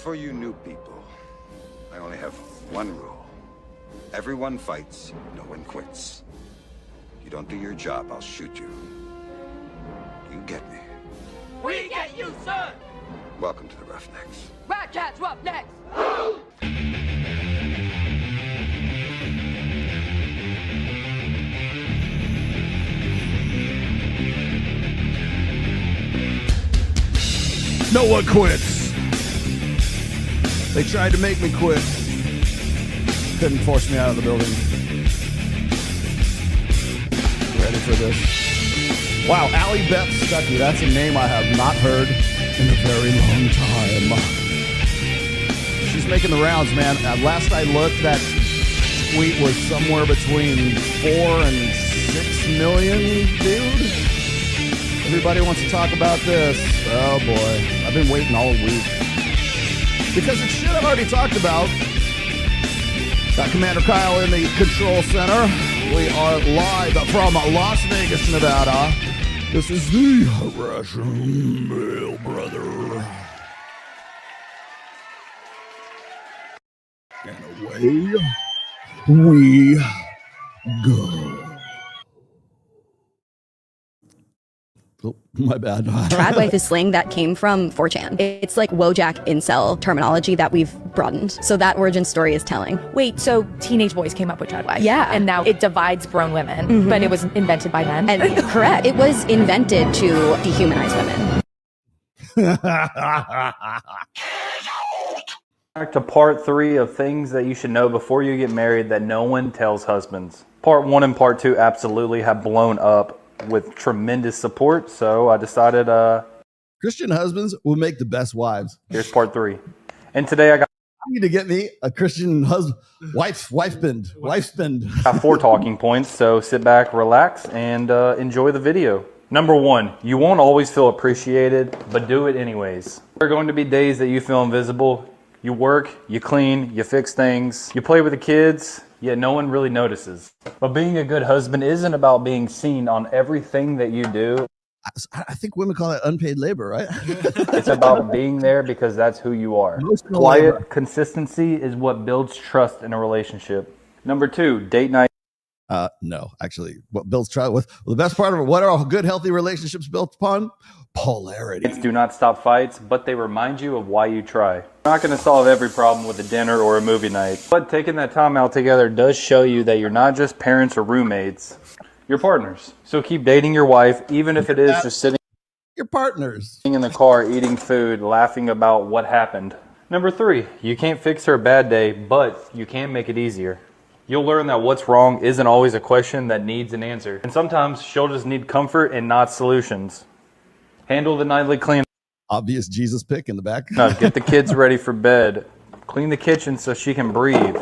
for you new people, I only have one rule. Everyone fights, no one quits. If you don't do your job, I'll shoot you. You get me? We get you, sir! Welcome to the Roughnecks. Ratcats Roughnecks! No one quits. They tried to make me quit. Couldn't force me out of the building. Ready for this? Wow, Allie, Beth, Stuckey. That's a name I have not heard in a very long time. She's making the rounds, man. Last I looked, that tweet was somewhere between 4 and 6 million, dude. Everybody wants to talk about this. Oh boy, I've been waiting all week. Because it's shit I've already talked about. Got Commander Kyle in the control center. We are live from Las Vegas, Nevada. This is the Russian Mail Brother. And away we go. Oh, my bad. Trad wife is slang that came from 4chan. It's like Wojak incel terminology that we've broadened. So that origin story is telling. Wait, so teenage boys came up with trad wife? Yeah. And now it divides grown women, but it was invented by men? And correct. It was invented to dehumanize women. Back to part 3 of things that you should know before you get married that no one tells husbands. Part 1 and part 2 absolutely have blown up with tremendous support, so I decided Christian husbands will make the best wives. Here's part 3. And today I need to get me a Christian husband, wife spend. got 4 talking points, so sit back, relax, and enjoy the video. Number 1, you won't always feel appreciated, but do it anyways. There are going to be days that you feel invisible. You work, you clean, you fix things, you play with the kids, yet no one really notices. But being a good husband isn't about being seen on everything that you do. I think women call that unpaid labor, right? It's about being there because that's who you are. Quiet consistency is what builds trust in a relationship. Number 2, date night. No, actually, what builds trust with the best part of it, what are good, healthy relationships built upon? Polarity. Do not stop fights, but they remind you of why you try. You're not going to solve every problem with a dinner or a movie night, but taking that time out together does show you that you're not just parents or roommates, you're partners. So keep dating your wife, even if it is just sitting your partners in the car, eating food, laughing about what happened. Number 3, you can't fix her bad day, but you can make it easier. You'll learn that what's wrong isn't always a question that needs an answer. And sometimes she'll just need comfort and not solutions. Handle the nightly clean. Obvious Jesus pick in the back. No, get the kids ready for bed. Clean the kitchen so she can breathe.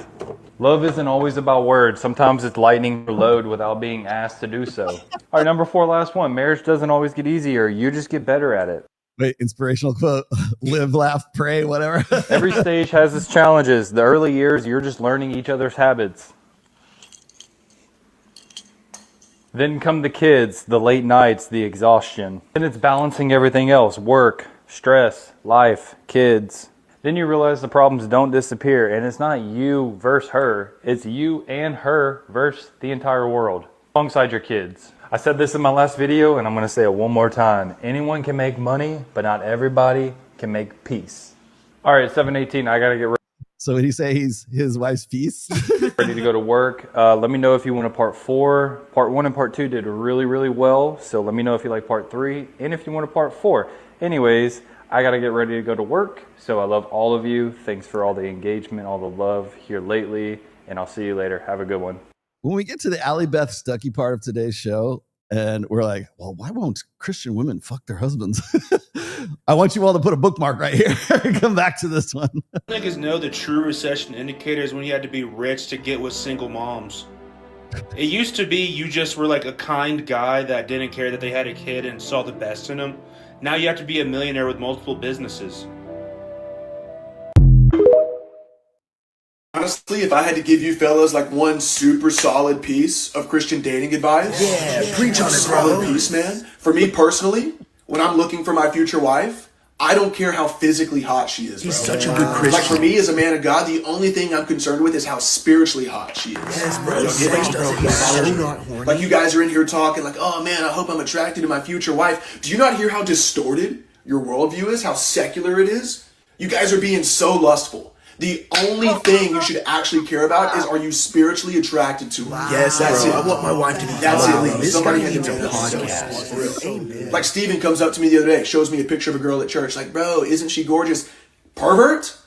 Love isn't always about words. Sometimes it's lightening her load without being asked to do so. All right, number 4, last one. Marriage doesn't always get easier. You just get better at it. Wait, inspirational quote. Live, laugh, pray, whatever. Every stage has its challenges. The early years, you're just learning each other's habits. Then come the kids, the late nights, the exhaustion. Then it's balancing everything else. Work, stress, life, kids. Then you realize the problems don't disappear, and it's not you versus her. It's you and her versus the entire world, alongside your kids. I said this in my last video, and I'm going to say it one more time. Anyone can make money, but not everybody can make peace. All right, 7:18, I got to get ready. So would he say he's his wife's piece? Ready to go to work. Let me know if you want a part 4. Part 1 and part 2 did really, really well. So let me know if you like part 3 and if you want a part 4. Anyways, I got to get ready to go to work. So I love all of you. Thanks for all the engagement, all the love here lately. And I'll see you later. Have a good one. When we get to the Allie, Beth, Stuckey part of today's show, and we're like, well, why won't Christian women fuck their husbands? I want you all to put a bookmark right here and come back to this one. Niggas know the true recession indicators when you had to be rich to get with single moms. It used to be you just were like a kind guy that didn't care that they had a kid and saw the best in them. Now you have to be a millionaire with multiple businesses. Honestly, if I had to give you fellas like one super solid piece of Christian dating advice, preach on it, solid piece, man. For me personally, when I'm looking for my future wife, I don't care how physically hot she is, bro. He's such a good Christian. Like, for me, as a man of God, the only thing I'm concerned with is how spiritually hot she is. Yes, bro. He's so not horny. Like, you guys are in here talking like, oh man, I hope I'm attracted to my future wife. Do you not hear how distorted your worldview is? How secular it is? You guys are being so lustful. The only thing you should actually care about is, are you spiritually attracted to her? Yes, that's bro. it. I want my wife to be That's it. This Somebody guy had to needs a make that podcast. Amen. Like, Steven comes up to me the other day, shows me a picture of a girl at church. Like, bro, isn't she gorgeous? Pervert?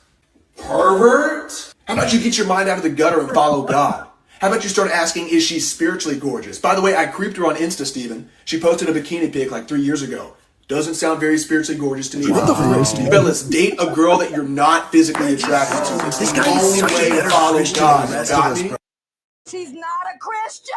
Pervert? How about you get your mind out of the gutter and follow God? How about you start asking, is she spiritually gorgeous? By the way, I creeped her on Insta, Steven. She posted a bikini pic like 3 years ago. Doesn't sound very spiritually gorgeous to me. What the fuck? Fellas, date a girl that you're not physically attracted to. It's This the guy is only such a way to better follow Christian God. than the rest Got of us, me? bro. She's not a Christian!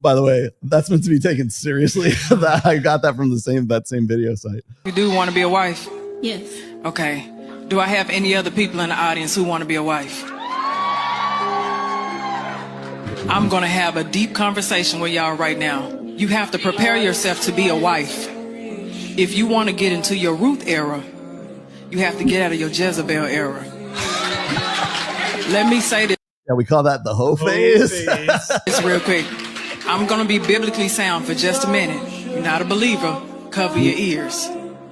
By the way, that's meant to be taken seriously. I got that from that same video site. You do want to be a wife? Yes. Okay. Do I have any other people in the audience who want to be a wife? I'm going to have a deep conversation with y'all right now. You have to prepare yourself to be a wife. If you want to get into your Ruth era, you have to get out of your Jezebel era. Let me say this. Yeah, we call that the hoe phase. It's real quick. I'm going to be biblically sound for just a minute. You're not a believer, cover your ears.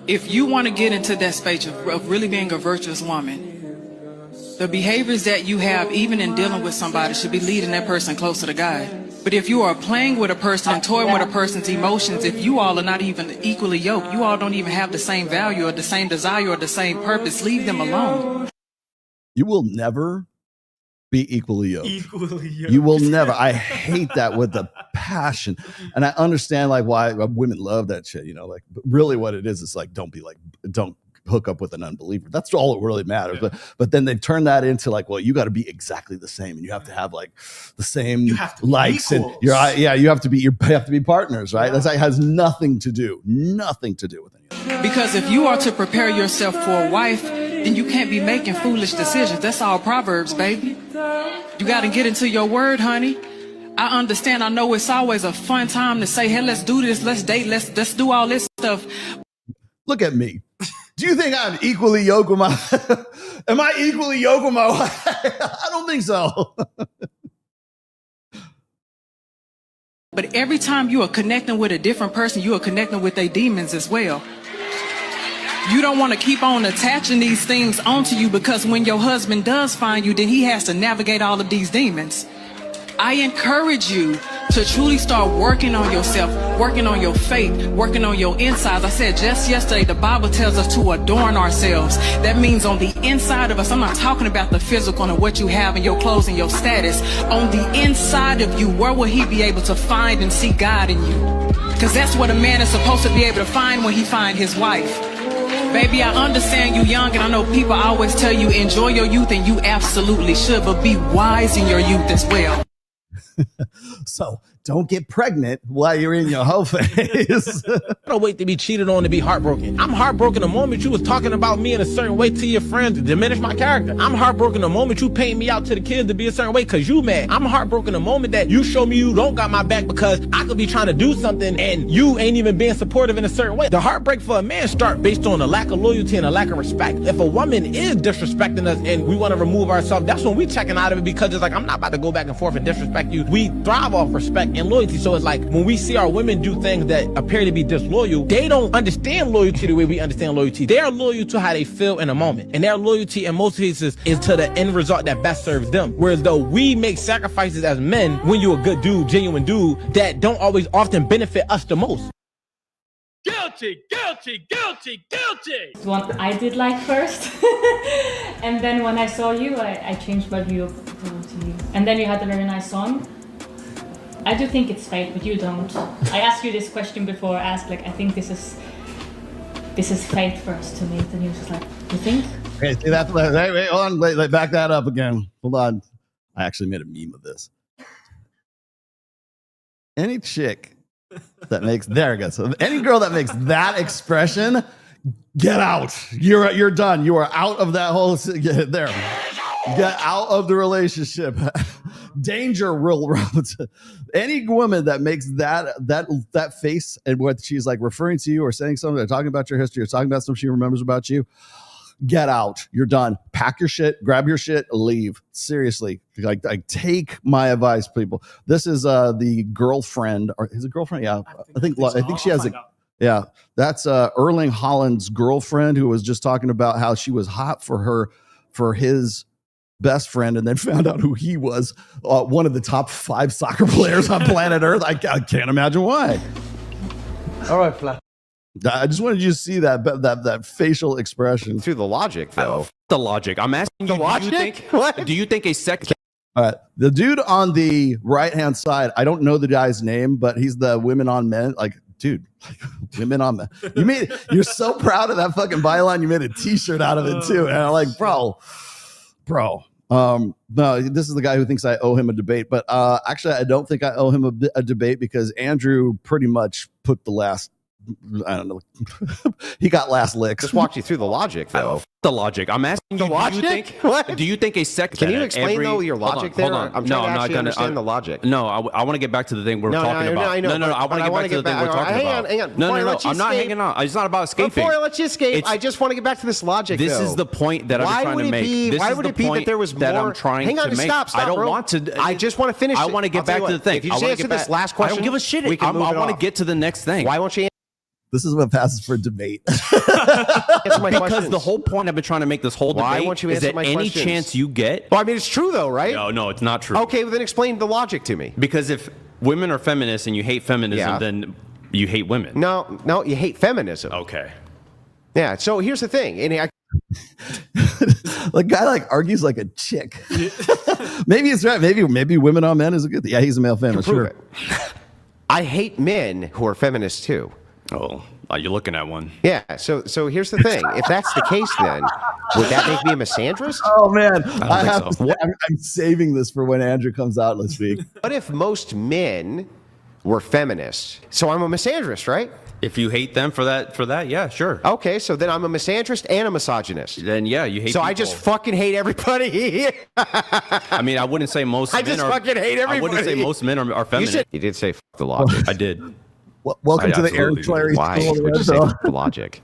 If you want to get into that space of really being a virtuous woman, the behaviors that you have, even in dealing with somebody, should be leading that person closer to God. But if you are playing with a person and toying with a person's emotions, if you all are not even equally yoked, you all don't even have the same value or the same desire or the same purpose, leave them alone. You will never be equally yoked. You will never. I hate that with a passion. And I understand like why women love that shit, you know, like, but really what it is like, don't hook up with an unbeliever. That's all that really matters. Yeah. But then they turn that into like, well, you got to be exactly the same, and you have to have like the same likes, and you have to be partners, right? Yeah. That has nothing to do with anything. Because if you are to prepare yourself for a wife, then you can't be making foolish decisions. That's all Proverbs, baby. You got to get into your word, honey. I understand. I know it's always a fun time to say, hey, let's do this, let's date, let's do all this stuff. Look at me. Do you think I'm equally yoked with my am I equally yoked with my wife? I don't think so. But every time you are connecting with a different person, you are connecting with their demons as well. You don't want to keep on attaching these things onto you, because when your husband does find you, then he has to navigate all of these demons. I encourage you to truly start working on yourself, working on your faith, working on your insides. I said just yesterday, the Bible tells us to adorn ourselves. That means on the inside of us. I'm not talking about the physical and what you have in your clothes and your status. On the inside of you, where will he be able to find and see God in you? Because that's what a man is supposed to be able to find when he finds his wife. Baby, I understand you young, and I know people always tell you enjoy your youth, and you absolutely should, but be wise in your youth as well. So don't get pregnant while you're in your hoe phase. I don't wait to be cheated on to be heartbroken. I'm heartbroken the moment you was talking about me in a certain way to your friends to diminish my character. I'm heartbroken the moment you paint me out to the kids to be a certain way because you mad. I'm heartbroken the moment that you show me you don't got my back because I could be trying to do something and you ain't even being supportive in a certain way. The heartbreak for a man start based on a lack of loyalty and a lack of respect. If a woman is disrespecting us and we want to remove ourselves, that's when we checking out of it, because it's like, I'm not about to go back and forth and disrespect you. We thrive off respect and loyalty. So it's like when we see our women do things that appear to be disloyal, they don't understand loyalty the way we understand loyalty. They are loyal to how they feel in a moment, and their loyalty in most cases is to the end result that best serves them. Whereas though we make sacrifices as men when you're a good dude, genuine dude, that don't always often benefit us the most. Guilty, guilty, guilty, guilty. One I did like first, and then when I saw you, I changed my view of you. And then you had a very nice song. I do think it's fate, but you don't. I asked you this question before. I asked, like, I think this is fate for us to meet, and you was just like, you think? Okay, see that's wait, hold on, wait, back that up again. Hold on. I actually made a meme of this. Any chick that makes there it goes. So any girl that makes that expression, get out. You're done. You are out of that whole there. Get out of the relationship. Danger roads. Any woman that makes that face and what she's like referring to you or saying something, or talking about your history or talking about something she remembers about you, get out. You're done. Pack your shit, grab your shit, leave. Seriously. Like take my advice, people. This is the girlfriend, or is it girlfriend? Yeah. I think she has a yeah. That's Erling Haaland's girlfriend, who was just talking about how she was hot for his best friend, and then found out who he was, one of the top 5 soccer players on planet Earth. I can't imagine why. All right, Flat. I just wanted you to see that facial expression. Through the logic, though. The logic. I'm asking The you, logic? Do you think a sex... All right. The dude on the right-hand side, I don't know the guy's name, but he's the women on men. Like, dude, women on men. You're so proud of that fucking byline. You made a t-shirt out of it, too. And I'm like, bro. No, this is the guy who thinks I owe him a debate. But actually, I don't think I owe him a debate, because Andrew pretty much put the last... I don't know. He got last licks. Just walked you through the logic, though. The logic. I'm asking The you, logic? Do you think a sex... Can you explain, though, your logic there? Hold on. I'm No, trying to I'm not actually going understand the logic. No, I want to get back to the thing we're talking about. I know, No, I want to get back to the thing we're talking about. Hang on. No, I'm not hanging on. It's not about escaping. Before I let you escape, I just want to get back to this logic. This is the point that I'm trying to make. Why would it be that there was more? I'm trying Hang on, to make. stop, I don't bro. want to. I just want to finish. I want to get back to the thing. If you just answer this last question, I don't give a shit. we can I move it want to off. get to the next thing. Why won't you? This is what passes for debate. Because the whole point I've been trying to make this whole Why debate won't you is answer that my any questions? chance you get... Well, I mean, it's true, though, right? No, it's not true. Okay, well, then explain the logic to me. Because if women are feminists and you hate feminism, then you hate women. No, you hate feminism. Okay. Yeah, so here's the thing. And The guy argues like a chick. Maybe it's right. Maybe women on men is a good thing. Yeah, he's a male feminist. Sure. I hate men who are feminists too. Oh, you're looking at one. Yeah. So here's the thing. If that's the case, then would that make me a misandrist? Oh man, I have think so. to say, I'm saving this for when Andrew comes out this week. What if most men were feminists? So I'm a misandrist, right? If you hate them for that, yeah, sure. Okay, so then I'm a misandrist and a misogynist. Then yeah, you hate. So people. I just fucking hate everybody. I mean, I wouldn't say most. I men just are, fucking hate everybody. I wouldn't say most men are feminist. You did say f the logic. I did. Welcome to the Aaron Clary. Why would you say f the logic?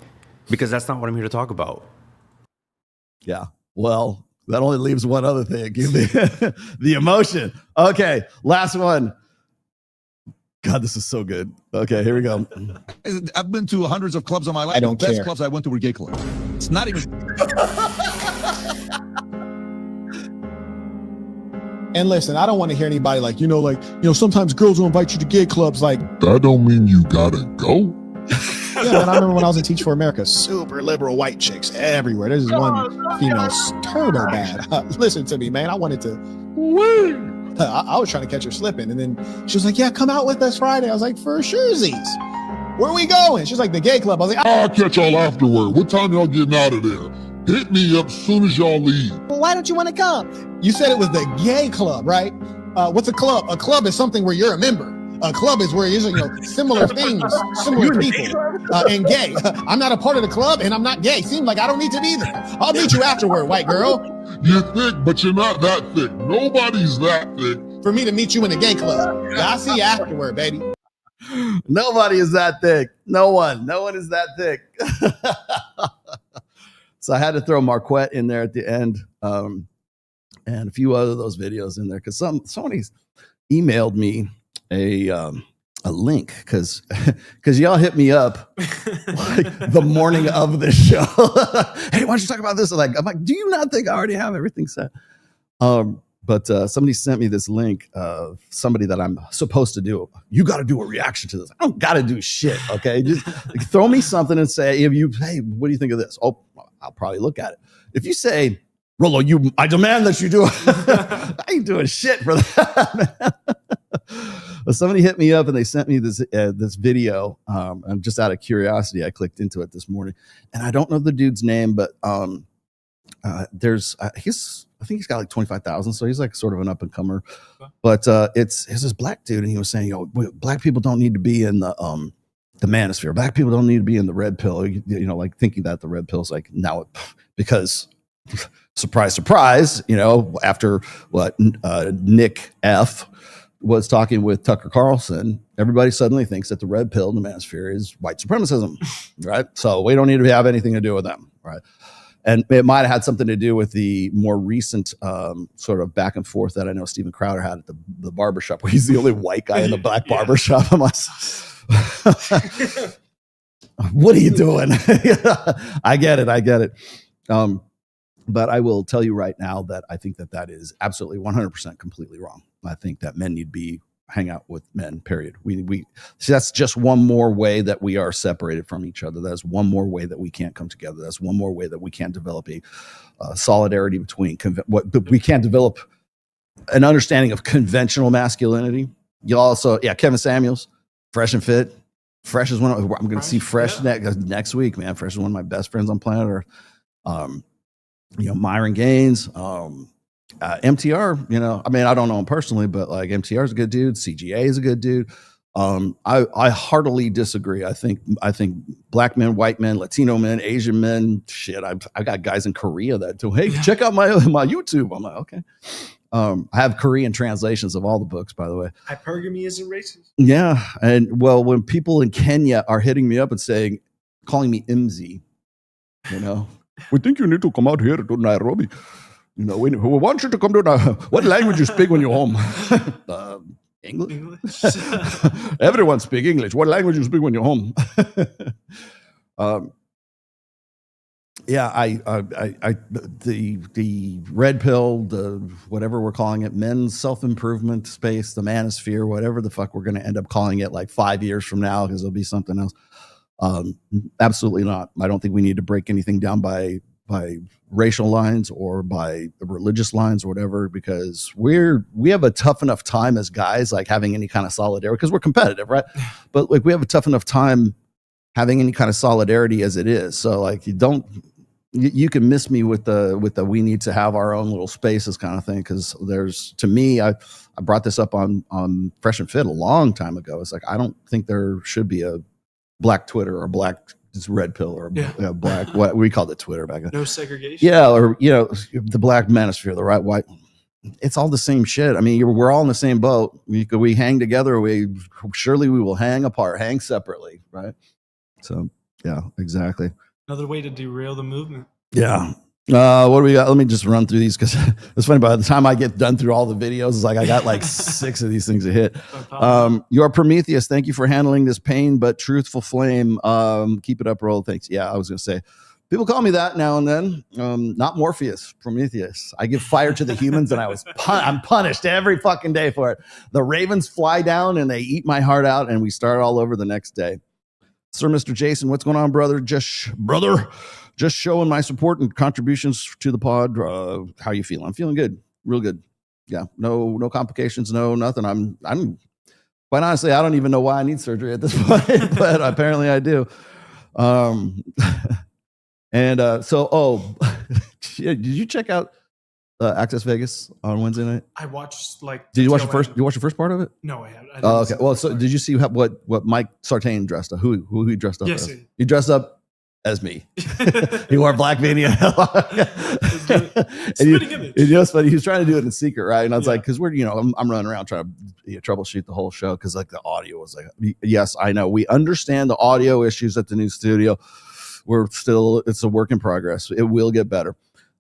Because that's not what I'm here to talk about. Yeah. Well, that only leaves one other thing. The emotion. Okay, last one. God, this is so good. Okay, here we go. I've been to hundreds of clubs in my life. I don't The best care. clubs I went to were gay clubs. It's not even. And listen, I don't want to hear anybody sometimes girls will invite you to gay clubs. Like, that don't mean you gotta go. yeah, man, I remember when I was in Teach for America, super liberal white chicks everywhere. There's one female turbo bad. Listen to me, man. I wanted to. I was trying to catch her slipping, and then she was like, "Yeah, come out with us Friday." I was like, "For suresies. Where are we going?" She's like, "The gay club." I was like, I'll catch y'all afterward. What time y'all getting out of there? Hit me up soon as y'all leave. "Well, why don't you want to come?" You said it was the gay club, right? What's a club? A club is something where you're a member. A club is where you're similar things, similar people, and gay. I'm not a part of the club, and I'm not gay. Seems like I don't need to be there. I'll meet you afterward, white girl. You're thick, but you're not that thick. Nobody's that thick. For me to meet you in the gay club. Yeah, I'll see you afterward, baby. Nobody is that thick. No one is that thick. So I had to throw Marquette in there at the end, and a few other of those videos in there because somebody's emailed me a link because y'all hit me up like the morning of the show. Hey, why don't you talk about this? I'm like, do you not think I already have everything set? But somebody sent me this link of somebody that I'm supposed to do. You got to do a reaction to this. I don't got to do shit. Okay, just throw me something and say, hey, what do you think of this? Oh, I'll probably look at it. If you say, Rollo, I demand that you do it. I ain't doing shit for that. But somebody hit me up and they sent me this video. And just out of curiosity, I clicked into it this morning. And I don't know the dude's name, but there's I think he's got like 25,000, so he's like sort of an up and comer. But it's this black dude, and he was saying, black people don't need to be in the Manosphere. Black people don't need to be in the red pill. Like thinking that the red pill's like now because surprise, surprise. After what Nick F was talking with Tucker Carlson, everybody suddenly thinks that the red pill in the Manosphere is white supremacism, right? So we don't need to have anything to do with them, right? And it might have had something to do with the more recent sort of back and forth that I know Steven Crowder had at the barbershop, where he's the only white guy in the black barbershop. I'm like, what are you doing? I get it. But I will tell you right now that I think that is absolutely 100% completely wrong. I think that men need to be hang out with men, period. We see, that's just one more way that we are separated from each other. That's one more way that we can't come together. That's one more way that we can't develop a solidarity between we can't develop an understanding of conventional masculinity. You also, Kevin Samuels, Fresh and Fit. Fresh is I'm going to see Fresh next week, man. Fresh is one of my best friends on planet Earth. Myron Gaines, MTR, I don't know him personally, but like MTR is a good dude. CGA is a good dude. I heartily disagree. I think black men, white men, Latino men, Asian men, shit. I got guys in Korea that do, hey, check out my YouTube. I'm like, okay. I have Korean translations of all the books, by the way. Hypergamy isn't racist. Yeah. And well, when people in Kenya are hitting me up and calling me Imzi, we think you need to come out here to Nairobi. We want you to come to what language you speak when you're home? English. Everyone speak English. What language you speak when you're home? The red pill, the whatever we're calling it, men's self-improvement space, the manosphere, whatever the fuck we're going to end up calling it like 5 years from now, because it'll be something else. Absolutely not. I don't think we need to break anything down by racial lines or by religious lines or whatever, because we have a tough enough time as guys, like having any kind of solidarity, because we're competitive, right? But like we have a tough enough time having any kind of solidarity as it is. So like you can miss me with the we need to have our own little spaces kind of thing, because to me, I brought this up on Fresh and Fit a long time ago. It's like, I don't think there should be a black Twitter or black red pill or black, what we called it Twitter back then. No segregation. Yeah. Or, the black manosphere, the right, white, it's all the same shit. I mean, we're all in the same boat. We hang together. Surely we will hang apart, hang separately. Right. So yeah, exactly. Another way to derail the movement. Yeah. What do we got? Let me just run through these, because it's funny. By the time I get done through all the videos, it's like I got like 6 of these things to hit. Your Prometheus, thank you for handling this pain but truthful flame. Keep it up, roll. Thanks. Yeah, I was gonna say, people call me that now and then. Not Morpheus, Prometheus. I give fire to the humans, and I'm punished every fucking day for it. The ravens fly down and they eat my heart out, and we start all over the next day. Sir Mr. Jason, what's going on, brother? Just showing my support and contributions to the pod. How you feeling? I'm feeling good, real good. Yeah, no complications, no nothing. I'm quite honestly, I don't even know why I need surgery at this point, but apparently I do. Did you check out Access Vegas on Wednesday night? I watched Did you watch the first? You watched the first part of it? No, I haven't. Oh, okay. Well, so did you see what Mike Sartain dressed up? Who he dressed up? Yes, as? He dressed up as me. He wore a black beanie. But he was trying to do it in secret, right? And I was like, because I'm running around trying to troubleshoot the whole show, because like the audio was like, yes, I know, we understand the audio issues at the new studio. It's a work in progress. It will get better.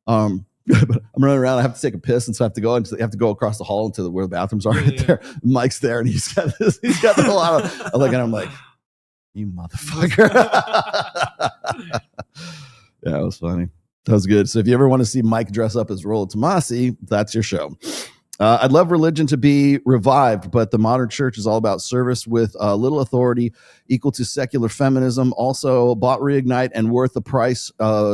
But I'm running around. I have to take a piss, and so I have to go across the hall into where the bathrooms are. There, Mike's there, and he's got a lot of. And I'm like, you motherfucker. Yeah, it was funny. That was good. So if you ever want to see Mike dress up as Rollo Tomasi, that's your show. I'd love religion to be revived, but the modern church is all about service with little authority, equal to secular feminism. Also bought Reignite and worth the price,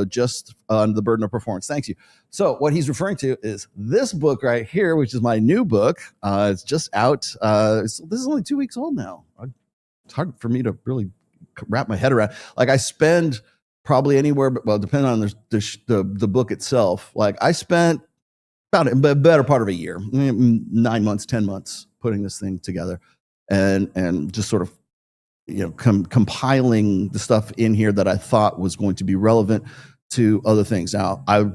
just the burden of performance. Thank you. So what he's referring to is this book right here, which is my new book. It's just out. This is only 2 weeks old now. It's hard for me to really wrap my head around. Like, I spend probably anywhere, but well, depending on the book itself. Like I spent about a better part of a year, 9 months, 10 months putting this thing together, and just sort of, compiling the stuff in here that I thought was going to be relevant to other things. Now, I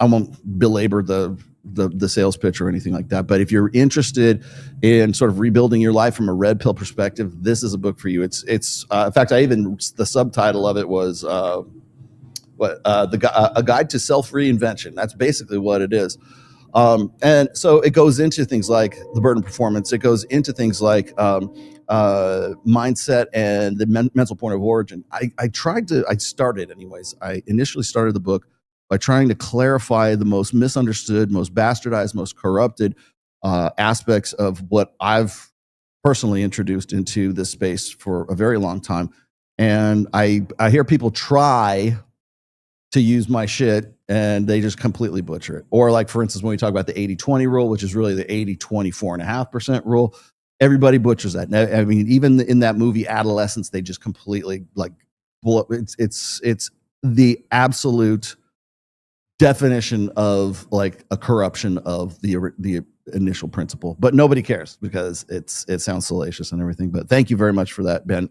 won't belabor the sales pitch or anything like that, but if you're interested in sort of rebuilding your life from a red pill perspective, this is a book for you. It's in fact, the subtitle of it was a guide to self reinvention. That's basically what it is. And so it goes into things like the burden of performance. It goes into things like mindset and the mental point of origin. I initially started the book by trying to clarify the most misunderstood, most bastardized, most corrupted aspects of what I've personally introduced into this space for a very long time. And I hear people try to use my shit and they just completely butcher it. Or like, for instance, when we talk about the 80-20 rule, which is really the 80-24.5% rule, everybody butchers that. Now, I mean, even in that movie Adolescence, they just completely it's the absolute definition of like a corruption of the initial principle, but nobody cares because it sounds salacious and everything. But thank you very much for that, Ben.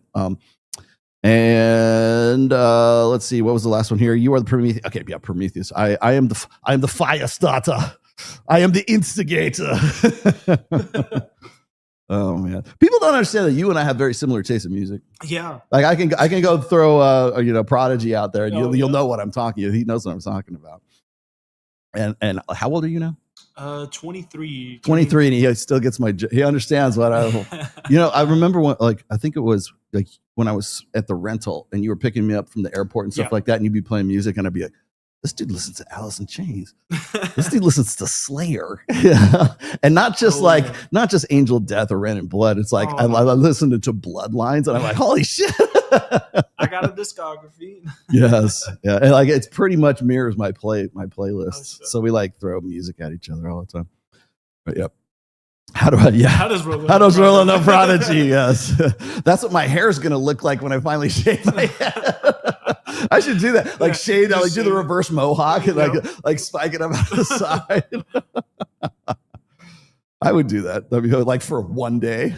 And let's see, what was the last one here? You are the Prometheus. Okay, yeah, Prometheus. I am the fire starter. I am the instigator. Oh man, people don't understand that you and I have very similar tastes in music. Yeah, like I can go throw Prodigy out there, and you'll know what I'm talking. He knows what I'm talking about. And how old are you now? 23. 23, and he still gets he understands what I remember when, like, I think it was like when I was at the rental and you were picking me up from the airport and stuff like that, and you'd be playing music, and I'd be like, this dude listens to Alice in Chains. This dude listens to Slayer. And not just not just Angel Death or Ren and Blood. It's like, I listened to Bloodlines, and I'm like, holy shit. I got a discography. Yes. Yeah. And like, it's pretty much mirrors my playlist. So we like throw music at each other all the time. But yep. How does Roland know Prodigy? Yes. That's what my hair is going to look like when I finally shave my head. I should do that. Like shade, I like do the reverse mohawk and like spike it up out the side. I would do that. That'd be like for one day.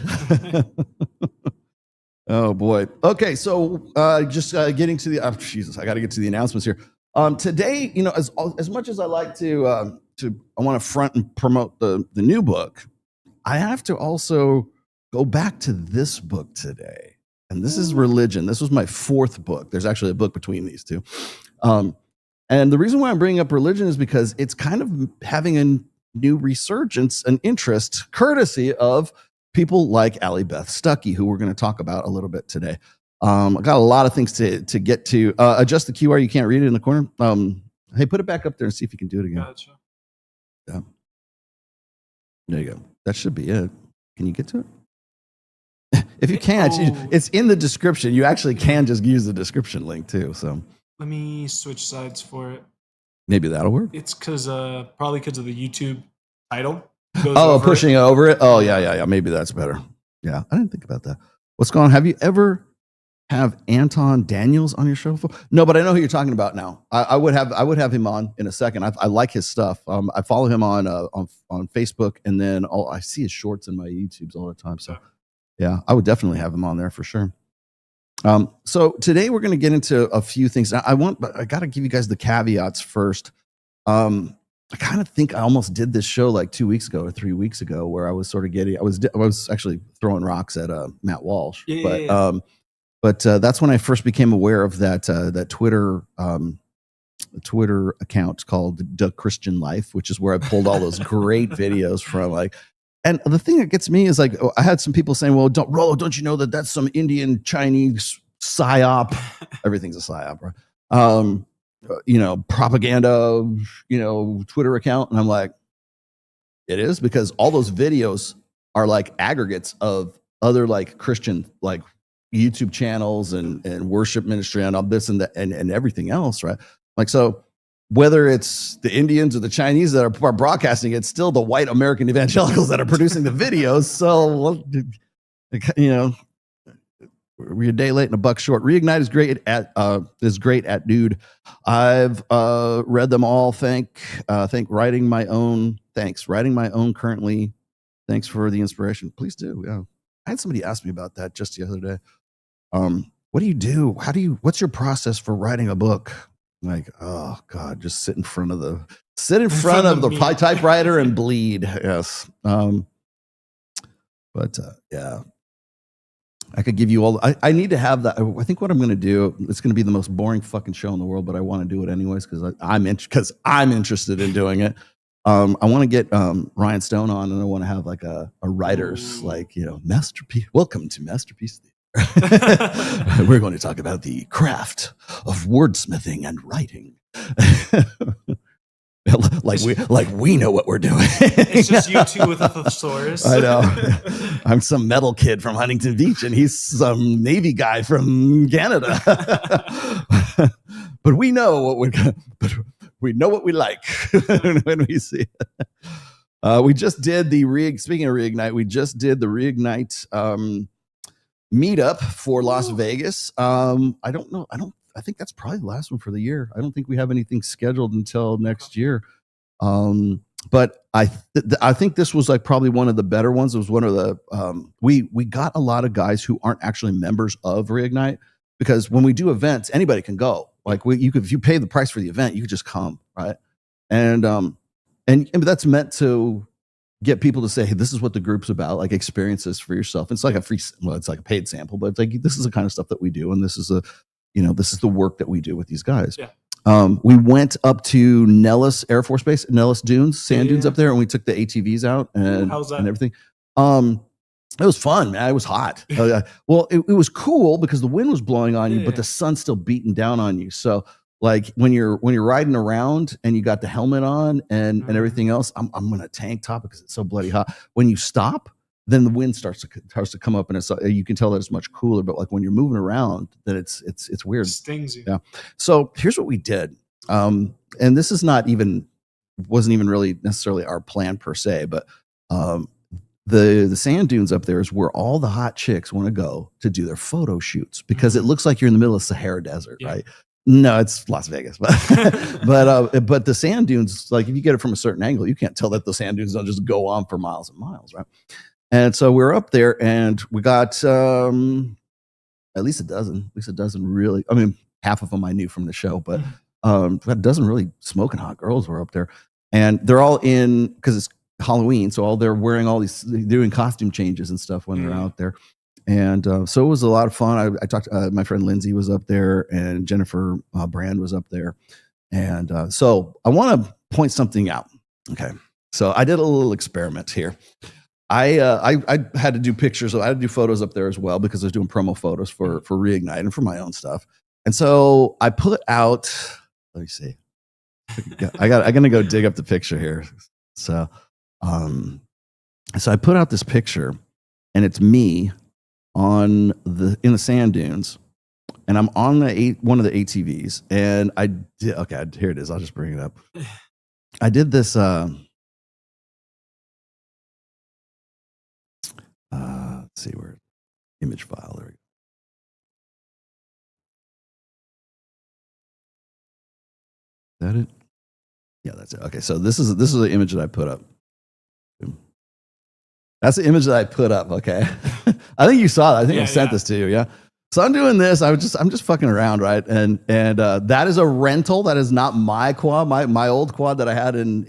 Oh boy. Okay, so just getting to the Jesus, I got to get to the announcements here. Today, as much as I like to I want to front and promote the new book, I have to also go back to this book today. And this is Religion. This was my fourth book. There's actually a book between these two. And the reason why I'm bringing up Religion is because it's kind of having a new resurgence and interest, courtesy of people like Allie, Beth, Stuckey, who we're going to talk about a little bit today. I got a lot of things to get to. Adjust the QR. You can't read it in the corner. Hey, put it back up there and see if you can do it again. Gotcha. Yeah. There you go. That should be it. Can you get to it? If you can't, it's in the description. You actually can just use the description link too. So let me switch sides for it. Maybe that'll work. It's probably because of the YouTube title. Pushing it over it. Oh yeah. Maybe that's better. Yeah, I didn't think about that. What's going on? Have you ever have Anton Daniels on your show before? No, but I know who you're talking about now. I would have him on in a second. I like his stuff. I follow him on Facebook, and then I see his shorts in my YouTubes all the time. So yeah, I would definitely have him on there for sure. So today we're going to get into a few things. Now, but I got to give you guys the caveats first. I kind of think I almost did this show like 2 weeks ago or 3 weeks ago, where I was sort of I was actually throwing rocks at Matt Walsh. But that's when I first became aware of that Twitter account called The Christian Life, which is where I pulled all those great videos from. And the thing that gets me is like, I had some people saying, well, don't you know that that's some Indian Chinese psyop? Everything's a psyop, right? Propaganda, Twitter account. And I'm like, it is, because all those videos are like aggregates of other like Christian, like YouTube channels and worship ministry and all this and that and everything else. Right. Like, so whether it's the Indians or the Chinese that are broadcasting, it's still the white American evangelicals that are producing the videos. So, we're a day late and a buck short. Reignite is great at dude. I've read them all. Writing my own currently. Thanks for the inspiration. Please do. Yeah. I had somebody ask me about that just the other day. What do you do? What's your process for writing a book? Like, oh God, just sit in front of the typewriter and bleed. Yes. Yeah, I could give you all. I need to have that. I think what I'm going to do. It's going to be the most boring fucking show in the world, but I want to do it anyways because I'm interested in doing it. I want to get Ryan Stone on, and I want to have like a writer's masterpiece. Welcome to Masterpiece Theater. We're going to talk about the craft of wordsmithing and writing. like we know what we're doing. It's just you two with a thesaurus. I know. I'm some metal kid from Huntington Beach, and he's some Navy guy from Canada. But we know what we like when we see it. We just did speaking of Reignite, we just did the Reignite meetup for Las Vegas. I don't know. I think that's probably the last one for the year. I don't think we have anything scheduled until next year. But I think this was like probably one of the better ones. It was one of the we got a lot of guys who aren't actually members of Reignite, because when we do events, anybody can go. Like if you pay the price for the event, you could just come, right? And that's meant to get people to say, hey, this is what the group's about, like experience this for yourself. It's like it's like a paid sample, but it's like, this is the kind of stuff that we do. And this is this is the work that we do with these guys. Yeah. We went up to Nellis Air Force Base, Nellis Dunes, sand dunes up there, and we took the ATVs out and everything. It was fun, man. It was hot. Well, it was cool because the wind was blowing on you, but the sun's still beating down on you. So like when you're riding around and you got the helmet on and everything else, I'm in a tank top because it's so bloody hot. When you stop, then the wind starts to come up, and you can tell that it's much cooler. But like when you're moving around, then it's weird. It stings you. Yeah. So here's what we did, and this is wasn't even really necessarily our plan per se, but the sand dunes up there is where all the hot chicks want to go to do their photo shoots because it looks like you're in the middle of Sahara Desert, right? No, it's Las Vegas, but but the sand dunes, like if you get it from a certain angle, you can't tell that the sand dunes don't just go on for miles and miles, right? And so we're up there, and we got at least a dozen really. I mean, half of them I knew from the show, but we got a dozen really smoking hot girls were up there, and they're all in because it's Halloween, so they're wearing all these, doing costume changes and stuff when they're out there. And so it was a lot of fun. I talked my friend Lindsay was up there, and Jennifer Brand was up there. And so I want to point something out. Okay. So I did a little experiment here. I had to do pictures. So I had to do photos up there as well because I was doing promo photos for Reignite and for my own stuff. And so I put out, let me see. I'm going to go dig up the picture here. So I put out this picture, and it's me in the sand dunes, and I'm on one of the ATVs, and I did, okay, here it is. I'll just bring it up. I did this, let's see where image file, there we go. Is that it? Yeah, that's it. Okay, so this is the image that I put up. That's the image that I put up. Okay, I think you saw it. I think I sent this to you. Yeah. So I'm doing this. I'm just fucking around, right? And that is a rental. That is not my quad. My old quad that I had in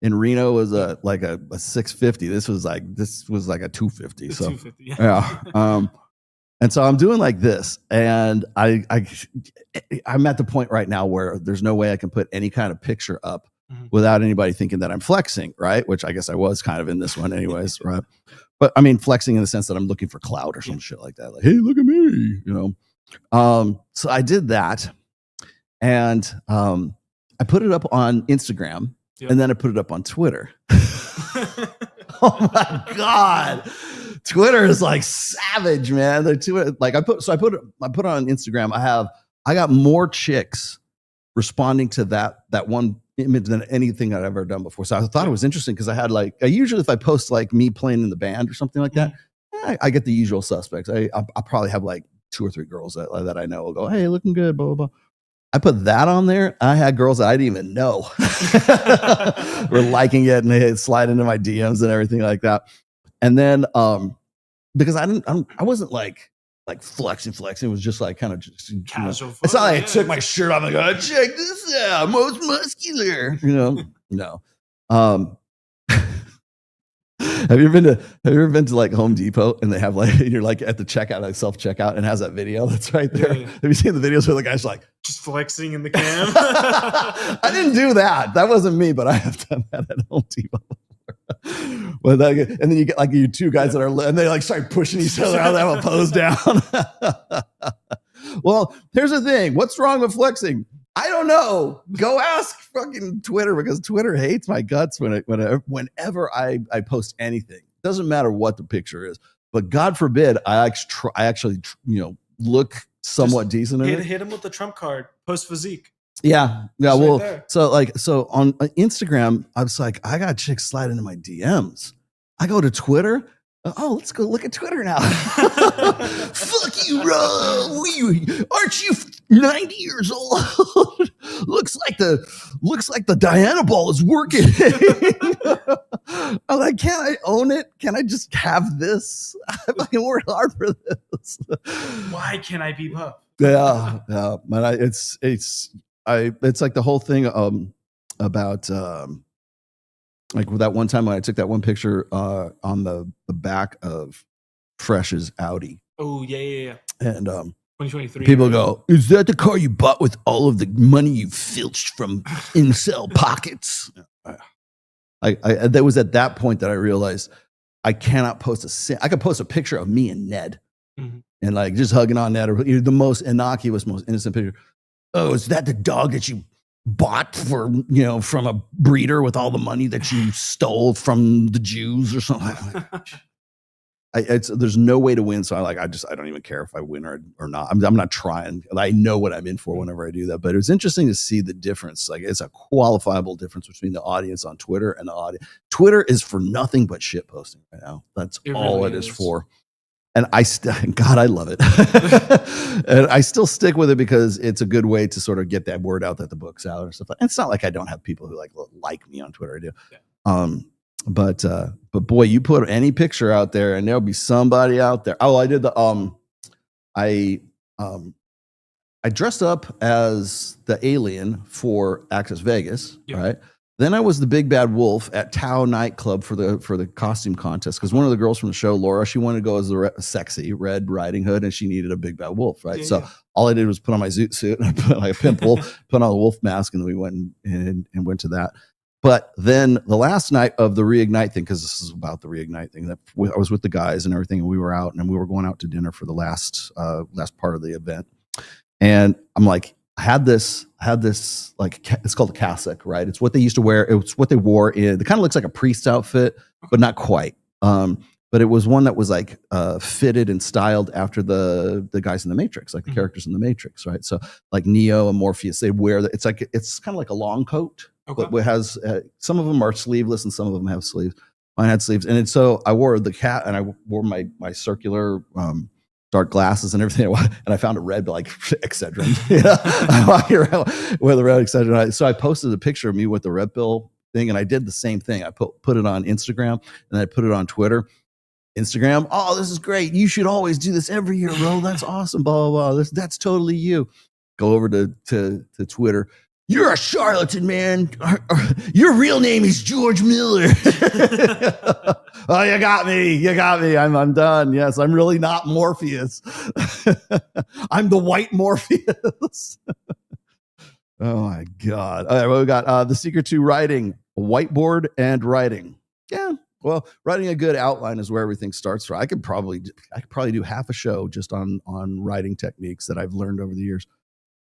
Reno was a 650. This was like a 250. So 250, yeah. And so I'm doing like this, and I'm at the point right now where there's no way I can put any kind of picture up without anybody thinking that I'm flexing, right? Which I guess I was kind of in this one anyways, right? But I mean, flexing in the sense that I'm looking for clout or some shit like that. Like, hey, look at me, you know? So I did that, and I put it up on Instagram, and then I put it up on Twitter. Oh my God. Twitter is like savage, man. I put it on Instagram. I got more chicks responding to that one image than anything I've ever done before. So I thought it was interesting because I usually, if I post like me playing in the band or something like that, I get the usual suspects. I probably have like 2 or 3 girls that I know will go, hey, looking good, blah, blah, blah. I put that on there. I had girls that I didn't even know were liking it, and they slide into my DMs and everything like that. And then because I wasn't like flexing. It was just like kind of just casual. It's not like I took my shirt off and go, check this out, most muscular. No. Have you ever been to like Home Depot and they have like, you're like at the checkout, like self checkout, and has that video that's right there? Yeah. Have you seen the videos where the guy's like just flexing in the cam? I didn't do that. That wasn't me, but I have done that at Home Depot. And then you get like you 2 guys that are, and they like start pushing each other out. They have a pose down. Well, here's the thing. What's wrong with flexing? I don't know. Go ask fucking Twitter, because Twitter hates my guts whenever I post anything. Doesn't matter what the picture is, but God forbid I actually look somewhat decent in it. Hit him with the trump card. Post physique. Yeah. Just Well, right so on Instagram, I was like, I got chicks slide into my DMs. I go to Twitter. Oh, let's go look at Twitter now. Fuck you, bro. Aren't you 90 years old? looks like the Diana ball is working. I'm like, can't I own it? Can I just have this? I fucking worked hard for this. Why can't I be puff? Yeah. Man, it's like the whole thing about like that one time when I took that one picture on the back of Fresh's Audi. Oh, yeah. And 2023. people go, is that the car you bought with all of the money you filched from incel pockets? That was at that point that I realized I cannot post I could post a picture of me and Ned and like just hugging on Ned, or the most innocuous, most innocent picture. Oh, is that the dog that you bought from a breeder with all the money that you stole from the Jews or something? There's no way to win. So I don't even care if I win or not. I'm not trying. I know what I'm in for whenever I do that. But it was interesting to see the difference. Like, it's a qualifiable difference between the audience on Twitter and the audience. Twitter is for nothing but shit posting right now. That's all it is for. And God, I love it. And I still stick with it because it's a good way to sort of get that word out that the book's out or stuff. And it's not like I don't have people who like me on Twitter. I do. Yeah. But boy, you put any picture out there and there'll be somebody out there. Oh, I did the I dressed up as the alien for Access Vegas, right? Then I was the big bad wolf at Tao nightclub for the costume contest, because one of the girls from the show, Laura, she wanted to go as the sexy Red Riding Hood, and she needed a big bad wolf, right? So all I did was put on my zoot suit and I put like a pimp wolf, put on a wolf mask, and then we went and went to that. But then the last night of the Reignite thing, because this is about the Reignite thing, that I was with the guys and everything, and we were out and we were going out to dinner for the last part of the event, and I'm like, I had this like, it's called a cassock, right? It's what they used to wear. It's what they wore in. It kind of looks like a priest outfit, but not quite. But it was one that was like fitted and styled after the guys in the Matrix, like the characters in the Matrix, right? So like Neo and Morpheus, they wear that. It's kind of like a long coat, but it has some of them are sleeveless and some of them have sleeves. Mine had sleeves, and so I wore the cat, and I wore my circular dark glasses and everything, and I found a red like Excedrin. I'm walking around with a red Excedrin. So I posted a picture of me with the red pill thing, and I did the same thing. I put it on Instagram, and I put it on Twitter. Instagram, oh, this is great. You should always do this every year, bro. That's awesome. Blah blah blah. That's totally you. Go over to Twitter. You're a charlatan, man. Your real name is George Miller. Oh, you got me. I'm done. Yes, I'm really not Morpheus. I'm the white Morpheus. Oh my God. All right, well, we got the secret to writing, whiteboard and writing. Yeah. Well, writing a good outline is where everything starts. I could probably do half a show just on writing techniques that I've learned over the years.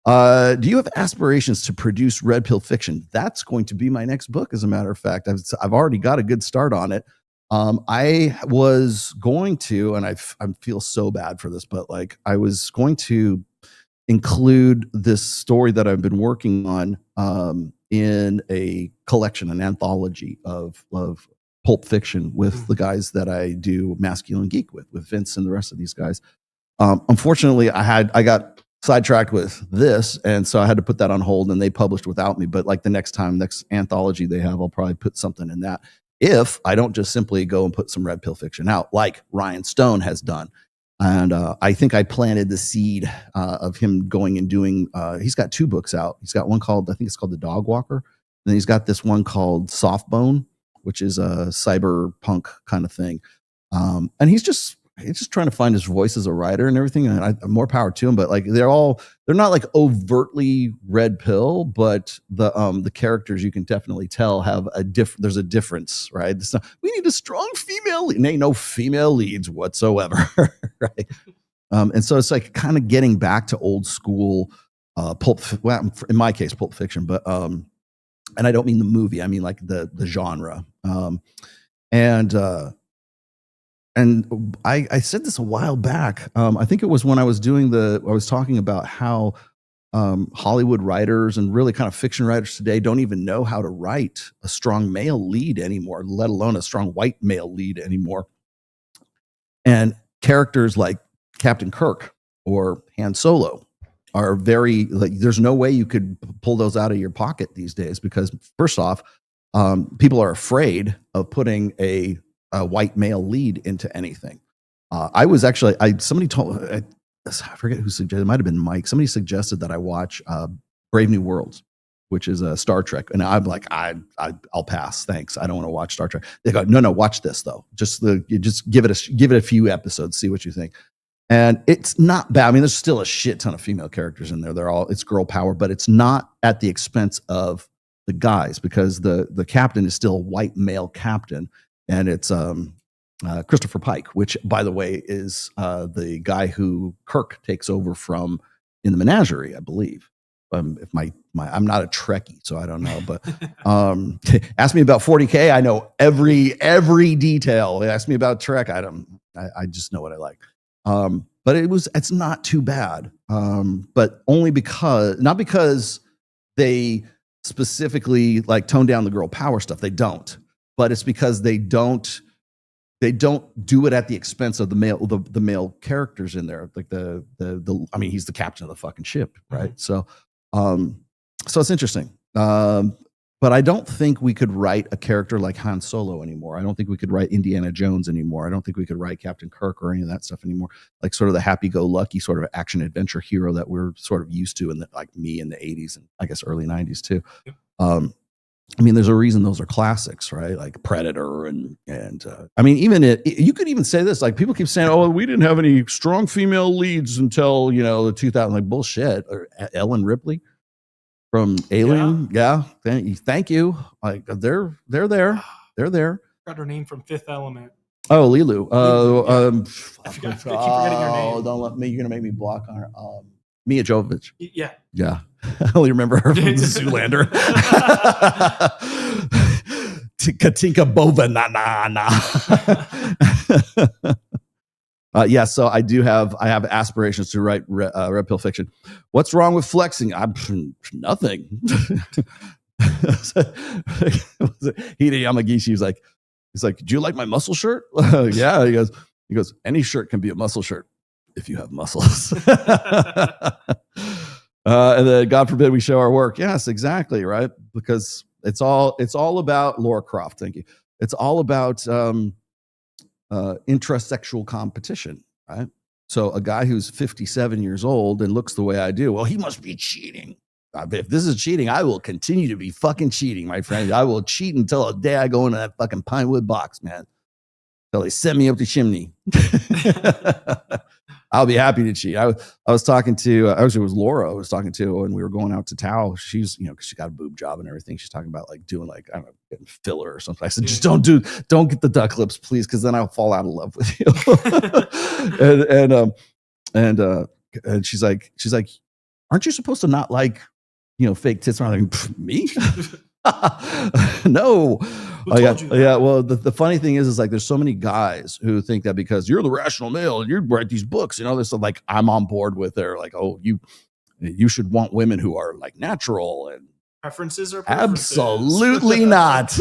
Do you have aspirations to produce red pill fiction? That's going to be my next book, as a matter of fact. I've already got a good start on it. I was going to, and I feel so bad for this, but like I was going to include this story that I've been working on in a collection, an anthology of Pulp Fiction with the guys that I do Masculine Geek with Vince and the rest of these guys. Unfortunately, I got sidetracked with this, and so I had to put that on hold, and they published without me. But like the next anthology they have, I'll probably put something in that if I don't just simply go and put some red pill fiction out like Ryan Stone has done. And I think I planted the seed of him going and doing, he's got 2 books out. He's got one called, I think it's called The Dog Walker. And then he's got this one called Softbone, which is a cyberpunk kind of thing. And he's just trying to find his voice as a writer and everything. And more power to him, but like they're not like overtly red pill, but the characters you can definitely tell have there's a difference, right? We need a strong female lead. And ain't no female leads whatsoever, right? And so it's like kind of getting back to old school well, in my case, Pulp Fiction, but and I don't mean the movie, I mean like the genre. And I said this a while back. I think it was when I was talking about how Hollywood writers and really kind of fiction writers today don't even know how to write a strong male lead anymore, let alone a strong white male lead anymore. And characters like Captain Kirk or Han Solo are very, like, there's no way you could pull those out of your pocket these days because first off, people are afraid of putting a white male lead into anything. Somebody told, I forget who suggested, it might have been Mike. Somebody suggested that I watch Brave New Worlds, which is a Star Trek. And I'm like, I'll pass. Thanks. I don't want to watch Star Trek. They go, no, watch this though. Just give it a few episodes, see what you think. And it's not bad. I mean, there's still a shit ton of female characters in there. It's girl power, but it's not at the expense of the guys because the captain is still a white male captain. And it's Christopher Pike, which, by the way, is the guy who Kirk takes over from in the Menagerie, I believe. If I'm not a Trekkie, so I don't know. But ask me about 40K, I know every detail. Ask me about Trek, I just know what I like. But it's not too bad. But only not because they specifically like tone down the girl power stuff. They don't. But it's because they don't do it at the expense of the male characters in there. Like I mean, he's the captain of the fucking ship, right? Mm-hmm. So it's interesting. But I don't think we could write a character like Han Solo anymore. I don't think we could write Indiana Jones anymore. I don't think we could write Captain Kirk or any of that stuff anymore. Like sort of the happy-go-lucky sort of action adventure hero that we're sort of used to like me in the 80s and I guess early 90s too. I mean, there's a reason those are classics, right? Like Predator and I mean, even you could even say this, like people keep saying, oh, we didn't have any strong female leads until, the 2000, like bullshit. Or Ellen Ripley from Alien. Yeah. Thank you. Like they're there. They're there. Got her name from Fifth Element. Oh, Lilu. I keep forgetting her name. Don't let me, you're going to make me block on her. Mia Jovovich. Yeah. Yeah. I only remember her from the Zoolander. Katinka Bova na. Yeah, so I have aspirations to write red pill fiction. What's wrong with flexing? Nothing. Hida Yamagishi was like, he's like, do you like my muscle shirt? Yeah. He goes, any shirt can be a muscle shirt if you have muscles. And then God forbid we show our work. Yes, exactly. Right. Because it's all about Laura Croft. Thank you. It's all about intrasexual competition. Right. So a guy who's 57 years old and looks the way I do, well, he must be cheating. If this is cheating, I will continue to be fucking cheating, my friend. I will cheat until the day I go into that fucking Pinewood box, man. Until they send me up the chimney. I'll be happy to cheat. I was talking to, actually it was Laura I was talking to when we were going out to Tao. She's, cause she got a boob job and everything. She's talking about like doing like, I don't know, getting filler or something. I said, just don't get the duck lips, please. Cause then I'll fall out of love with you. and she's like, aren't you supposed to not like, fake tits? I'm like, me? No. Yeah. Well, the funny thing is like there's so many guys who think that because you're the rational male and you write these books, this is like I'm on board with their like, oh, you should want women who are like natural and Preferences or preferences? Absolutely not.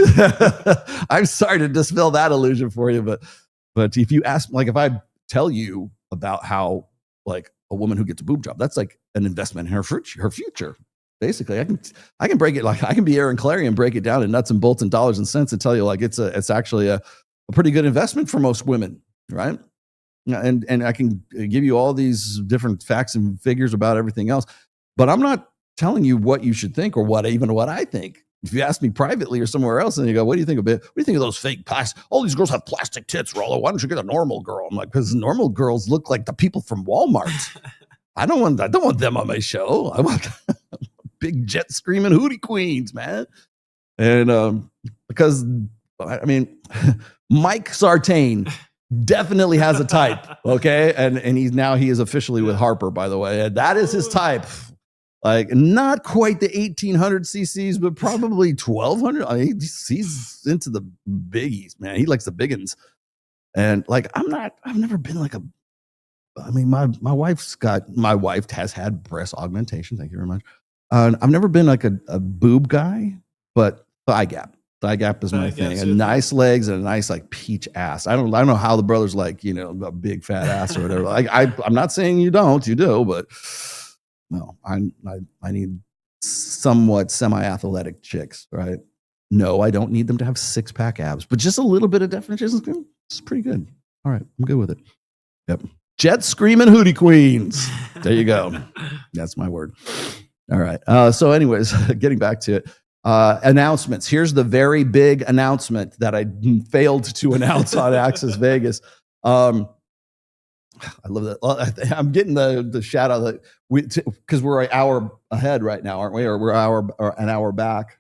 I'm sorry to dispel that illusion for you, but if you ask, like, if I tell you about how, like, a woman who gets a boob job, that's like an investment in her future. Basically, I can break it, like, I can be Aaron Clary and break it down in nuts and bolts and dollars and cents and tell you, like, it's actually a pretty good investment for most women, right? And I can give you all these different facts and figures about everything else, but I'm not telling you what you should think or what I think. If you ask me privately or somewhere else and you go, what do you think of it? What do you think of those fake plastic? All these girls have plastic tits, Rollo. Why don't you get a normal girl? I'm like, because normal girls look like the people from Walmart. I don't want them on my show. I want big jet screaming hootie queens, man. And because I mean, Mike Sartain definitely has a type, okay? And he is officially with Harper, by the way. And that is his type. Like, not quite the 1800 cc's, but probably 1200. I mean, he's into the biggies, man. He likes the biggins. And like, I've never been like my wife has had breast augmentation. Thank you very much. I've never been like a boob guy, but thigh gap. Thigh gap is my thing. And nice legs and a nice like peach ass. I don't know how the brothers like, a big fat ass or whatever. Like, I'm not saying you don't, you do, but no, I need somewhat semi-athletic chicks, right? No, I don't need them to have six-pack abs, but just a little bit of definition is pretty good. All right, I'm good with it. Yep. Jet screaming hootie queens. There you go. That's my word. All right. So anyways, getting back to it. Announcements. Here's the very big announcement that I failed to announce on Access Vegas. I love that. I'm getting the shout out that because we're an hour ahead right now, aren't we? Or we're an hour back.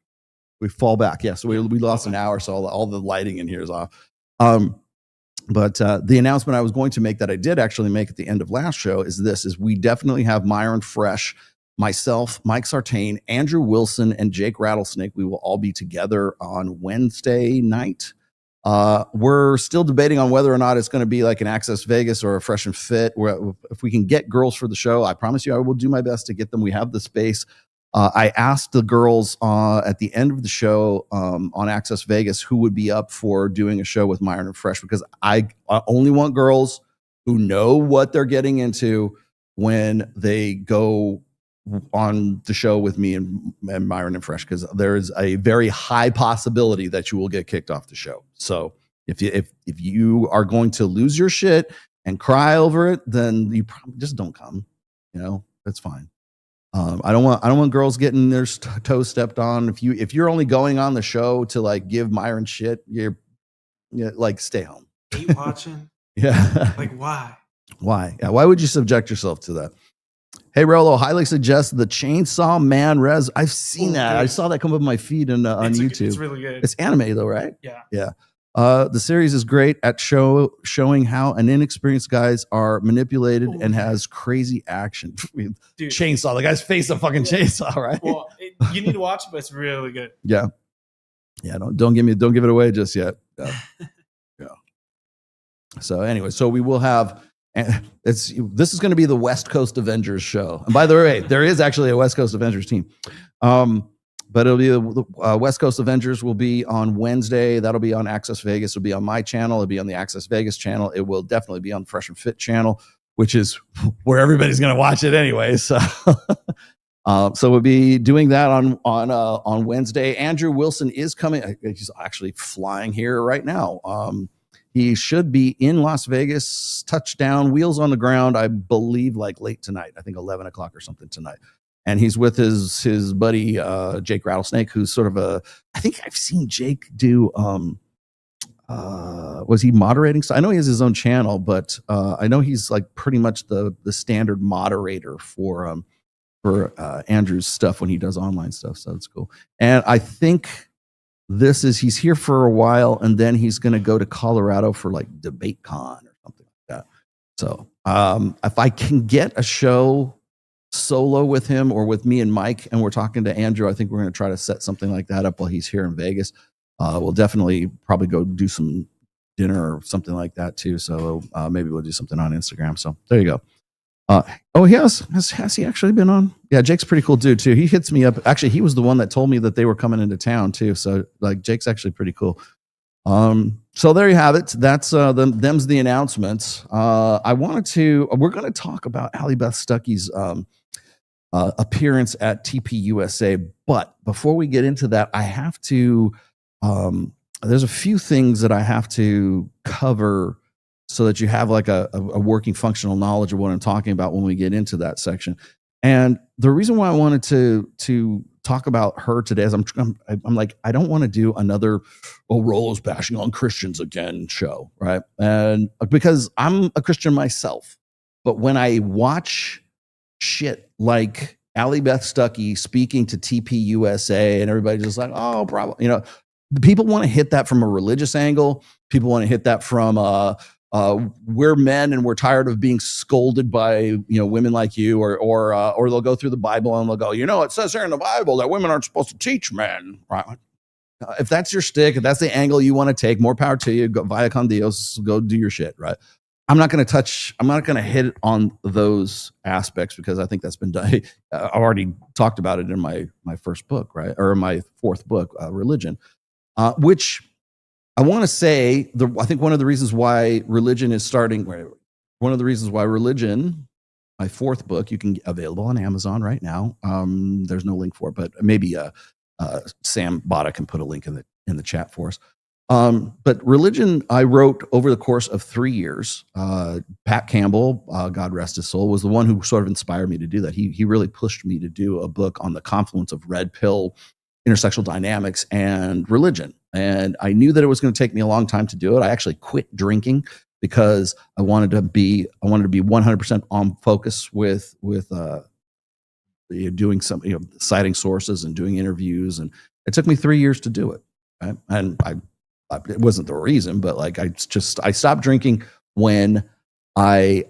We fall back. Yeah. So we lost an hour. So all the lighting in here is off. But the announcement I was going to make that I did actually make at the end of last show is we definitely have Myron Fresh, myself, Mike Sartain, Andrew Wilson, and Jake Rattlesnake. We will all be together on Wednesday night. We're still debating on whether or not it's going to be like an Access Vegas or a Fresh and Fit. If we can get girls for the show, I promise you I will do my best to get them. We have the space. I asked the girls at the end of the show on Access Vegas who would be up for doing a show with Myron and Fresh, because I only want girls who know what they're getting into when they go on the show with me and Myron and Fresh, because there is a very high possibility that you will get kicked off the show. So if you are going to lose your shit and cry over it, then you probably just don't come. That's fine. I don't want girls getting their toes stepped on. If you're only going on the show to like give Myron shit, you're like, stay home. Are you watching? Yeah. Like, why? Why? Yeah, why would you subject yourself to that? Hey, Rollo, highly suggest the Chainsaw Man res. I've seen that. Good. I saw that come up on my feed on YouTube. It's really good. It's anime though, right? Yeah. Yeah. The series is great at showing how an inexperienced guys are manipulated and has crazy action. Dude, chainsaw. The guy's face a fucking chainsaw, right? Well, you need to watch it, but it's really good. Yeah. Yeah. Don't give it away just yet. Yeah. So anyway, so we will have. This is going to be the West Coast Avengers show. And by the way, there is actually a West Coast Avengers team. But it'll be the West Coast Avengers will be on Wednesday. That'll be on Access Vegas. It'll be on my channel. It'll be on the Access Vegas channel. It will definitely be on Fresh and Fit channel, which is where everybody's going to watch it anyway. So, so we'll be doing that on Wednesday. Andrew Wilson is coming. He's actually flying here right now. He should be in Las Vegas, touchdown, wheels on the ground, I believe, like late tonight. I think 11 o'clock or something tonight. And he's with his buddy, Jake Rattlesnake, who's sort of I think I've seen Jake do, was he moderating? So I know he has his own channel, but I know he's like pretty much the standard moderator for Andrew's stuff when he does online stuff. So it's cool. And I think he's here for a while, and then he's going to go to Colorado for like DebateCon or something like that. So if I can get a show solo with him or with me and Mike, and we're talking to Andrew, I think we're going to try to set something like that up while he's here in Vegas. We'll definitely probably go do some dinner or something like that too. So maybe we'll do something on Instagram. So there you go. Has he actually been on? Yeah, Jake's a pretty cool dude too. He hits me up. Actually, he was the one that told me that they were coming into town too. So like, Jake's actually pretty cool. So there you have it. That's them's the announcements. We're going to talk about Allie Beth Stuckey's appearance at TPUSA. But before we get into that, I have to. There's a few things that I have to cover so that you have like a working functional knowledge of what I'm talking about when we get into that section. And the reason why I wanted to talk about her today is I'm like, I don't want to do another Rolo's bashing on Christians again show, right? And because I'm a Christian myself, but when I watch shit like Allie Beth Stuckey speaking to TPUSA and everybody's just like, oh, probably, people want to hit that from a religious angle. People want to hit that from we're men and we're tired of being scolded by women like you, or they'll go through the Bible and they'll go, it says here in the Bible that women aren't supposed to teach men, right? If that's your stick, if that's the angle you want to take, more power to you. Go via con Dios, go do your shit, right? I'm not going to hit on those aspects because I think that's been done. I've already talked about it in my first book, right? Or my fourth book, Religion, which I want to say, I think one of the reasons why Religion is starting, one of the reasons why Religion, my fourth book, you can get available on Amazon right now. There's no link for it, but maybe Sam Bada can put a link in the chat for us. But Religion, I wrote over the course of 3 years. Pat Campbell, God rest his soul, was the one who sort of inspired me to do that. He really pushed me to do a book on the confluence of red pill, intersexual dynamics, and religion. And I knew that it was going to take me a long time to do it. I actually quit drinking because I wanted to be 100% on focus with doing some, citing sources and doing interviews. And it took me 3 years to do it. Right? And it wasn't the reason, but like I stopped drinking when I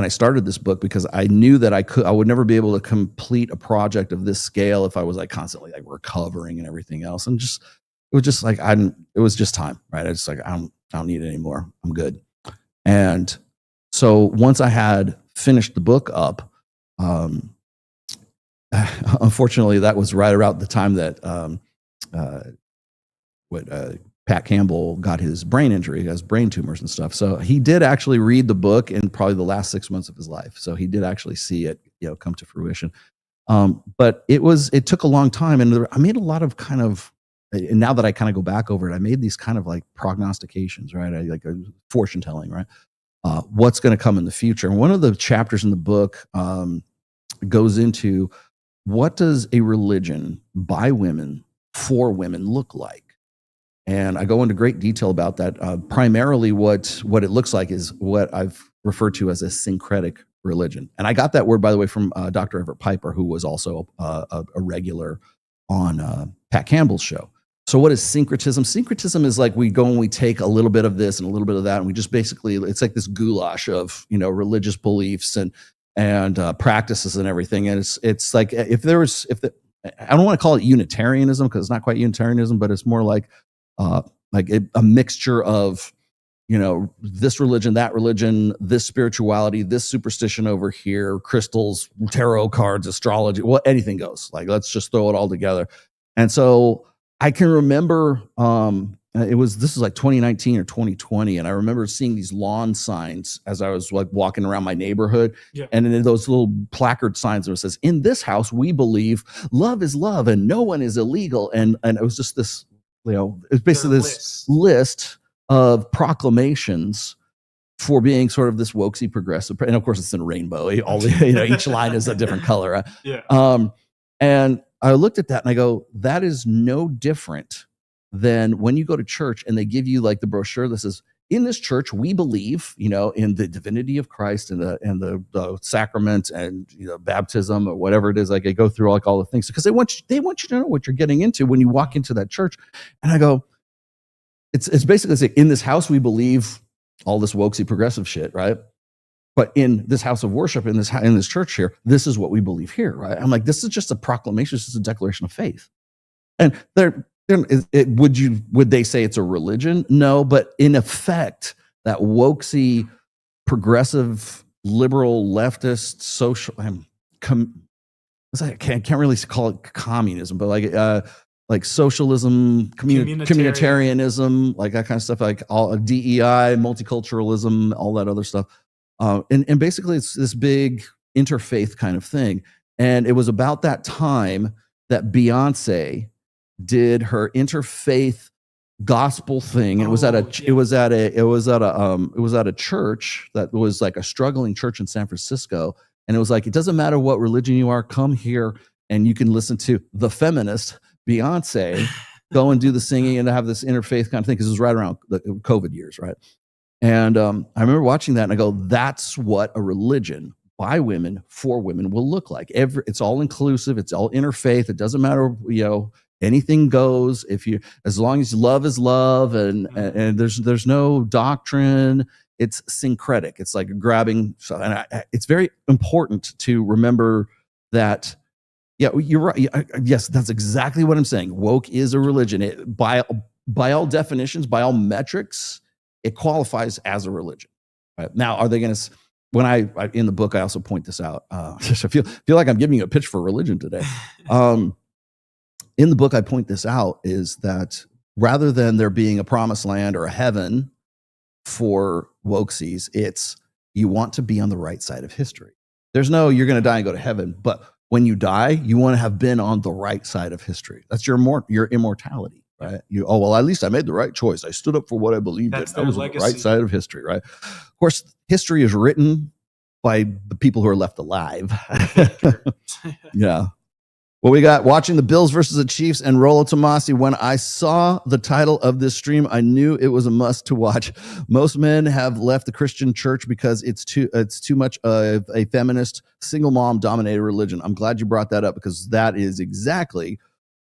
started this book because I knew that I would never be able to complete a project of this scale if I was like constantly like recovering and everything else. And it was just like it was just time, right? I just like I don't need it anymore. I'm good. And so once I had finished the book up, unfortunately, that was right around the time that Pat Campbell got his brain injury, he has brain tumors and stuff. So he did actually read the book in probably the last 6 months of his life. So he did actually see it, come to fruition. But it took a long time, and I made a lot of and now that I kind of go back over it, I made these kind of like prognostications, right? Like a fortune telling, right? What's going to come in the future. And one of the chapters in the book goes into what does a religion by women for women look like? And I go into great detail about that. Primarily what it looks like is what I've referred to as a syncretic religion. And I got that word, by the way, from Dr. Everett Piper, who was also a regular on Pat Campbell's show. So what is syncretism? Syncretism is like we go and we take a little bit of this and a little bit of that, and we just basically, it's like this goulash of, religious beliefs and practices and everything. And it's like I don't want to call it Unitarianism because it's not quite Unitarianism, but it's more like a mixture of, this religion, that religion, this spirituality, this superstition over here, crystals, tarot cards, astrology, anything goes. Like, let's just throw it all together. And so I can remember this is like 2019 or 2020, and I remember seeing these lawn signs as I was like walking around my neighborhood, and then those little placard signs that says, "In this house we believe love is love and no one is illegal," and it was just this. It's basically this list of proclamations for being sort of this wokesy progressive, and of course it's in rainbow. Each line is a different color. And I looked at that and I go, that is no different than when you go to church and they give you like the brochure that says, "In this church we believe, in the divinity of Christ and the sacrament and baptism," or whatever it is. Like, I go through like all the things because they want you to know what you're getting into when you walk into that church. And I go, it's basically saying, in this house we believe all this wokesy progressive shit, right? But in this house of worship, in this church here, this is what we believe here, right? I'm like, this is just a proclamation, this is a declaration of faith. And would they say it's a religion? No, but in effect, that wokesy progressive liberal leftist social I can't really call it communism, but like socialism, communitarianism, like that kind of stuff, like all DEI, multiculturalism, all that other stuff. And basically it's this big interfaith kind of thing. And it was about that time that Beyonce did her interfaith gospel thing. It was at a church that was like a struggling church in San Francisco. And it was like, it doesn't matter what religion you are, come here and you can listen to the feminist Beyonce go and do the singing and have this interfaith kind of thing, because it was right around the COVID years, right? And I remember watching that and I go, that's what a religion by women for women will look like. It's all inclusive, it's all interfaith. It doesn't matter, anything goes. As long as love is love, and there's no doctrine. It's syncretic. It's like grabbing. It's very important to remember that. Yeah, you're right. Yes, that's exactly what I'm saying. Woke is a religion. By all definitions, by all metrics, it qualifies as a religion. Right? Now, are they going to? When I in the book, I also point this out. I feel like I'm giving you a pitch for religion today. In the book, I point this out, is that rather than there being a promised land or a heaven for wokesies, it's you want to be on the right side of history. There's no you're going to die and go to heaven, but when you die, you want to have been on the right side of history. That's your immortality, right? At least I made the right choice. I stood up for what I believed in. I was on the right side of history, right? Of course, history is written by the people who are left alive. Yeah. Well, we got watching the Bills versus the Chiefs and Rollo Tomasi. When I saw the title of this stream, I knew it was a must to watch. Most men have left the Christian church because it's too much of a feminist, single mom dominated religion. I'm glad you brought that up, because that is exactly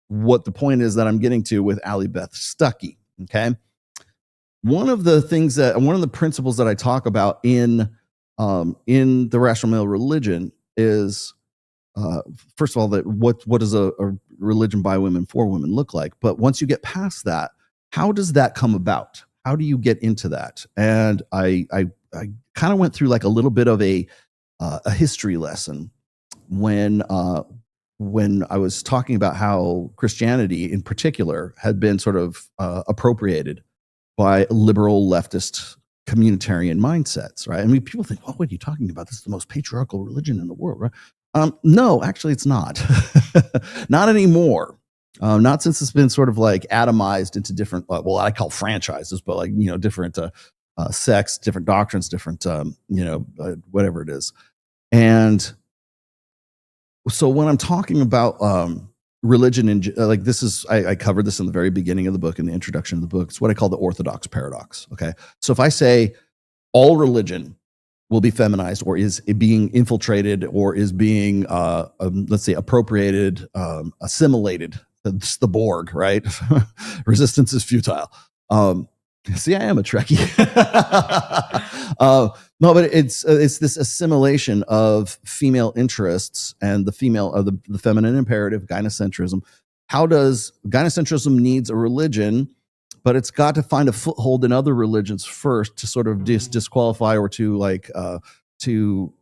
what the point is that I'm getting to with Allie Beth Stuckey. Okay. One of the principles that I talk about in the rational male religion is, first of all, that what does a religion by women for women look like? But once you get past that, how does that come about? How do you get into that? And I kind of went through like a little bit of a history lesson when I was talking about how Christianity in particular had been sort of appropriated by liberal leftist communitarian mindsets, right? I mean, people think, what are you talking about? This is the most patriarchal religion in the world, right? No, actually it's not. Not anymore. Not since it's been sort of like atomized into different, I call franchises, but like, different sects, different doctrines, different, whatever it is. And so when I'm talking about religion, I covered this in the very beginning of the book, in the introduction of the book. It's what I call the orthodox paradox. Okay. So if I say all religion will be feminized, or is being infiltrated, or is being, let's say, appropriated, assimilated. It's the Borg, right? Resistance is futile. See, I am a Trekkie. No, but it's this assimilation of female interests and the feminine imperative, gynocentrism. How does gynocentrism needs a religion? But it's got to find a foothold in other religions first to sort of disqualify, or to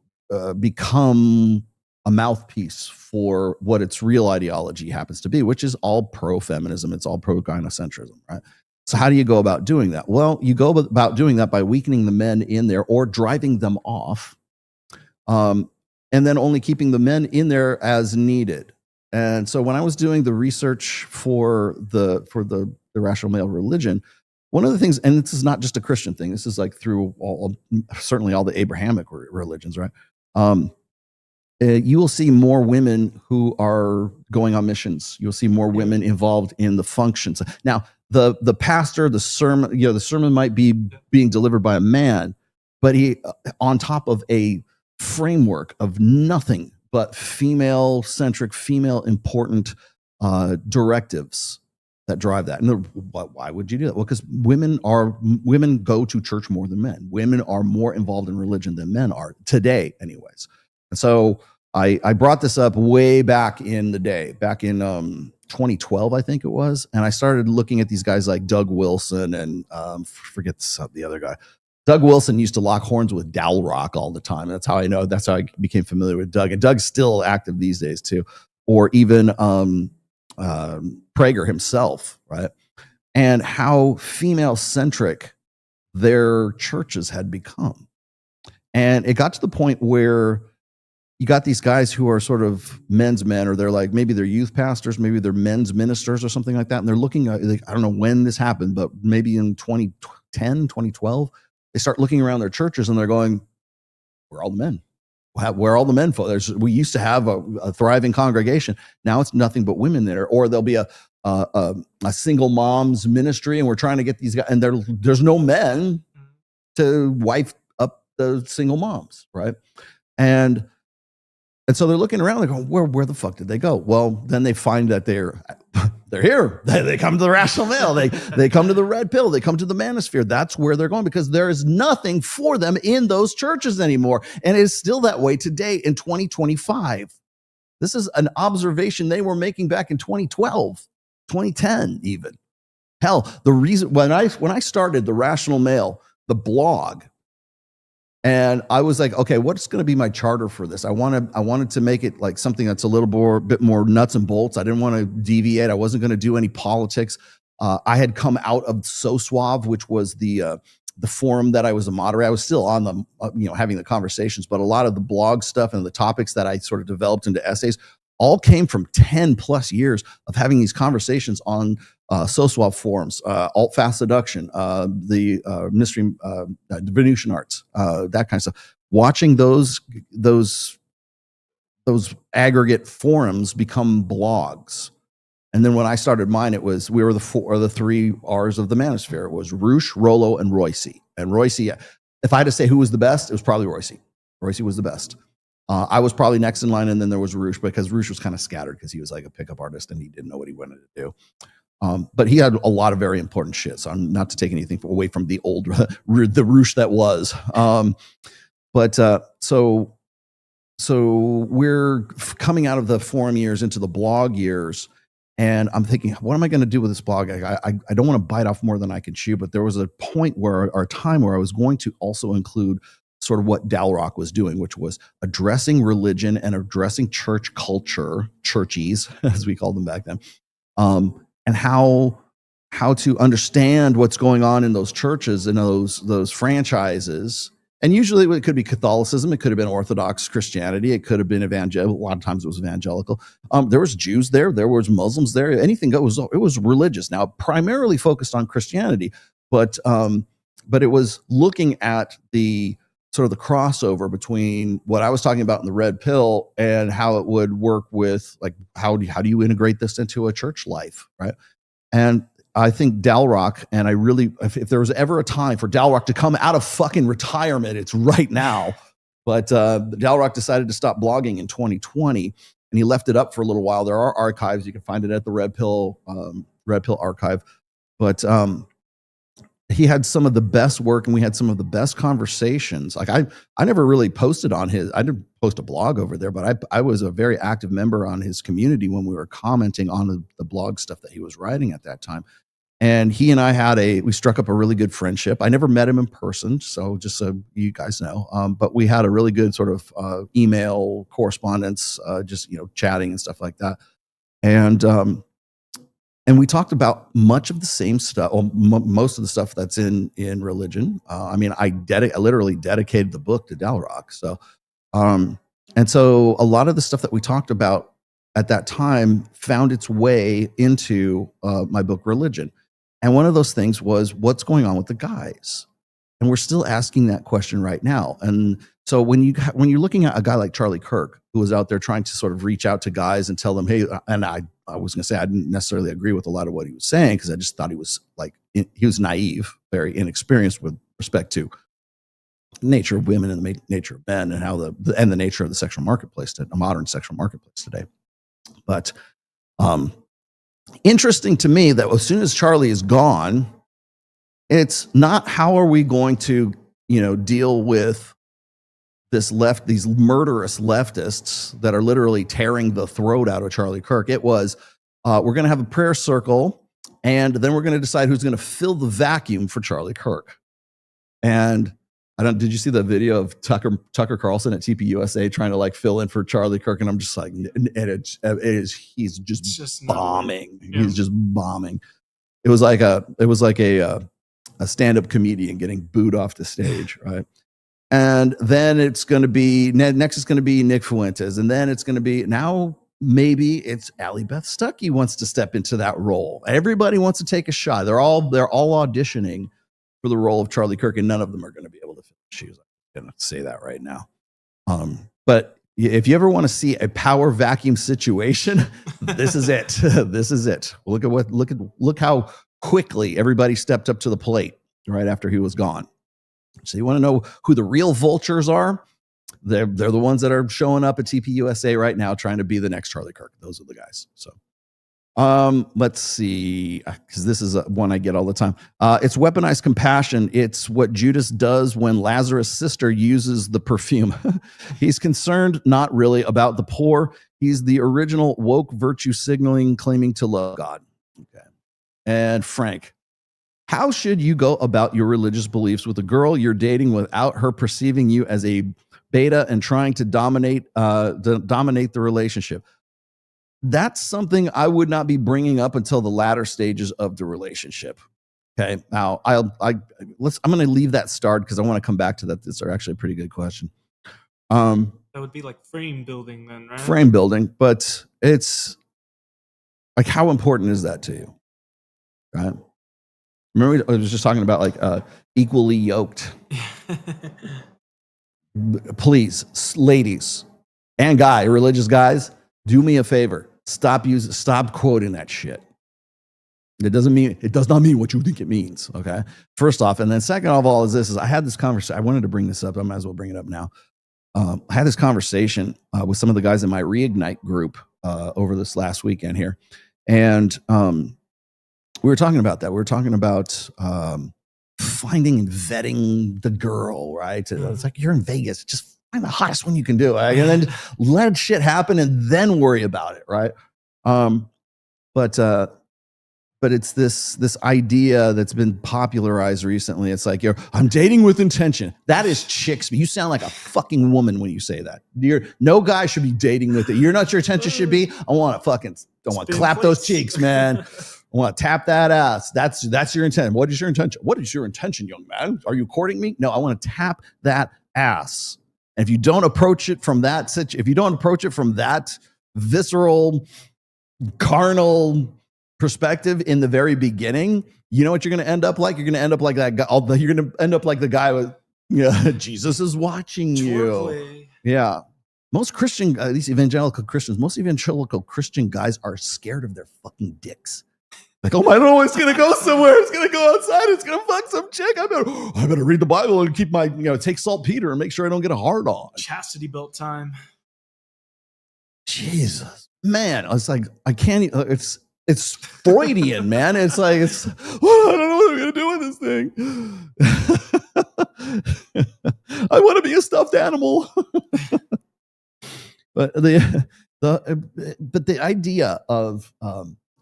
become a mouthpiece for what its real ideology happens to be, which is all pro-feminism. It's all pro-gynocentrism, right? So how do you go about doing that? Well, you go about doing that by weakening the men in there or driving them off, and then only keeping the men in there as needed. And so when I was doing the research for the rational male religion, one of the things, and this is not just a Christian thing, this is like through certainly all the Abrahamic religions, right? You will see more women who are going on missions. You'll see more women involved in the functions. Now, the pastor, the sermon might be being delivered by a man, but he, on top of a framework of nothing but female-centric, female-important directives that drive that. And why would you do that? Well, because women go to church more than men. Women are more involved in religion than men are today, anyways. And so I brought this up way back in the day, back in 2012, I think it was. And I started looking at these guys like Doug Wilson and forget the other guy. Doug Wilson used to lock horns with Dalrock all the time. That's how I know. That's how I became familiar with Doug. And Doug's still active these days too. Or even Prager himself, right? And how female-centric their churches had become. And it got to the point where you got these guys who are sort of men's men, or they're like, maybe they're youth pastors, maybe they're men's ministers or something like that. And they're looking at, like, I don't know when this happened, but maybe in 2010, 2012, they start looking around their churches and they're going, where are all the men? Where are all the men? We used to have a thriving congregation. Now it's nothing but women there. Or there'll be a single moms ministry, and we're trying to get these guys, and there's no men to wife up the single moms, right? And so they're looking around, they're going, where the fuck did they go? Well, then they find that they're here. They come to the Rational Male. They come to the Red Pill. They come to the Manosphere. That's where they're going, because there is nothing for them in those churches anymore. And it is still that way today in 2025. This is an observation they were making back in 2012, 2010 even. Hell, the reason when I started the Rational Male, the blog, and I was like, okay, what's going to be my charter for this? I wanted to make it like something that's a bit more nuts and bolts. I didn't want to deviate. I wasn't going to do any politics. I had come out of So Suave, which was the forum that I was a moderator. I was still on them, having the conversations, but a lot of the blog stuff and the topics that I sort of developed into essays all came from 10 plus years of having these conversations on So Suave forums, alt-fast seduction, the mystery, Venusian arts, that kind of stuff. Watching those aggregate forums become blogs. And then when I started mine, we were the three R's of the Manosphere. It was Roosh, Rollo, and Royce. And Royce, if I had to say who was the best, it was probably Royce. Royce was the best. I was probably next in line, and then there was Roosh, because Roosh was kind of scattered because he was like a pickup artist and he didn't know what he wanted to do. But he had a lot of very important shit. So I'm not to take anything away from the old, the Roosh that was. So we're coming out of the forum years into the blog years. And I'm thinking, what am I going to do with this blog? I don't want to bite off more than I can chew, but there was a point or a time where I was going to also include sort of what Dalrock was doing, which was addressing religion and addressing church culture, churchies, as we called them back then, and how to understand what's going on in those churches and those franchises. And usually it could be Catholicism, it could have been Orthodox Christianity, it could have been evangelical. A lot of times it was evangelical. There was Jews there was Muslims there. Anything that it was religious. Now, primarily focused on Christianity, but it was looking at the sort of the crossover between what I was talking about in the Red Pill and how it would work with, like, how do you integrate this into a church life, right? And I think Dalrock, and if there was ever a time for Dalrock to come out of fucking retirement, it's right now. But Dalrock decided to stop blogging in 2020, and he left it up for a little while. There are archives. You can find it at the Red Pill archive. But he had some of the best work, and we had some of the best conversations. Like I never really posted on his, I didn't post a blog over there, but I was a very active member on his community when we were commenting on the blog stuff that he was writing at that time. And he and I we struck up a really good friendship. I never met him in person, so just so you guys know, but we had a really good sort of email correspondence, just, chatting and stuff like that. And we talked about much of the same stuff, or most of the stuff that's in religion. I mean, I literally dedicated the book to Dalrock. So, and so a lot of the stuff that we talked about at that time found its way into my book, Religion. And one of those things was, what's going on with the guys? And we're still asking that question right now. And so when you're looking at a guy like Charlie Kirk, who was out there trying to sort of reach out to guys and tell them, hey, and I was going to say, I didn't necessarily agree with a lot of what he was saying, because I just thought he was he was naive, very inexperienced with respect to the nature of women and the nature of men, and how the nature of the sexual marketplace, a modern sexual marketplace today. But interesting to me that as soon as Charlie is gone, it's not how are we going to, deal with these murderous leftists that are literally tearing the throat out of Charlie Kirk. It was, we're going to have a prayer circle, and then we're going to decide who's going to fill the vacuum for Charlie Kirk. And did you see the video of Tucker Carlson at TPUSA trying to like fill in for Charlie Kirk? And I'm just like, he's just bombing. He's just bombing. It was like a stand-up comedian getting booed off the stage, right? And then it's going to be next is going to be Nick Fuentes, and then it's going to be now maybe it's Allie Beth Stuckey wants to step into that role. Everybody wants to take a shot. They're all auditioning for the role of Charlie Kirk, and none of them are going to be able to finish. I'm going to say that right now. But if you ever want to see a power vacuum situation, this is it. This is it. Look how quickly everybody stepped up to the plate right after he was gone. So you want to know who the real vultures are? They're the ones that are showing up at TPUSA right now trying to be the next Charlie Kirk. Those are the guys. So let's see, because this is one I get all the time. It's weaponized compassion. It's what Judas does when Lazarus' sister uses the perfume. He's concerned not really about the poor. He's the original woke virtue signaling, claiming to love God. Okay. And Frank, how should you go about your religious beliefs with a girl you're dating without her perceiving you as a beta and trying to dominate the relationship? That's something I would not be bringing up until the latter stages of the relationship. Okay. Now I'm going to leave that starred because I want to come back to that. It's actually a pretty good question. That would be like frame building then, right? Frame building, but it's like, how important is that to you? Right. Remember, I was just talking about like equally yoked. Please, ladies and religious guys, do me a favor. Stop quoting that shit. It does not mean what you think it means. Okay. First off, and then second of all is I had this conversation. I wanted to bring this up. I might as well bring it up now. I had this conversation with some of the guys in my Reignite group over this last weekend here. And we were talking about that. We were talking about finding and vetting the girl, right? It's like, you're in Vegas. Just find the hottest one you can do. Right? And then let shit happen and then worry about it, right? But it's this idea that's been popularized recently. It's like, I'm dating with intention. That is chicks. You sound like a fucking woman when you say that. No guy should be dating with it. You're not your intention should be. I want to clap those cheeks, man. I want to tap that ass. That's your intent. What is your intention? What is your intention, young man? Are you courting me? No, I want to tap that ass. And if you don't approach it from that visceral, carnal perspective in the very beginning, you know what you're going to end up like? You're going to end up like that guy. You're going to end up like the guy with, Jesus is watching you. Yeah. Most Christian, these evangelical Christians, most evangelical Christian guys are scared of their fucking dicks. Like, oh my Lord, it's gonna go somewhere. It's gonna go outside. It's gonna fuck some chick. I better read the Bible and keep my, take saltpeter and make sure I don't get a hard on. Chastity belt time. Jesus, man, it's like I can't. It's Freudian, man. It's like I don't know what I'm gonna do with this thing. I want to be a stuffed animal. But the idea of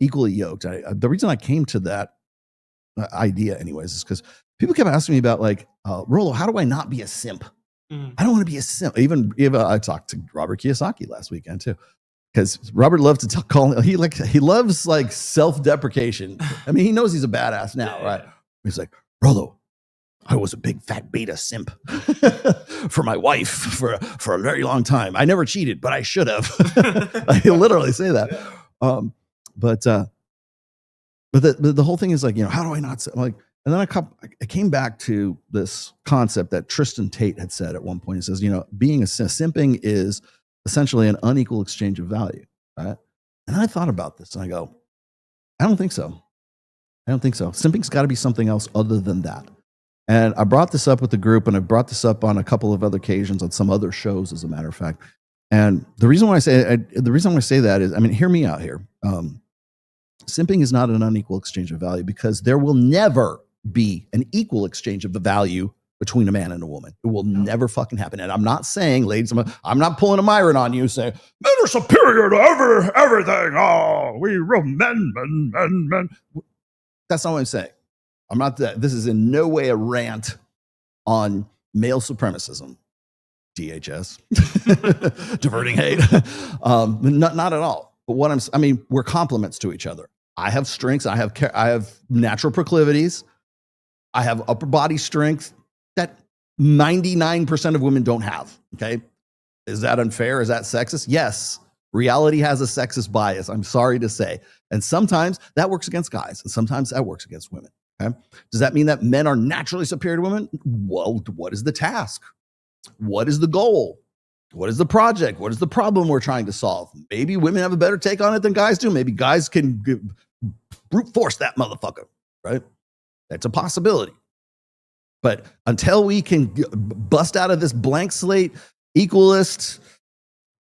equally yoked. The reason I came to that idea, anyways, is because people kept asking me about like, Rollo, how do I not be a simp? I don't want to be a simp. Even I talked to Robert Kiyosaki last weekend too, because Robert loves to call. He loves like self-deprecation. I mean, he knows he's a badass now, right? He's like, Rollo, I was a big fat beta simp for my wife for a very long time. I never cheated, but I should have. He'll literally say that. But the whole thing is like, how do I not like? And then I came back to this concept that Tristan Tate had said at one point. He says, being simping is essentially an unequal exchange of value, right? And I thought about this and I go, I don't think so. Simping's got to be something else other than that. And I brought this up with the group, and I brought this up on a couple of other occasions on some other shows, as a matter of fact. And the reason why I say that is, hear me out here. Simping is not an unequal exchange of value because there will never be an equal exchange of the value between a man and a woman. It will never fucking happen. And I'm not saying, ladies, I'm not pulling a Myron on you saying, men are superior to everything. Oh, we real men. That's not what I'm saying. I'm not that. This is in no way a rant on male supremacism, DHS, diverting hate. Not at all. But we're complements to each other. I have strengths. I have natural proclivities. I have upper body strength that 99% of women don't have. Okay. Is that unfair? Is that sexist? Yes. Reality has a sexist bias. I'm sorry to say. And sometimes that works against guys, and sometimes that works against women. Okay. Does that mean that men are naturally superior to women? Well, what is the task? What is the goal? What is the project? What is the problem we're trying to solve? Maybe women have a better take on it than guys do. Maybe guys can brute force that motherfucker, right? That's a possibility. But until we can bust out of this blank slate, equalist,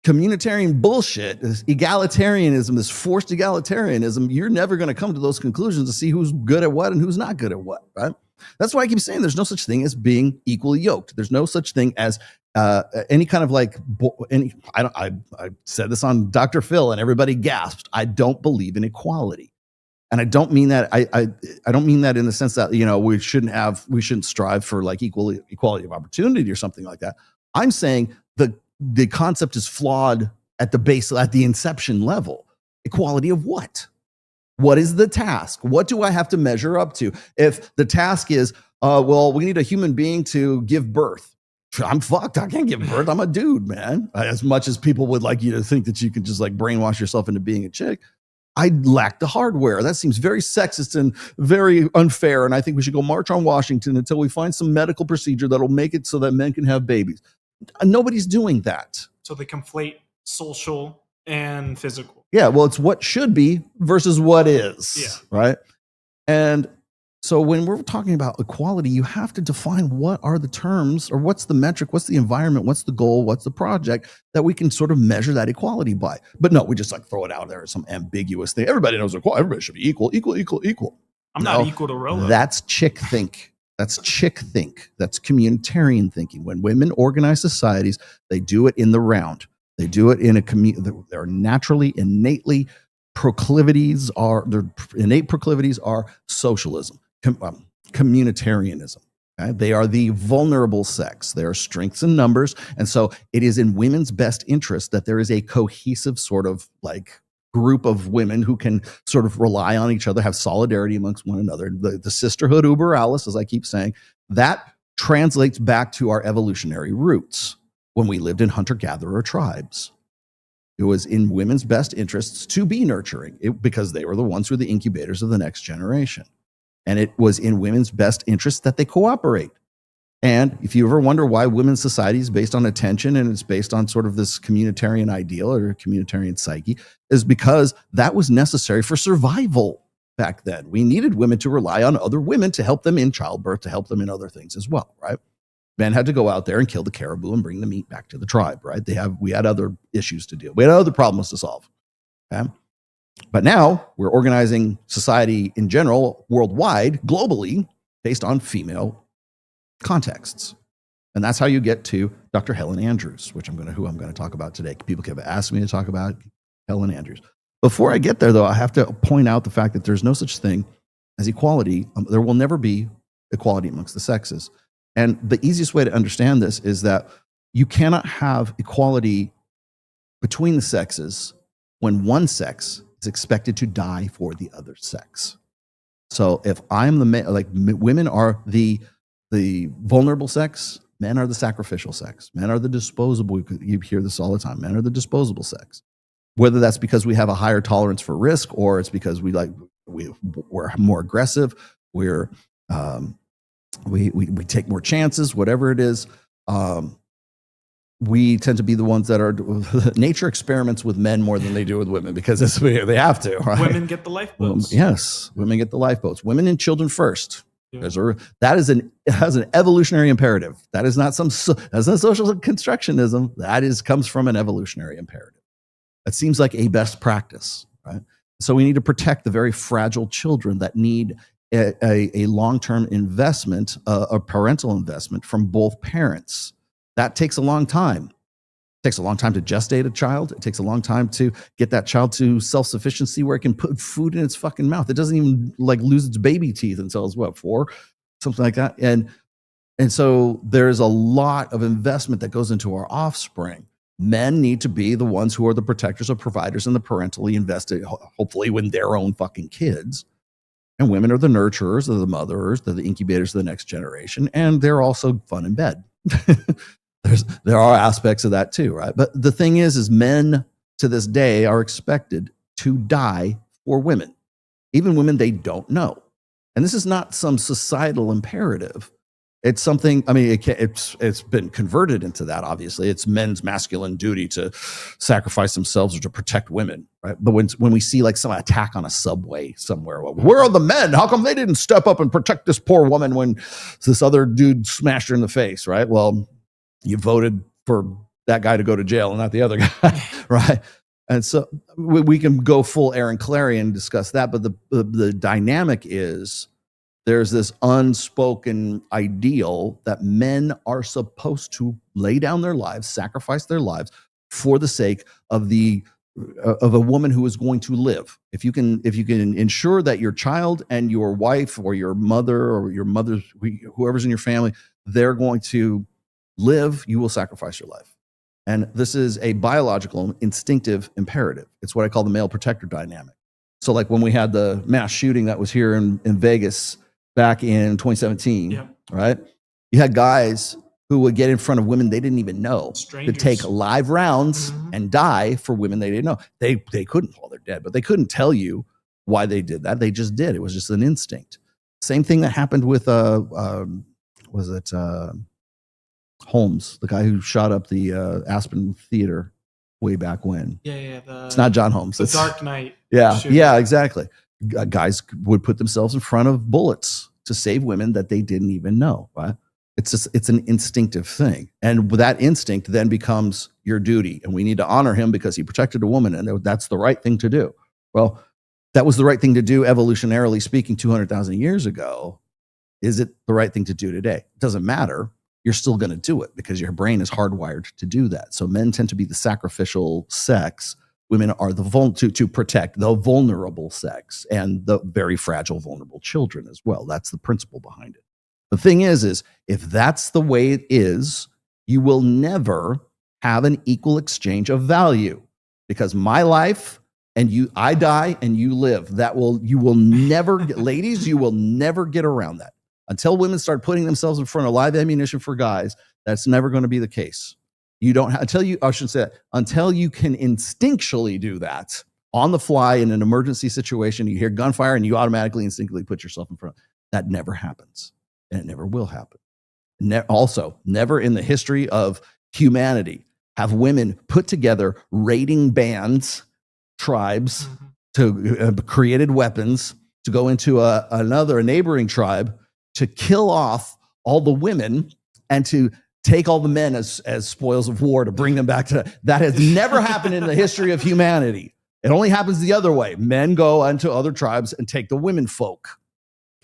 communitarian bullshit, this egalitarianism, this forced egalitarianism, you're never going to come to those conclusions to see who's good at what and who's not good at what, right? That's why I keep saying there's no such thing as being equally yoked. There's no such thing as any kind of I said this on Dr. Phil and everybody gasped. I don't believe in equality. And I don't mean that. I don't mean that in the sense that, we shouldn't strive for like equality of opportunity or something like that. I'm saying the concept is flawed at the inception level. Equality of what? What is the task? What do I have to measure up to? If the task is, we need a human being to give birth. I'm fucked. I can't give birth. I'm a dude, man. As much as people would like you to think that you can just like brainwash yourself into being a chick, I lack the hardware. That seems very sexist and very unfair. And I think we should go march on Washington until we find some medical procedure that'll make it so that men can have babies. Nobody's doing that. So they conflate social and physical. Yeah, well, it's what should be versus what is, right? And so when we're talking about equality, you have to define what are the terms or what's the metric, what's the environment, what's the goal, what's the project that we can sort of measure that equality by. But no, we just like throw it out there as some ambiguous thing. Everybody knows equality. Everybody should be equal. I'm not equal to Rolo. That's chick think. That's chick think. That's communitarian thinking. When women organize societies, they do it in the round. They do it in a community. They're naturally, innate proclivities are socialism, communitarianism. Okay? They are the vulnerable sex. There are strengths in numbers. And so it is in women's best interest that there is a cohesive sort of like group of women who can sort of rely on each other, have solidarity amongst one another. The sisterhood uber alles, as I keep saying, that translates back to our evolutionary roots when we lived in hunter-gatherer tribes. It was in women's best interests to be nurturing because they were the ones who were the incubators of the next generation. And it was in women's best interests that they cooperate. And if you ever wonder why women's society is based on attention and it's based on sort of this communitarian ideal or communitarian psyche, is because that was necessary for survival back then. We needed women to rely on other women to help them in childbirth, to help them in other things as well, right? Men had to go out there and kill the caribou and bring the meat back to the tribe, right? We had other issues to deal. We had other problems to solve. Okay? But now we're organizing society in general, worldwide, globally, based on female contexts. And that's how you get to Dr. Helen Andrews, who I'm going to talk about today. People have asked me to talk about Helen Andrews. Before I get there, though, I have to point out the fact that there's no such thing as equality. There will never be equality amongst the sexes. And the easiest way to understand this is that you cannot have equality between the sexes when one sex is expected to die for the other sex. So if I'm the male, like women are the vulnerable sex, men are the sacrificial sex, men are the disposable. You hear this all the time. Men are the disposable sex. Whether that's because we have a higher tolerance for risk, or it's because we're more aggressive, we take more chances, whatever it is. We tend to be the ones that are nature experiments with men more than they do with women because they have to. Right? Women get the lifeboats. Yes, women get the lifeboats. Women and children first. Yeah. Has an evolutionary imperative. That is not that's not social constructionism. That comes from an evolutionary imperative. That seems like a best practice, right? So we need to protect the very fragile children that need a long-term investment, a parental investment from both parents. That takes a long time. It takes a long time to gestate a child. It takes a long time to get that child to self-sufficiency where it can put food in its fucking mouth. It doesn't even like lose its baby teeth until it's 4, something like that. And And so there's a lot of investment that goes into our offspring. Men need to be the ones who are the protectors of providers and the parentally invested, hopefully, with their own fucking kids. And women are the nurturers, they're the mothers, they're the incubators of the next generation, and they're also fun in bed. There are aspects of that too, right? But the thing is men to this day are expected to die for women, even women they don't know. And this is not some societal imperative. It's something, I mean, it's been converted into that, obviously. It's men's masculine duty to sacrifice themselves or to protect women, right? But when we see like some attack on a subway somewhere, well, where are the men? How come they didn't step up and protect this poor woman when this other dude smashed her in the face, right? Well, you voted for that guy to go to jail and not the other guy, right? And so we can go full Aaron Clary and discuss that, but the dynamic is, there's this unspoken ideal that men are supposed to lay down their lives, sacrifice their lives for the sake of a woman who is going to live. If you can ensure that your child and your wife or your mother, whoever's in your family, they're going to live, you will sacrifice your life. And this is a biological, instinctive imperative. It's what I call the male protector dynamic. So like when we had the mass shooting that was here in Vegas back in 2017, right? You had guys who would get in front of women they didn't even know, to take live rounds and die for women they didn't know. They couldn't, well, they're dead, but they couldn't tell you why they did that. They just did. It was just an instinct. Same thing that happened with, Holmes, the guy who shot up the Aspen Theater way back when. It's not John Holmes. The Dark Knight. Yeah, exactly. Guys would put themselves in front of bullets to save women that they didn't even know, right? It's an instinctive thing. And that instinct then becomes your duty. And we need to honor him because he protected a woman, and that's the right thing to do. Well, that was the right thing to do, evolutionarily speaking, 200,000 years ago. Is it the right thing to do today? It doesn't matter. You're still going to do it because your brain is hardwired to do that. So men tend to be the sacrificial sex. Women are to protect the vulnerable sex and the very fragile, vulnerable children as well. That's the principle behind it. The thing is if that's the way it is, you will never have an equal exchange of value, because my life and I die and you live. You will never, ladies, you will never get around that. Until women start putting themselves in front of live ammunition for guys, that's never going to be the case. Until you can instinctually do that on the fly in an emergency situation, you hear gunfire and you automatically instinctively put yourself in front. That never happens, and it never will happen. Also, never in the history of humanity have women put together raiding bands, tribes, to created weapons to go into a neighboring tribe to kill off all the women and to take all the men as spoils of war to bring them back to that. Has never happened in the history of humanity. It only happens the other way. Men go into other tribes and take the women folk.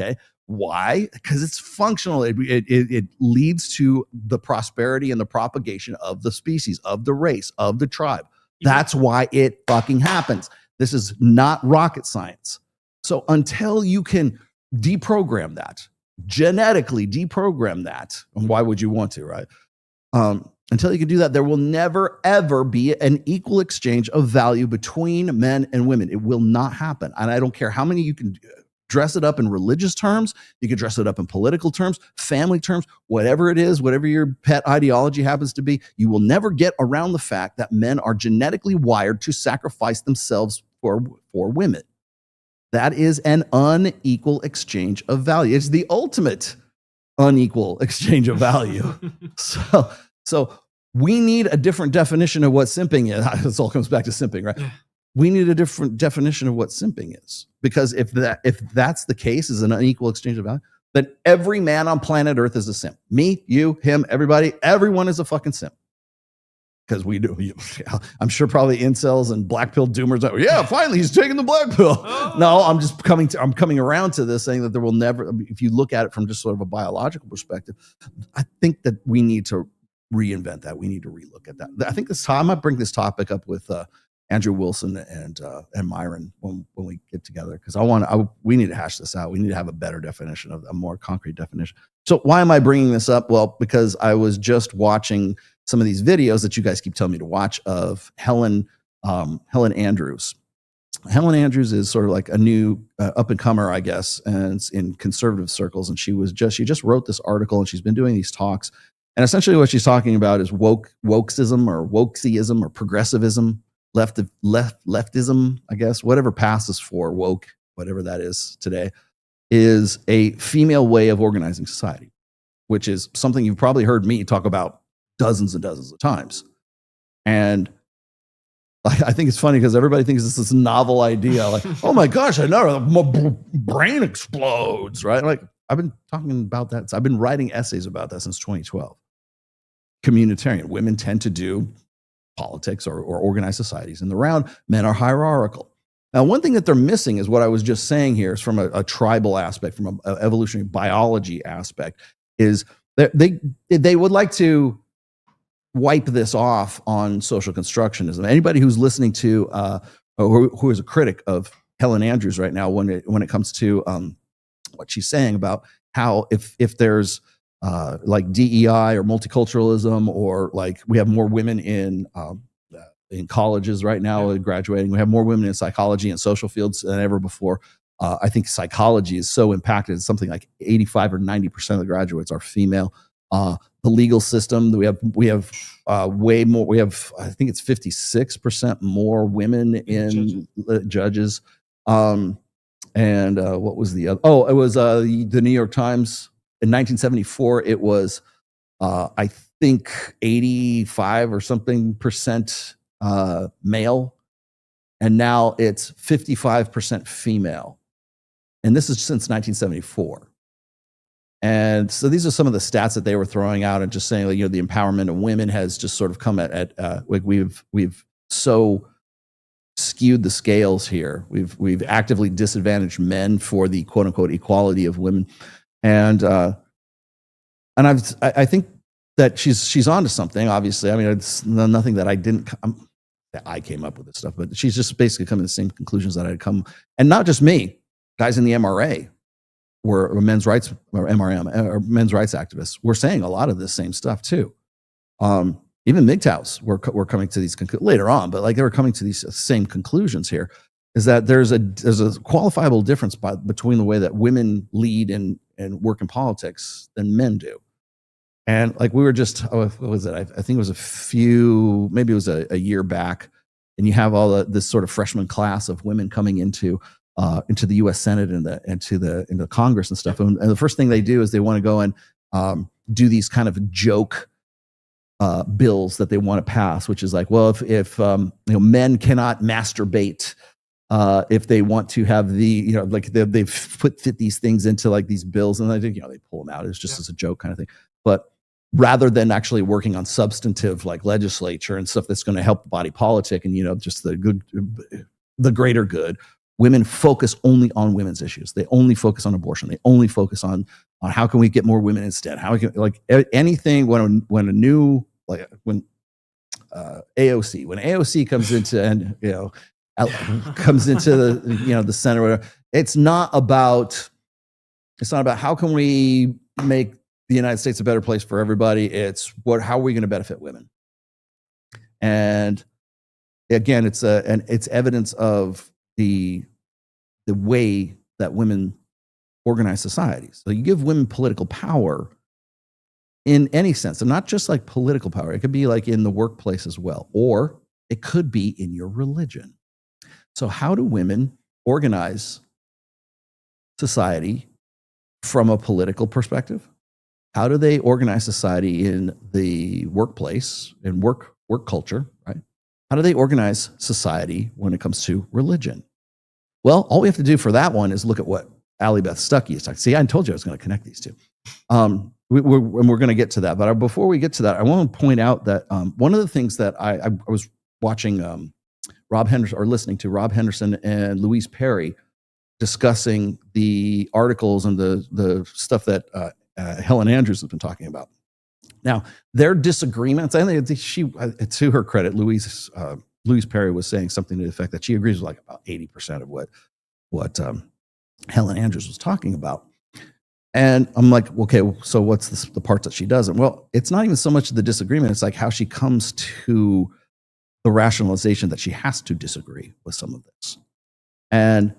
Okay. Why? Because it's functional. It leads to the prosperity and the propagation of the species, of the race, of the tribe. That's why it fucking happens. This is not rocket science. So until you can deprogram that, genetically deprogram that, and why would you want to, right? Until you can do that, there will never, ever be an equal exchange of value between men and women. It will not happen. And I don't care how many you can dress it up in religious terms, you can dress it up in political terms, family terms, whatever it is, whatever your pet ideology happens to be, you will never get around the fact that men are genetically wired to sacrifice themselves for women. That is an unequal exchange of value. It's the ultimate unequal exchange of value. So we need a different definition of what simping is. This all comes back to simping, right? Yeah. We need a different definition of what simping is, because if that's the case, is an unequal exchange of value, then every man on planet Earth is a simp. Me, you, him, everybody, everyone is a fucking simp. Because we do. I'm sure probably incels and black pill doomers. Yeah, finally he's taking the black pill. No, I'm coming around to this, saying that there will never, if you look at it from just sort of a biological perspective, I think that we need to reinvent that. We need to relook at that. I think this time I might bring this topic up with Andrew Wilson and Myron when we get together, because we need to hash this out. We need to have a better definition, of a more concrete definition. So why am I bringing this up? Well, because I was just watching some of these videos that you guys keep telling me to watch of Helen Andrews. Helen Andrews is sort of like a new up and comer, I guess, and it's in conservative circles. And she just wrote this article, and she's been doing these talks. And essentially what she's talking about is wokeism or wokeism or progressivism, leftism, I guess, whatever passes for woke, whatever that is today, is a female way of organizing society, which is something you've probably heard me talk about dozens and dozens of times. And I think it's funny because everybody thinks it's this novel idea, like, oh my gosh, I know, my brain explodes, right? Like, I've been talking about that. I've been writing essays about that since 2012. Communitarian. Women tend to do politics or organize societies in the round. Men are hierarchical. Now, one thing that they're missing is what I was just saying here, is from a tribal aspect, from an evolutionary biology aspect, is that they would like to wipe this off on social constructionism. Anybody who's listening to who is a critic of Helen Andrews right now, when it comes to what she's saying about how if there's like DEI or multiculturalism, or like we have more women in colleges right now graduating, we have more women in psychology and social fields than ever before. I think psychology is so impacted. It's something like 85 or 90% of the graduates are female. The legal system, we have way more. We have, I think it's 56% more women in judges. And what was the other? Oh, it was the New York Times in 1974. It was I think 85 or something percent male, and now it's 55% female, and this is since 1974. And so these are some of the stats that they were throwing out, and just saying, like, the empowerment of women has just sort of come at like we've so skewed the scales here. We've actively disadvantaged men for the quote unquote equality of women, and I think that she's onto something. Obviously, I mean, it's nothing that I came up with this stuff, but she's just basically coming to the same conclusions that I'd come, and not just me, guys in the MRA. Were men's rights or MRM or men's rights activists were saying a lot of this same stuff too. Even MGTOWs were coming to these later on, but like they were coming to these same conclusions here. Is that there's a qualifiable difference between the way that women lead and work in politics than men do. And like we were just, what was it? I think it was maybe it was a year back, and you have all this sort of freshman class of women coming into the U.S. Senate and into the Congress and stuff. And the first thing they do is they want to go and do these kind of joke bills that they want to pass, which is like, well, if men cannot masturbate, if they want to have like they've fit these things into like these bills, and they pull them out. It's just as a joke kind of thing. But rather than actually working on substantive like legislature and stuff that's going to help body politic and just the greater good. Women focus only on women's issues. They only focus on abortion. They only focus on how can we get more women instead? How we can, like, anything when AOC comes into comes into the center. Whatever, it's not about how can we make the United States a better place for everybody. It's how are we going to benefit women? And again, it's evidence of the way that women organize societies. So you give women political power in any sense, and not just like political power. It could be like in the workplace as well, or it could be in your religion. So how do women organize society from a political perspective? How do they organize society in the workplace, in work culture, right? How do they organize society when it comes to religion? Well, all we have to do for that one is look at what Allie Beth Stuckey is talking. See, I told you I was going to connect these two. We're going to get to that. But before we get to that, I want to point out that one of the things that I was watching Rob Henderson, or listening to Rob Henderson and Louise Perry discussing the articles and the stuff that Helen Andrews has been talking about. Now, their disagreements, and to her credit, Louise Louise Perry was saying something to the effect that she agrees with like about 80% of what Helen Andrews was talking about. And I'm like, okay, so what's the part that she doesn't? Well, it's not even so much the disagreement. It's like how she comes to the rationalization that she has to disagree with some of this. And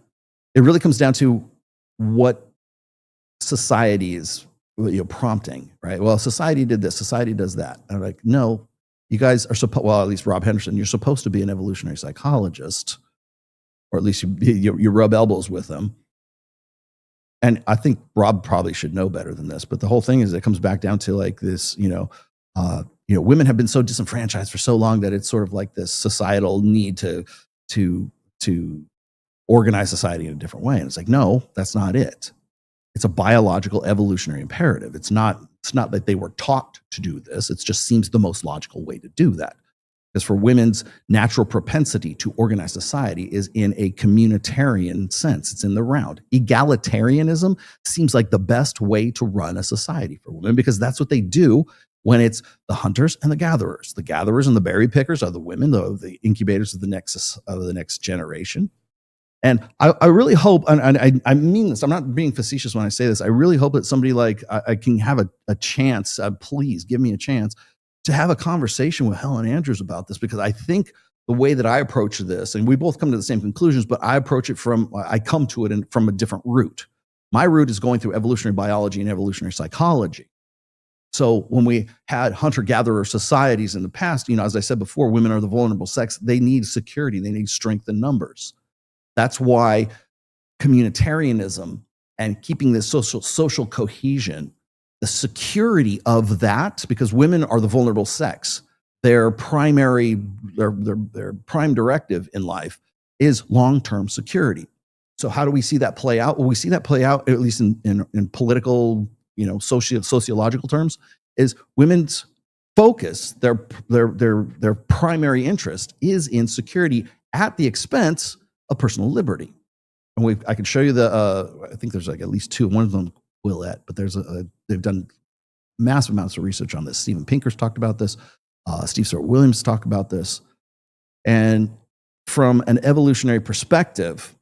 it really comes down to what society is prompting, right? Well, society did this, society does that. And I'm like, no, you guys are supposed, well, at least Rob Henderson, you're supposed to be an evolutionary psychologist, or at least you rub elbows with them. And I think Rob probably should know better than this, but the whole thing is it comes back down to like this, women have been so disenfranchised for so long that it's sort of like this societal need to organize society in a different way. And it's like, no, that's not it. It's a biological evolutionary imperative. It's not that they were taught to do this. It just seems the most logical way to do that. Because for women's natural propensity to organize society is in a communitarian sense. It's in the round. Egalitarianism seems like the best way to run a society for women, because that's what they do when it's the hunters and the gatherers. The gatherers and the berry pickers are the women, the incubators of the next generation. And I really hope, and I mean this, I'm not being facetious when I say this, I really hope that somebody like, I can have a chance, please give me a chance to have a conversation with Helen Andrews about this, because I think the way that I approach this, and we both come to the same conclusions, but I come to it from a different route. My route is going through evolutionary biology and evolutionary psychology. So when we had hunter-gatherer societies in the past, as I said before, women are the vulnerable sex. They need security. They need strength in numbers. That's why communitarianism and keeping this social cohesion, the security of that, because women are the vulnerable sex, their prime directive in life is long-term security. So how do we see that play out? Well, we see that play out, at least in political, sociological terms, is women's focus, their primary interest is in security at the expense of personal liberty. And I can show you I think there's like at least two. One of them, Willette, but they've done massive amounts of research on this. Steven Pinker's talked about this. Steve Stewart Williams talked about this. And from an evolutionary perspective,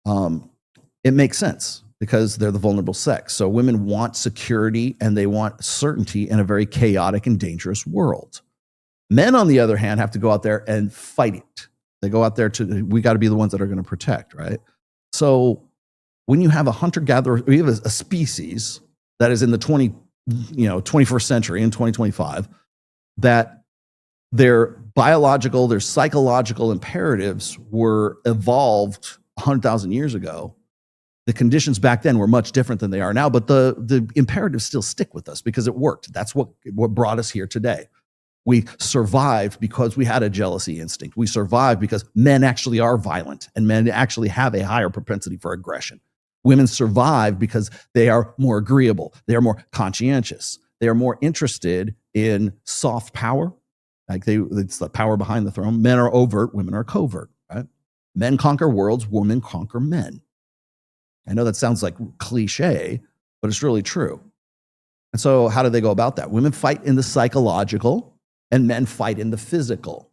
it makes sense because they're the vulnerable sex. So women want security and they want certainty in a very chaotic and dangerous world. Men, on the other hand, have to go out there and fight it. They go out there we got to be the ones that are going to protect, right? So when you have a hunter-gatherer, or you have a species that is in the 21st century in 2025, that their biological, their psychological imperatives were evolved 100,000 years ago, the conditions back then were much different than they are now, but the imperatives still stick with us because it worked. That's what brought us here today. We survived because we had a jealousy instinct. We survived because men actually are violent and men actually have a higher propensity for aggression. Women survive because they are more agreeable. They are more conscientious. They are more interested in soft power. It's the power behind the throne. Men are overt, women are covert, right? Men conquer worlds, women conquer men. I know that sounds like cliche, but it's really true. And so how do they go about that? Women fight in the psychological and men fight in the physical.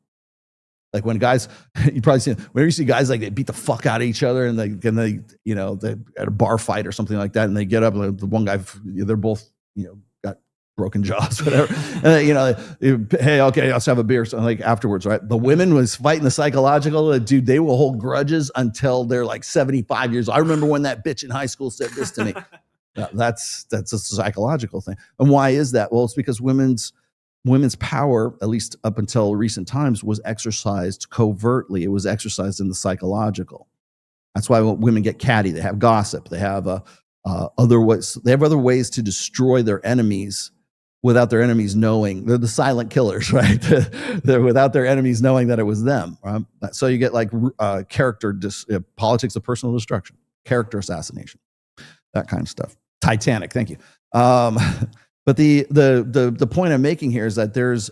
Like when guys, you probably see, whenever you see guys like they beat the fuck out of each other and they at a bar fight or something like that, and they get up and the one guy, they're both, got broken jaws, whatever. And hey, okay, let's have a beer. So like afterwards, right? The women was fighting the psychological, dude, they will hold grudges until they're like 75 years old. I remember when that bitch in high school said this to me. That's a psychological thing. And why is that? Well, it's because women's power, at least up until recent times, was exercised covertly. It was exercised in the psychological. That's why when women get catty, they have gossip. They have other ways. They have other ways to destroy their enemies without their enemies knowing. They're the silent killers, right? They're without their enemies knowing that it was them. Right? So you get like politics of personal destruction, character assassination, that kind of stuff. Titanic, thank you. But the point I'm making here is that there's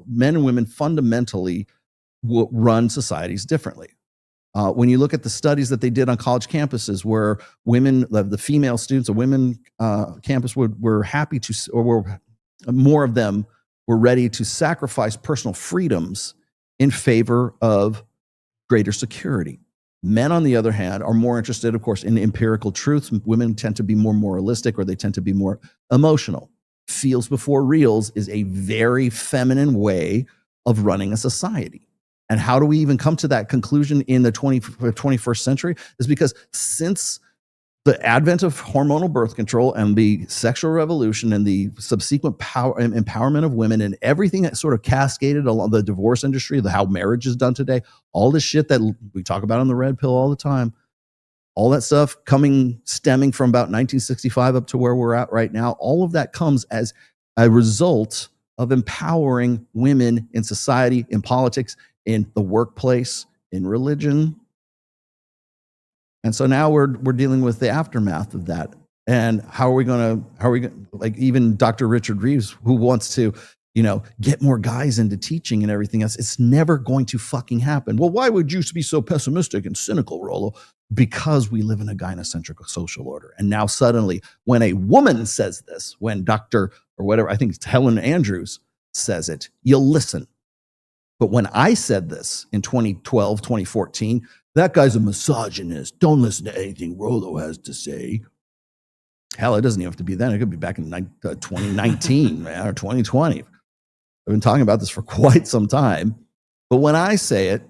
men and women fundamentally run societies differently. When you look at the studies that they did on college campuses, where women, the female students, a women campus were happy to, or more of them were ready to sacrifice personal freedoms in favor of greater security. Men, on the other hand, are more interested, of course, in empirical truths. Women tend to be more moralistic, or they tend to be more emotional. Feels before reals is a very feminine way of running a society. And how do we even come to that conclusion in the 21st century? Is because since the advent of hormonal birth control and the sexual revolution and the subsequent power and empowerment of women and everything that sort of cascaded along the divorce industry, how marriage is done today, all this shit that we talk about on the Red Pill all the time, all that stuff stemming from about 1965 up to where we're at right now, all of that comes as a result of empowering women in society, in politics, in the workplace, in religion. And so now we're dealing with the aftermath of that. And how are we going to, like, even Dr. Richard Reeves, who wants to, get more guys into teaching and everything else, it's never going to fucking happen. Well, why would you be so pessimistic and cynical, Rollo? Because we live in a gynocentric social order. And now suddenly, when a woman says this, when Dr. or whatever, I think it's Helen Andrews says it, you'll listen. But when I said this in 2012, 2014, that guy's a misogynist. Don't listen to anything Rollo has to say. Hell, it doesn't even have to be then. It could be back in 2019, man, or 2020. I've been talking about this for quite some time. But when I say it,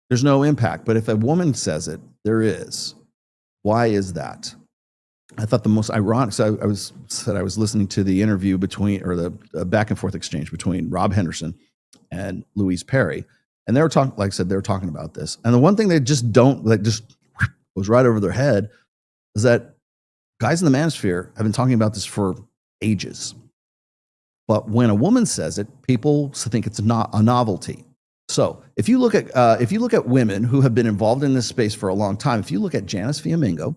there's no impact. But if a woman says it, there is. Why is that? I thought the most ironic, so I was listening to the interview between, or the back and forth exchange between Rob Henderson and Louise Perry. And they were talking, like I said, they were talking about this. And the one thing they just don't, like, just goes right over their head is that guys in the Manosphere have been talking about this for ages. But when a woman says it, people think it's not a novelty. So if you look at women who have been involved in this space for a long time, if you look at Janice Fiamingo,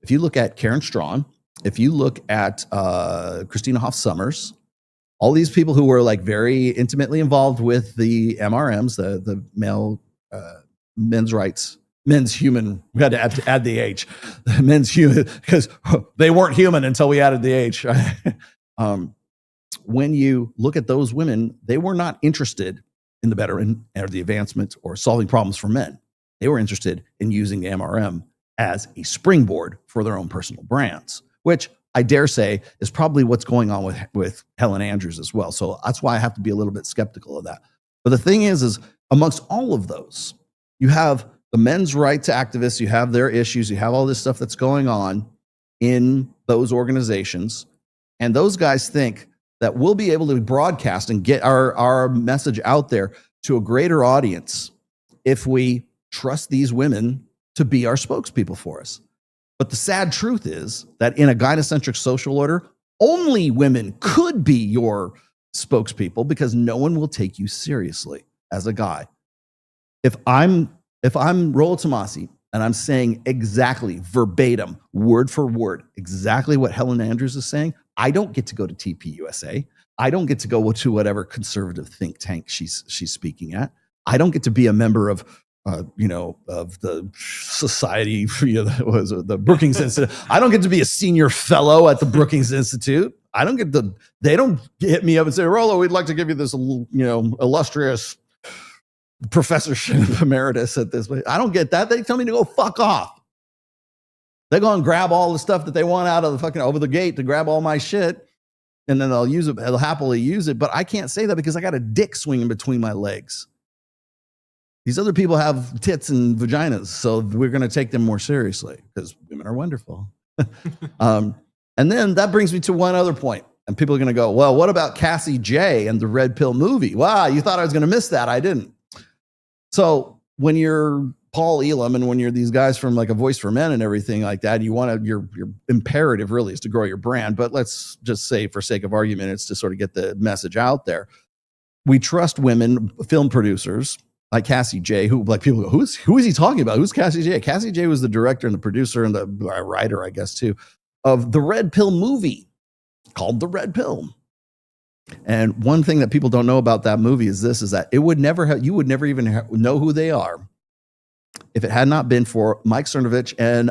if you look at Karen Strawn, if you look at Christina Hoff Sommers, all these people who were like very intimately involved with the MRMs, the male men's rights, men's human. We had to add the H, men's human, because they weren't human until we added the H. When you look at those women, they were not interested in the betterment or the advancement or solving problems for men. They were interested in using the MRM as a springboard for their own personal brands, which I dare say is probably what's going on with Helen Andrews as well. So that's why I have to be a little bit skeptical of that. But the thing is amongst all of those, you have the men's rights activists, you have their issues, you have all this stuff that's going on in those organizations. And those guys think that we'll be able to broadcast and get our message out there to a greater audience if we trust these women to be our spokespeople for us. But the sad truth is that in a gynocentric social order, only women could be your spokespeople because no one will take you seriously as a guy. If I'm Rollo Tomasi and I'm saying exactly verbatim, word for word, exactly what Helen Andrews is saying, I don't get to go to TPUSA. I don't get to go to whatever conservative think tank she's speaking at. I don't get to be a member of the society, the Brookings Institute. I don't get to be a senior fellow at the Brookings Institute. They don't hit me up and say, Rollo, we'd like to give you this, illustrious professorship emeritus at this place. I don't get that. They tell me to go fuck off. They go and grab all the stuff that they want out of the fucking over the gate to grab all my shit. And then they'll use it. They'll happily use it. But I can't say that because I got a dick swinging between my legs. These other people have tits and vaginas, so we're going to take them more seriously because women are wonderful. And then that brings me to one other point. And people are going to go, well, what about Cassie J and the Red Pill movie? Wow, you thought I was going to miss that. I didn't. So when you're Paul Elam and when you're these guys from like A Voice for Men and everything like that, your imperative really is to grow your brand. But let's just say for sake of argument, it's to sort of get the message out there. We trust women, film producers, like Cassie J, who like people go, who is he talking about? Who's Cassie J? Cassie J was the director and the producer and the writer, I guess, too, of the Red Pill movie called The Red Pill. And one thing that people don't know about that movie is that you would never even know who they are if it had not been for Mike Cernovich and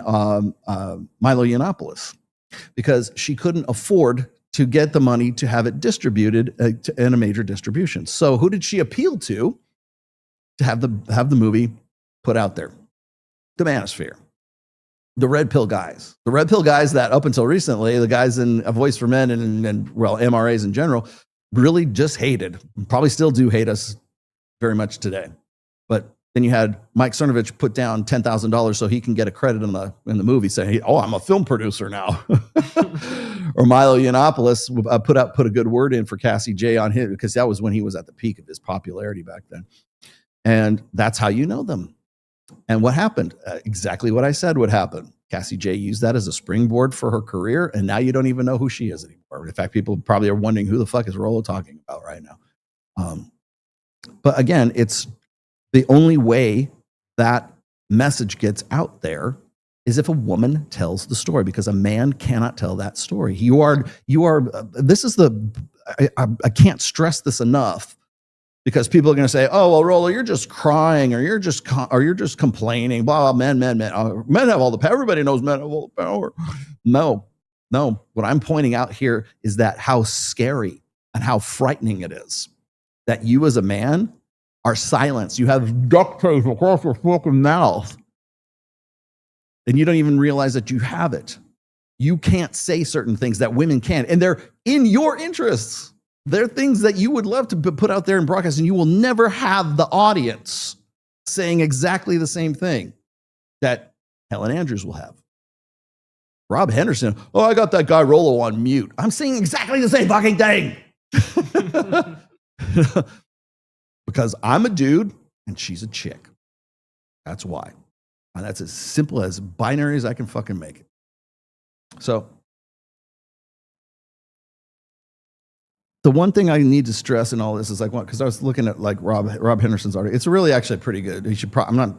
Milo Yiannopoulos, because she couldn't afford to get the money to have it distributed in a major distribution. So who did she appeal to? to have the movie put out there. The Manosphere. The red pill guys. The red pill guys that up until recently, the guys in A Voice for Men and well, MRAs in general, really just hated, probably still do hate us very much today. But then you had Mike Cernovich put down $10,000 so he can get a credit in the movie, saying, "Oh, I'm a film producer now." Or Milo Yiannopoulos put a good word in for Cassie J on him, because that was when he was at the peak of his popularity back then. And that's how you know them. And what happened? Exactly what I said would happen. Cassie J used that as a springboard for her career, and now you don't even know who she is anymore. In fact, people probably are wondering who the fuck is Rollo talking about right now. But again, it's the only way that message gets out there is if a woman tells the story, because a man cannot tell that story. This is I can't stress this enough, because people are going to say, "Oh, well, Rollo, you're just crying, or you're just complaining, blah, blah, men. Men have all the power. Everybody knows men have all the power." No. What I'm pointing out here is that how scary and how frightening it is that you as a man are silenced. You have duct tape across your fucking mouth, and you don't even realize that you have it. You can't say certain things that women can, and they're in your interests. They're things that you would love to put out there and broadcast, and you will never have the audience saying exactly the same thing that Helen Andrews will have. Rob Henderson, "Oh, I got that guy Rollo on mute." I'm saying exactly the same fucking thing. Because I'm a dude and she's a chick. That's why. And that's as simple as binary as I can fucking make it. So the one thing I need to stress in all this is because I was looking at Rob Henderson's article. It's really actually pretty good. You should I'm not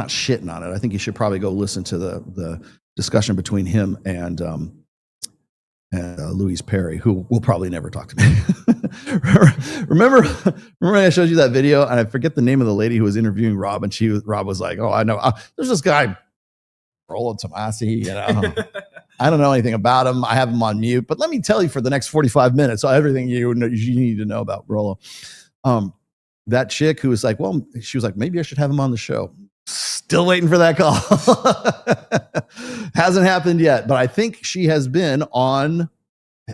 shitting on it. I think you should probably go listen to the discussion between him and Louise Perry, who will probably never talk to me. remember when I showed you that video, and I forget the name of the lady who was interviewing Rob, and Rob was like, "Oh, I know. There's this guy, Rollo Tomasi, I don't know anything about him. I have him on mute, but let me tell you for the next 45 minutes, everything you need to know about Rollo." That chick who was like, she was like, "Maybe I should have him on the show." Still waiting for that call. Hasn't happened yet, but I think she has been on,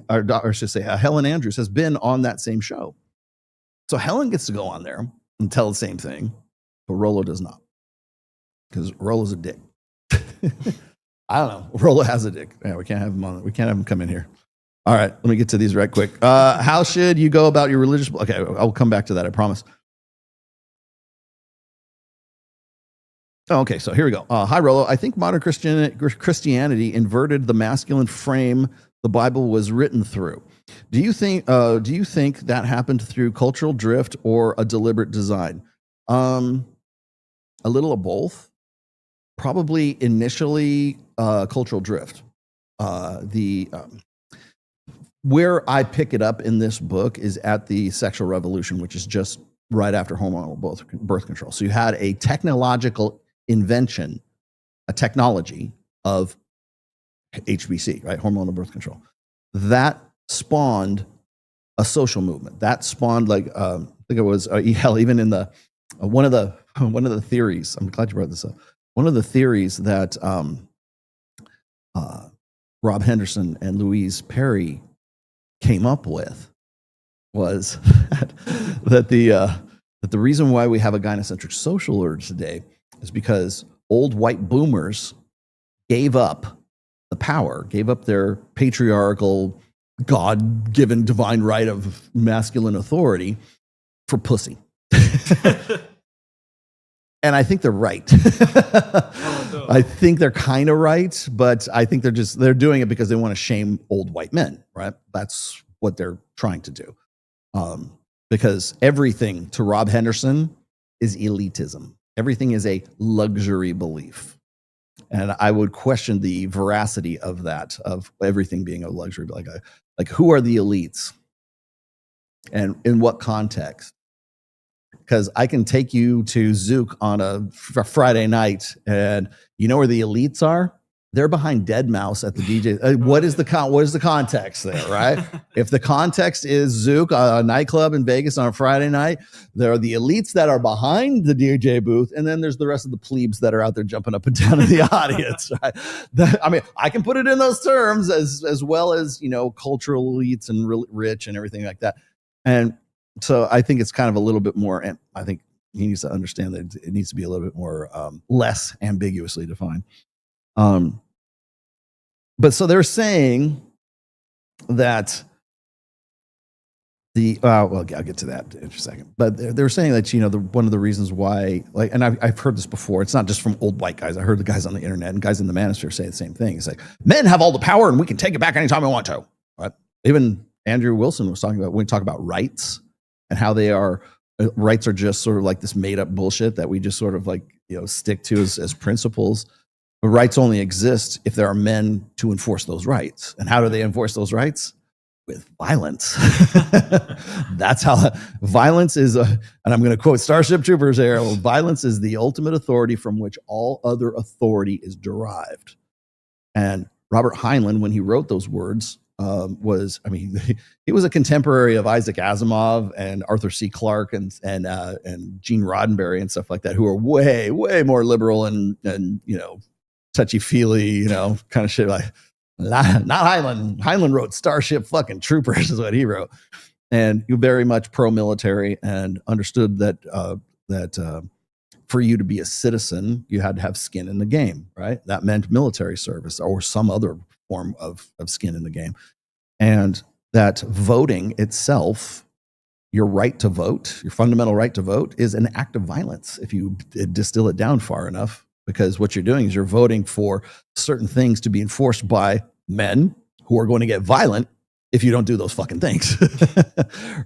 or should say, Helen Andrews has been on that same show. So Helen gets to go on there and tell the same thing, but Rollo does not, because Rollo's a dick. I don't know. Rollo has a dick. Yeah, we can't have him on. We can't have him come in here. All right, let me get to these right quick. How should you go about your religious? Okay, I'll come back to that. I promise. Okay, so here we go. Hi, Rollo. I think modern Christianity inverted the masculine frame the Bible was written through. Do you think that happened through cultural drift or a deliberate design? A little of both. Probably initially cultural drift. Where I pick it up in this book is at the sexual revolution, which is just right after hormonal birth control. So you had a technological invention, a technology of HBC, right? Hormonal birth control. That spawned a social movement. That spawned I think it was even in the one of the theories. I'm glad you brought this up. One of the theories that Rob Henderson and Louise Perry came up with was that the reason why we have a gynocentric social order today is because old white boomers gave up the power, gave up their patriarchal, God-given divine right of masculine authority for pussy. And I think they're right. I think they're kind of right, but I think they're doing it because they want to shame old white men, right? That's what they're trying to do. Because everything to Rob Henderson is elitism. Everything is a luxury belief. And I would question the veracity of that, of everything being a luxury. Like who are the elites? And in what context? Because I can take you to Zook on a Friday night, and you know where the elites are? they're behind Dead Mouse at the DJ. What is the context there, right? If the context is Zook, a nightclub in Vegas on a Friday night, there are the elites that are behind the DJ booth, and then there's the rest of the plebes that are out there jumping up and down in the audience, right? I mean, I can put it in those terms as well as, cultural elites and rich and everything like that. And so I think it's kind of a little bit more, and I think he needs to understand that it needs to be a little bit more less ambiguously defined. But so they're saying that I'll get to that in a second. But they're saying that, one of the reasons why, and I've heard this before, it's not just from old white guys. I heard the guys on the internet and guys in the Manosphere say the same thing. It's like, men have all the power and we can take it back anytime we want to. Right? Even Andrew Wilson was talking about, when we talk about rights and how rights are just sort of like this made up bullshit that we just sort of stick to as principles. But rights only exist if there are men to enforce those rights. And how do they enforce those rights? With violence. That's how violence is. And I'm going to quote Starship Troopers here. Violence is the ultimate authority from which all other authority is derived. And Robert Heinlein, when he wrote those words, he was a contemporary of Isaac Asimov and Arthur C. Clarke and Gene Roddenberry and stuff like that, who are way, way more liberal and touchy-feely, kind of shit. Like, not Heinlein. Heinlein wrote Starship fucking Troopers is what he wrote. And he was very much pro-military and understood that for you to be a citizen, you had to have skin in the game, right? That meant military service or some other form of skin in the game. And that voting itself, your right to vote, your fundamental right to vote, is an act of violence if you distill it down far enough. Because what you're doing is you're voting for certain things to be enforced by men who are going to get violent if you don't do those fucking things,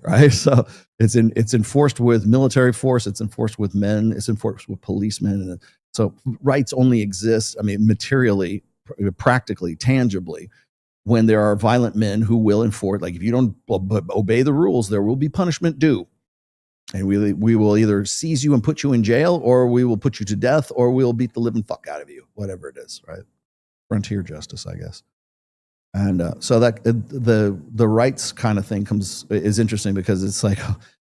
right? So it's enforced with military force, it's enforced with men, it's enforced with policemen. And so rights only exist, materially, practically, tangibly, when there are violent men who will enforce, like if you don't obey the rules, there will be punishment due. And we will either seize you and put you in jail, or we will put you to death, or we'll beat the living fuck out of you, whatever it is, right? Frontier justice, I guess. And so that the rights kind of thing is interesting because it's like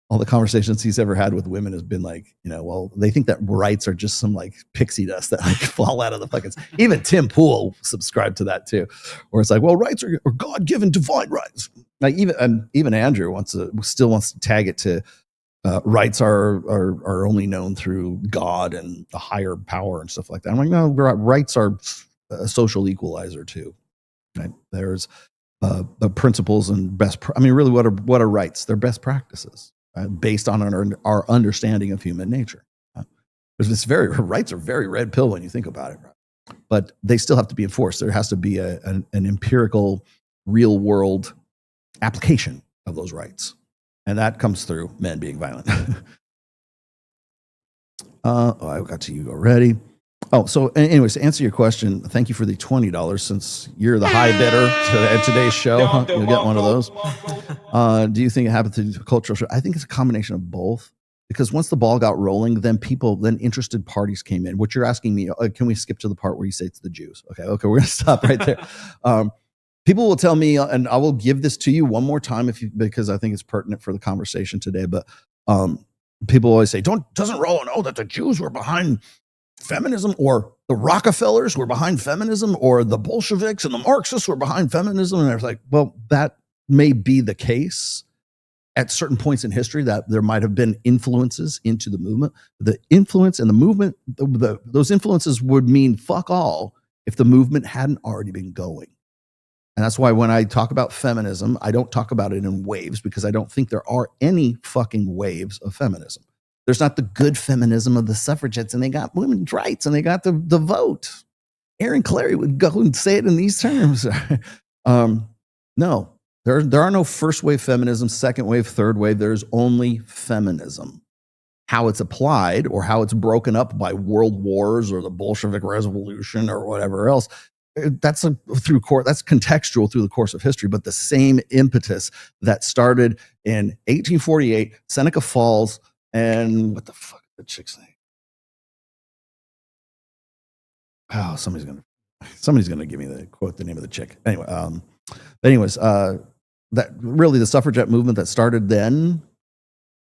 all the conversations he's ever had with women has been like, well, they think that rights are just some like pixie dust that like fall out of the fucking. Even Tim Pool subscribed to that too, where it's like, well, rights are God-given divine rights. Like even Andrew still wants to tag it to. Rights are only known through God and a higher power and stuff like that. I'm like, no, rights are a social equalizer too. Right? There's the principles and really, what are rights? They're best practices, right? Based on our understanding of human nature. Rights are very red pill when you think about it, right? But they still have to be enforced. There has to be an empirical, real world application of those rights. And that comes through men being violent. I got to you already. Oh, so anyways, to answer your question, thank you for the $20 since you're the high bidder at today's show. You'll get one of those. Do you think it happened to cultural show? I think it's a combination of both. Because once the ball got rolling, then interested parties came in. What you're asking me, can we skip to the part where you say it's the Jews? Okay, we're going to stop right there. People will tell me, and I will give this to you one more time because I think it's pertinent for the conversation today. But people always say, doesn't Roland know that the Jews were behind feminism, or the Rockefellers were behind feminism, or the Bolsheviks and the Marxists were behind feminism? And I was like, well, that may be the case at certain points in history, that there might have been influences into the movement. The influence and the movement, those influences would mean fuck all if the movement hadn't already been going. And that's why when I talk about feminism, I don't talk about it in waves, because I don't think there are any fucking waves of feminism. There's not the good feminism of the suffragettes, and they got women's rights, and they got the vote. Aaron Clarey would go and say it in these terms. No, there are no first wave feminism, second wave, third wave. There's only feminism. How it's applied or how it's broken up by world wars or the Bolshevik Revolution or whatever else, that's contextual through the course of history. But the same impetus that started in 1848, Seneca Falls, and what the fuck did the chick's name? Oh, somebody's gonna Somebody's going to give me the name of the chick. Anyway, that really the suffragette movement that started then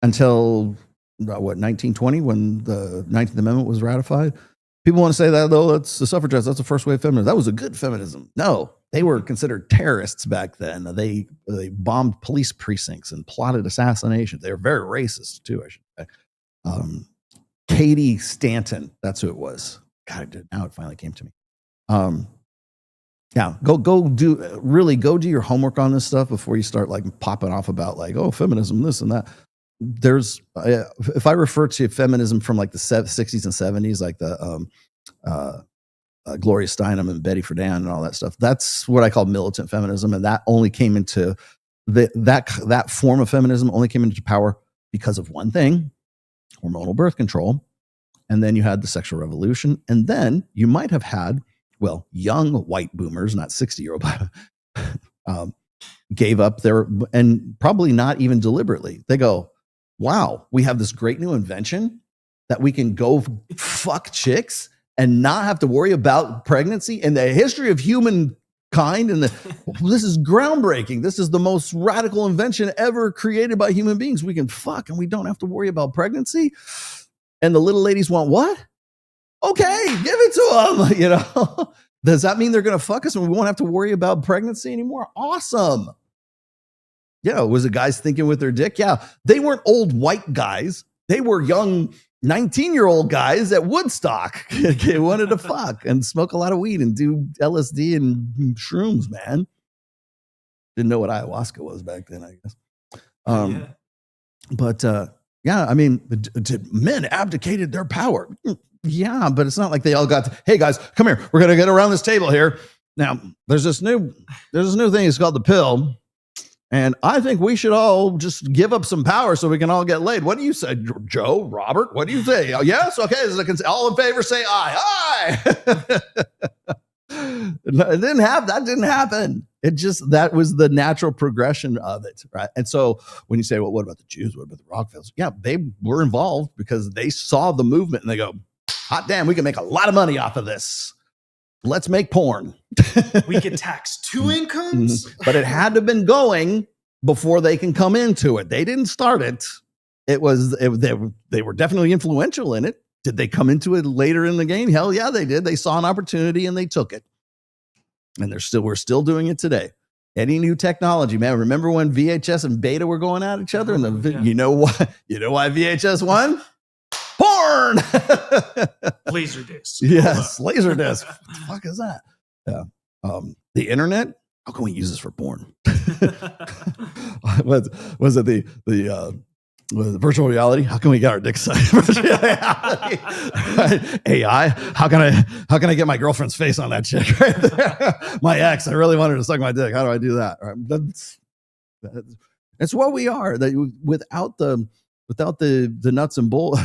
until 1920 when the 19th Amendment was ratified. People want to say that though, that's the suffragettes. That's the first wave feminism. That was a good feminism. No, they were considered terrorists back then. They bombed police precincts and plotted assassinations. They were very racist too, I should say. Katie Stanton, that's who it was. God, now it finally came to me. Yeah, go do your homework on this stuff before you start like popping off about like, oh, feminism, this and that. There's if I refer to feminism from like the 60s and 70s, like the Gloria Steinem and Betty Friedan and all that stuff, that's what I call militant feminism, and that only came into that form of feminism only came into power because of one thing: hormonal birth control. And then you had the sexual revolution, and then you might have had, well, young white boomers, not 60-year-old, gave up their, and probably not even deliberately. They go, wow, we have this great new invention that we can go fuck chicks and not have to worry about pregnancy in the history of humankind. And this is groundbreaking. This is the most radical invention ever created by human beings. We can fuck and we don't have to worry about pregnancy. And the little ladies want what? Okay, give it to them. You know, does that mean they're going to fuck us and we won't have to worry about pregnancy anymore? Awesome. Yeah, was the guys thinking with their dick? Yeah, they weren't old white guys. They were young 19-year-old guys at Woodstock. They wanted to fuck and smoke a lot of weed and do LSD and shrooms, man. Didn't know what ayahuasca was back then, I guess. But yeah, I mean, men abdicated their power. Yeah, but it's not like they all got, hey guys, come here. We're going to get around this table here. Now, there's this new thing. It's called the pill. And I think we should all just give up some power so we can all get laid. What do you say, Joe, Robert? What do you say? Oh, yes? Okay. All in favor, say aye. Aye. That didn't happen. It just, that was the natural progression of it, right? And so when you say, well, what about the Jews? What about the Rockefellers? Yeah, they were involved because they saw the movement and they go, hot damn, we can make a lot of money off of this. Let's make porn. We could tax two incomes. But it had to have been going before they can come into it. They didn't start it. They were definitely influential in it. Did they come into it later in the game? Hell yeah, they did. They saw an opportunity and they took it. And we're still doing it today. Any new technology, man. Remember when VHS and Beta were going at each other? You know why VHS won? Porn. Laserdisc. Yes, Laserdisc. What the fuck is that? Yeah. The internet. How can we use this for porn? was it the virtual reality? How can we get our dicks sucked? AI. How can I get my girlfriend's face on that chick right there? My ex. I really wanted to suck my dick. How do I do that? That's what we are. That without the nuts and bolts,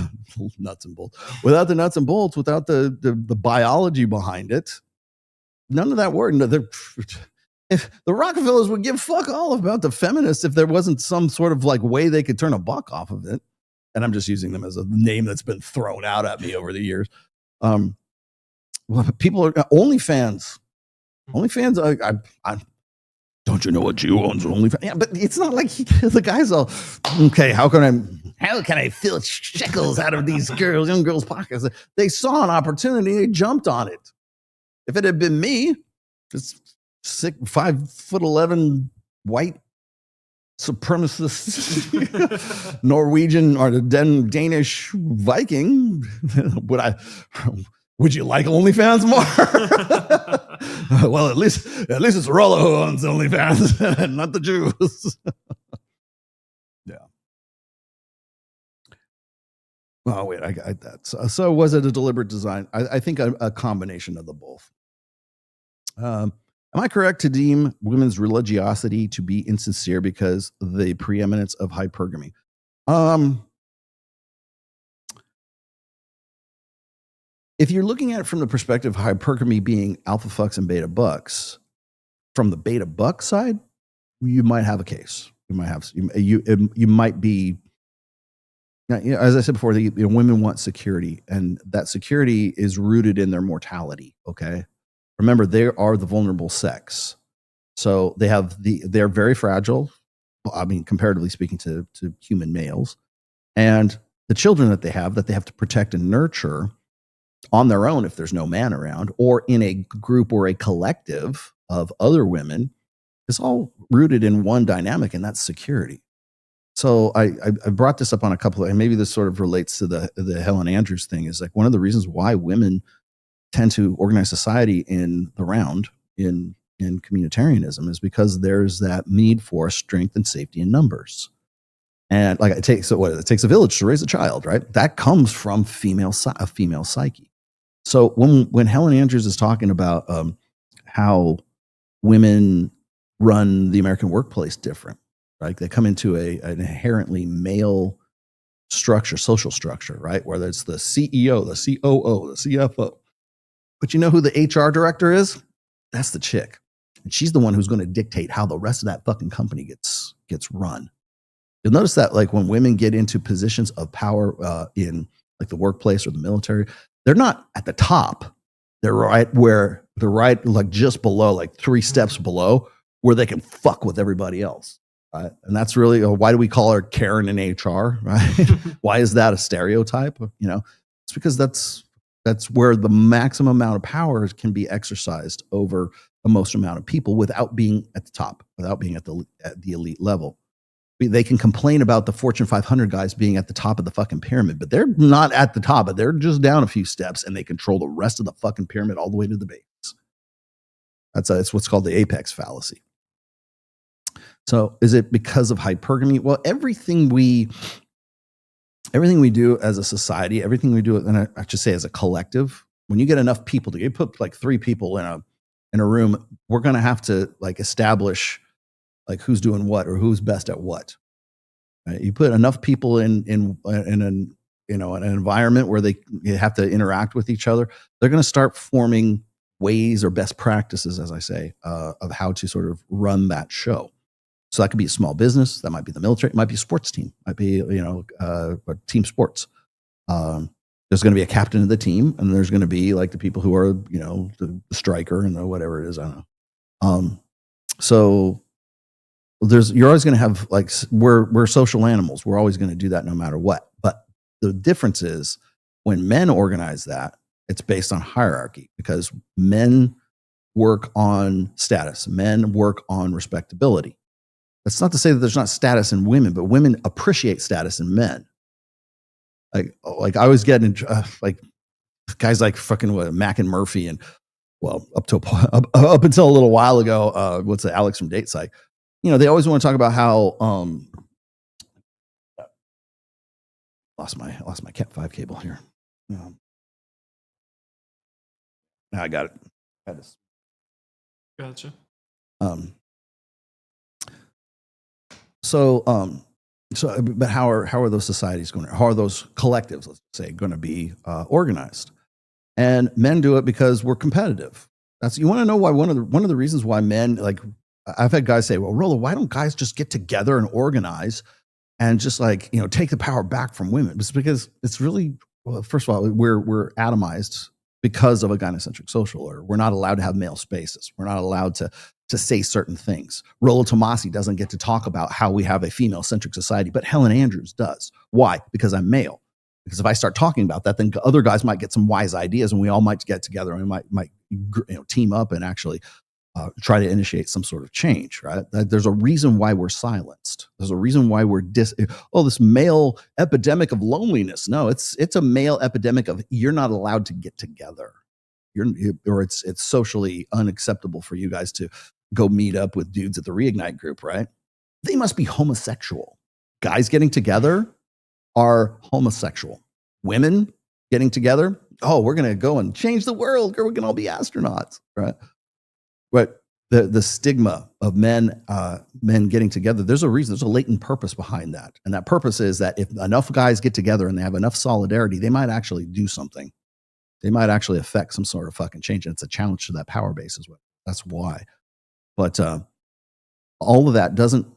without the nuts and bolts, without the biology behind it, none of that work. If the Rockefellers would give fuck all about the feminists if there wasn't some sort of like way they could turn a buck off of it. And I'm just using them as a name that's been thrown out at me over the years. Well, people are OnlyFans. OnlyFans. I don't you know a Jew owns OnlyFans? Yeah, but it's not like the guy's all okay. How can I fill shekels out of these young girls' pockets? They saw an opportunity. They jumped on it. If it had been me, just 5'11" white supremacist Norwegian or the Danish Viking, would you like OnlyFans more? Well, at least it's Rollo who owns OnlyFans, not the Jews. Yeah. Oh wait, I got that. So was it a deliberate design? I think a combination of the both. Am I correct to deem women's religiosity to be insincere because the preeminence of hypergamy? If you're looking at it from the perspective of hypergamy being alpha fucks and beta bucks, from the beta buck side, you might have a case. You might be. As I said before, women want security, and that security is rooted in their mortality. Okay. remember, they are the vulnerable sex. So they're very fragile. I mean, comparatively speaking to human males, and the children that they have to protect and nurture on their own if there's no man around, or in a group or a collective of other women, is all rooted in one dynamic, and that's security. So I brought this up on a couple of, and maybe this sort of relates to the Helen Andrews thing, is like one of the reasons why women tend to organize society in the round in communitarianism is because there's that need for strength and safety in numbers. And like it takes a village to raise a child, right? That comes from a female psyche. So when Helen Andrews is talking about how women run the American workplace different, right? They come into an inherently male structure, social structure, right? Whether it's the CEO, the COO, the CFO. But you know who the HR director is? That's the chick. And she's the one who's going to dictate how the rest of that fucking company gets run. You'll notice that like when women get into positions of power in like the workplace or the military, they're not at the top. They're right like just below, like 3 steps below, where they can fuck with everybody else. Right? And that's really why do we call her Karen in HR? Right? Why is that a stereotype? It's because that's where the maximum amount of power can be exercised over the most amount of people without being at the top, without being at the elite level. They can complain about the Fortune 500 guys being at the top of the fucking pyramid, but they're not at the top, but they're just down a few steps, and they control the rest of the fucking pyramid all the way to the base. That's what's called the apex fallacy. So is it because of hypergamy? Well, everything we do as a society, everything we do, and I should say as a collective, when you get enough people you put like 3 people in a room, we're going to have to like establish like who's doing what or who's best at what. Right? You put enough people in an environment where they have to interact with each other, they're going to start forming ways or best practices, as I say, of how to sort of run that show. So that could be a small business, that might be the military, it might be a sports team, might be team sports. There's going to be a captain of the team, and there's going to be like the people who are the striker and whatever it is. I don't know. So you're always going to have like we're social animals. We're always going to do that no matter what. But the difference is when men organize that, it's based on hierarchy, because men work on status, men work on respectability. That's not to say that there's not status in women, but women appreciate status in men. Like I always get like guys like fucking Mac and Murphy, and well, up until a little while ago, what's the Alex from Dateside? They always want to talk about how lost my Cat 5 cable here. Now I got it. Gotcha. But how are those societies going to, how are those collectives, let's say, going to be organized? And men do it because we're competitive. You want to know why one of the reasons why men, like I've had guys say, well, Rollo, why don't guys just get together and organize and just like, take the power back from women? It's because it's really, well, first of all, we're atomized because of a gynocentric social order. We're not allowed to have male spaces. We're not allowed to say certain things. Rollo Tomasi doesn't get to talk about how we have a female-centric society, but Helen Andrews does. Why? Because I'm male. Because if I start talking about that, then other guys might get some wise ideas, and we all might get together and we might team up and actually try to initiate some sort of change, right? There's a reason why we're silenced. There's a reason why we're this male epidemic of loneliness. No, it's a male epidemic of you're not allowed to get together. Or it's socially unacceptable for you guys to go meet up with dudes at the Reignite group, right? They must be homosexual. Guys getting together are homosexual. Women getting together, we're going to go and change the world, or we can all be astronauts, right? But the stigma of men getting together, there's a reason, there's a latent purpose behind that. And that purpose is that if enough guys get together and they have enough solidarity, they might actually do something. They might actually affect some sort of fucking change. And it's a challenge to that power base as well. That's why. But all of that doesn't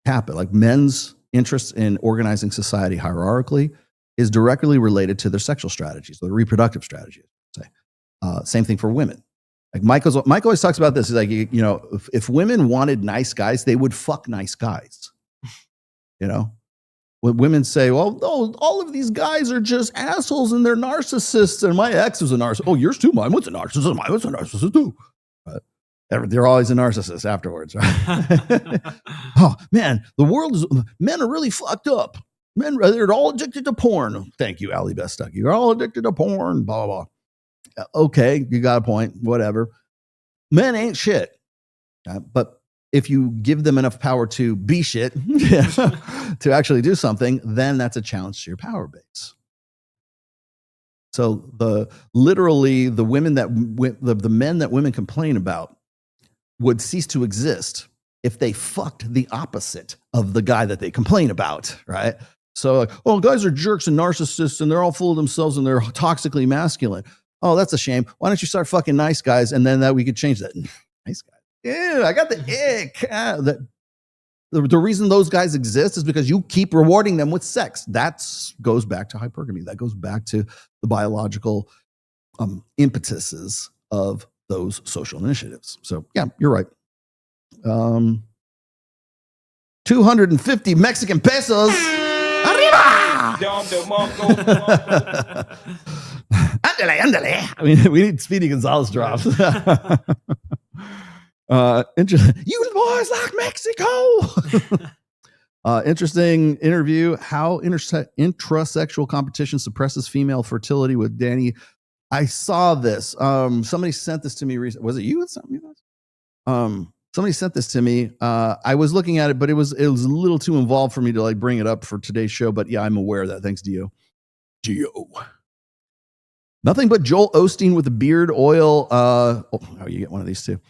happen. Like men's interest in organizing society hierarchically is directly related to their sexual strategies, their reproductive strategies. Same thing for women. Like Mike always talks about this. He's like, you know, if women wanted nice guys, they would fuck nice guys. You know, when women say, well, no, all of these guys are just assholes and they're narcissists. And my ex was a narcissist. Oh, yours too. Mine was a narcissist. Mine was a narcissist too. They're always a narcissist afterwards, right? Oh man, men are really fucked up. Men, they're all addicted to porn. Thank you, Allie, Beth, Stuckey. You're all addicted to porn. Blah blah blah. Okay, you got a point. Whatever. Men ain't shit. But if you give them enough power to be shit, to actually do something, then that's a challenge to your power base. So the women that the men that women complain about would cease to exist if they fucked the opposite of the guy that they complain about, right? So, like, oh, guys are jerks and narcissists and they're all full of themselves and they're toxically masculine. Oh, that's a shame. Why don't you start fucking nice guys and then that we could change that? Nice guys. Yeah, I got the ick. The reason those guys exist is because you keep rewarding them with sex. That goes back to hypergamy. That goes back to the biological impetuses of those social initiatives. So, yeah, you're right. 250 Mexican pesos. Arriba! Andale. I mean, we need Speedy Gonzalez drops. Interesting. You boys like Mexico. Interesting interview. How intrasexual competition suppresses female fertility with Danny. I saw this. Somebody sent this to me recently. Was it you that sent me this? Somebody sent this to me. I was looking at it, but it was a little too involved for me to like bring it up for today's show. But yeah, I'm aware of that. Thanks, Dio. Nothing but Joel Osteen with a beard oil. You get one of these too.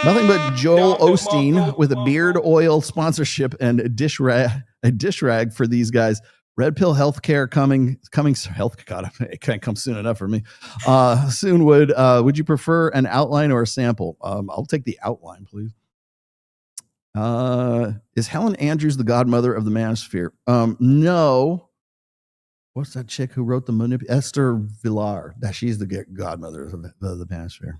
Nothing but Joel Osteen with a beard oil sponsorship and a dish rag for these guys. Red Pill Healthcare coming. Health, God, it can't come soon enough for me. Soon would you prefer an outline or a sample? I'll take the outline, please. Is Helen Andrews the godmother of the Manosphere? No. What's that chick who wrote the Esther Villar? She's the godmother of the Manosphere.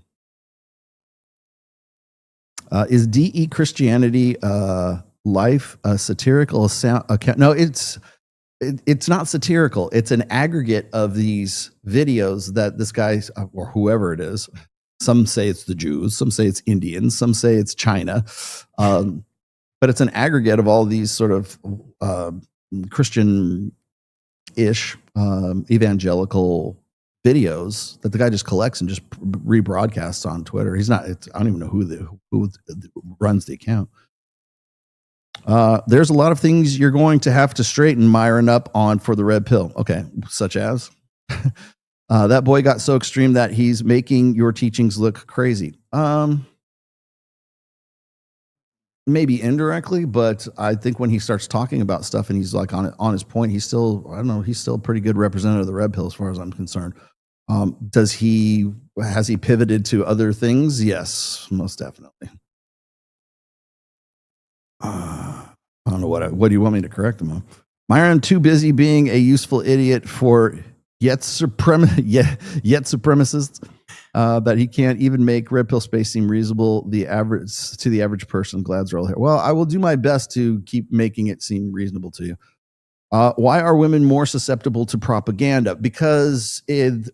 Is DE Christianity life a satirical account? No, it's not satirical. It's an aggregate of these videos that this guy or whoever it is. Some say it's the Jews, some say it's Indians, some say it's China, but it's an aggregate of all these sort of Christian-ish evangelical videos that the guy just collects and just rebroadcasts on Twitter. He's not. I don't even know who runs the account. There's a lot of things you're going to have to straighten Myron up on for the red pill. Okay, such as that boy got so extreme that he's making your teachings look crazy. Maybe indirectly, but I think when he starts talking about stuff and he's like on his point, he's still, I don't know, he's still a pretty good representative of the red pill as far as I'm concerned. Has he pivoted to other things? Yes, most definitely. I don't know what do you want me to correct him on? Myron too busy being a useful idiot for yet supremacists that he can't even make red pill space seem reasonable to the average person. Glad's roll here. Well, I will do my best to keep making it seem reasonable to you. Why are women more susceptible to propaganda? Because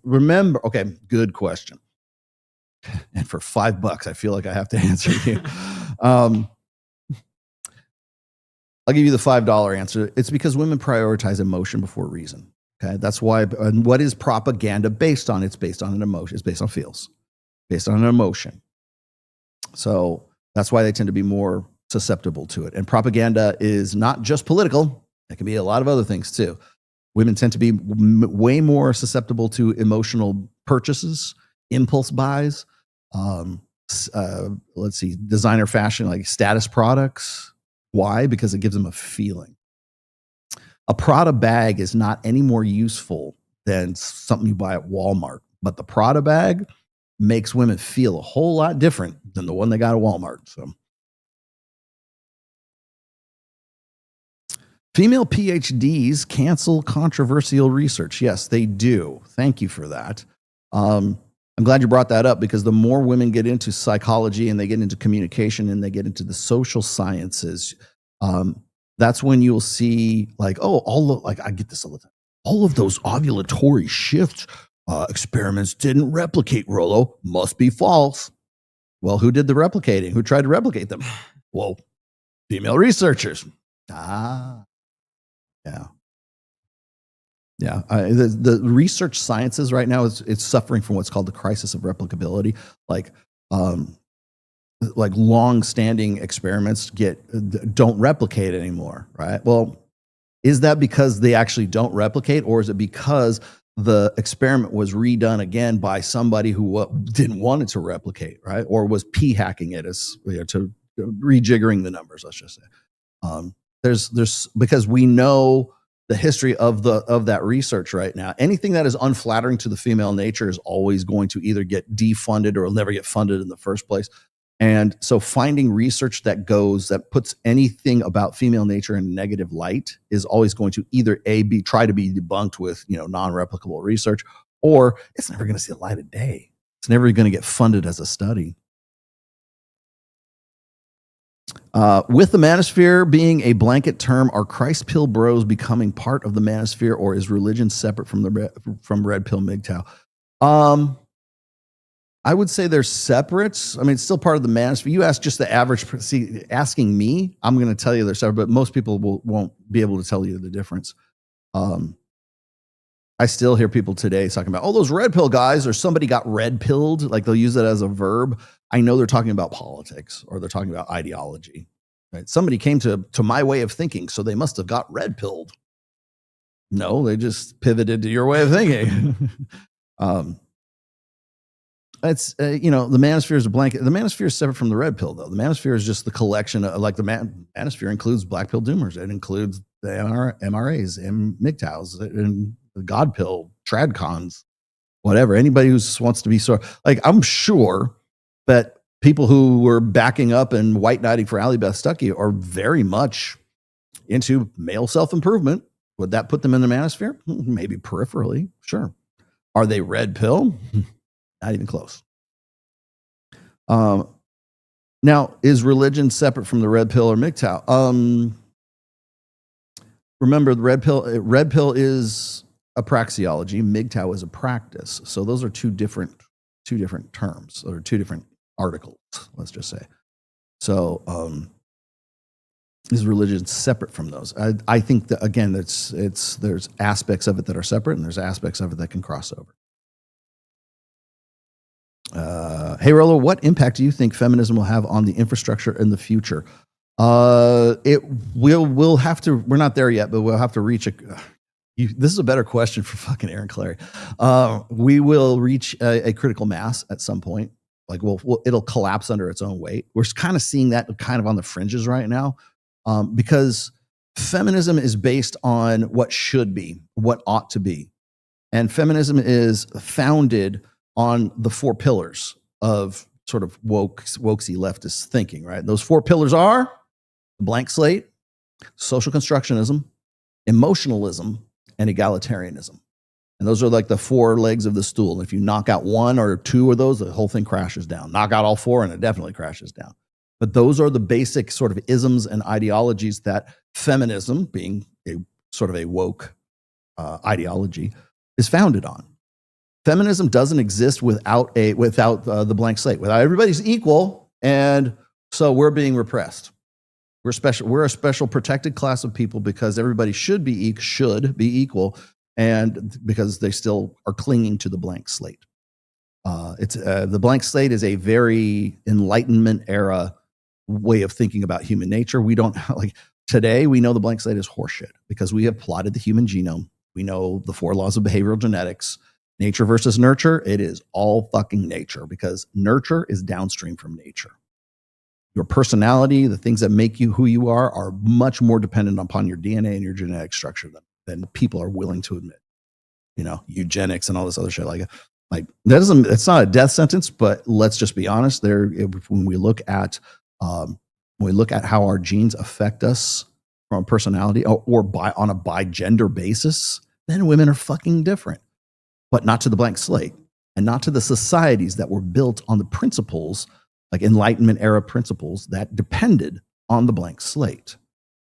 remember, okay, good question. And for $5, I feel like I have to answer you. I'll give you the $5 answer. It's because women prioritize emotion before reason. Okay, that's why. And what is propaganda based on? It's based on an emotion. It's based on feels, based on an emotion. So that's why they tend to be more susceptible to it. And propaganda is not just political. It can be a lot of other things too. Women tend to be way more susceptible to emotional purchases, impulse buys. Let's see, designer fashion, like status products. Why? Because it gives them a feeling. A Prada bag is not any more useful than something you buy at Walmart, but the Prada bag makes women feel a whole lot different than the one they got at Walmart. So, female PhDs cancel controversial research. Yes, they do. Thank you for that. I'm I'm glad you brought that up, because the more women get into psychology and they get into communication and they get into the social sciences, that's when you'll see like, I get this all the time. All of those ovulatory shift experiments didn't replicate, Rollo. Must be false. Well, who did the replicating? Who tried to replicate them? Well, female researchers. Yeah. The research sciences right now it's suffering from what's called the crisis of replicability. Like long-standing experiments don't replicate anymore, right? Well, is that because they actually don't replicate, or is it because the experiment was redone again by somebody who didn't want it to replicate, right? Or was p-hacking it as to rejiggering the numbers, let's just say. There's because we know the history of that research right now. Anything that is unflattering to the female nature is always going to either get defunded or never get funded in the first place. And so finding research that puts anything about female nature in negative light is always going to either try to be debunked with, non-replicable research, or it's never going to see the light of day. It's never going to get funded as a study. With the Manosphere being a blanket term, are Christpill bros becoming part of the Manosphere, or is religion separate from Red Pill MGTOW? I would say they're separate. I mean, it's still part of the Manosphere. You ask just the average. See, asking me, I'm going to tell you they're separate, but most people won't be able to tell you the difference. I still hear people today talking about, those red pill guys, or somebody got red pilled. Like they'll use it as a verb. I know they're talking about politics, or they're talking about ideology. Right? Somebody came to my way of thinking, so they must have got red pilled. No, they just pivoted to your way of thinking. It's the Manosphere is a blanket. The Manosphere is separate from the red pill, though. The Manosphere is just the collection of, like, the Manosphere includes black pill doomers. It includes the MRAs and MGTOWs and the God pill, tradcons, whatever. Anybody who wants to be I'm sure that people who were backing up and white knighting for Allie Beth Stuckey are very much into male self-improvement. Would that put them in the Manosphere? Maybe peripherally, sure. Are they red pill? Not even close. Now, is religion separate from the red pill or MGTOW? Remember, the red pill is a praxeology. MGTOW is a practice. So those are two different terms, or two different articles, let's just say. So is religion separate from those? I think that, again, there's aspects of it that are separate, and there's aspects of it that can cross over. Hey Rollo, what impact do you think feminism will have on the infrastructure in the future? We'll have to, we're not there yet, but we'll have to reach this is a better question for fucking Aaron Clary. We will reach a critical mass at some point. Like it'll collapse under its own weight. We're kind of seeing that kind of on the fringes right now, because feminism is based on what should be, what ought to be. And feminism is founded on the 4 pillars of sort of wokesy leftist thinking, right? Those 4 pillars are the blank slate, social constructionism, emotionalism, and egalitarianism. And those are like the 4 legs of the stool. And if you knock out 1 or 2 of those, the whole thing crashes down. Knock out all 4 and it definitely crashes down. But those are the basic sort of isms and ideologies that feminism, being a sort of a woke ideology, is founded on. Feminism doesn't exist without the blank slate, without everybody's equal, and so we're being repressed. We're special. We're a special protected class of people because everybody should be equal, and because they still are clinging to the blank slate. The blank slate is a very Enlightenment era way of thinking about human nature. We don't today. We know the blank slate is horseshit because we have plotted the human genome. We know the 4 laws of behavioral genetics. Nature versus nurture, it is all fucking nature, because nurture is downstream from nature. Your personality, the things that make you who you are much more dependent upon your DNA and your genetic structure than people are willing to admit. Eugenics and all this other shit. Like that doesn't. It's not a death sentence, but let's just be honest. When we look at how our genes affect us from personality or on a bi-gender basis, then women are fucking different. But not to the blank slate. and not to the societies that were built on the principles, like Enlightenment era principles that depended on the blank slate.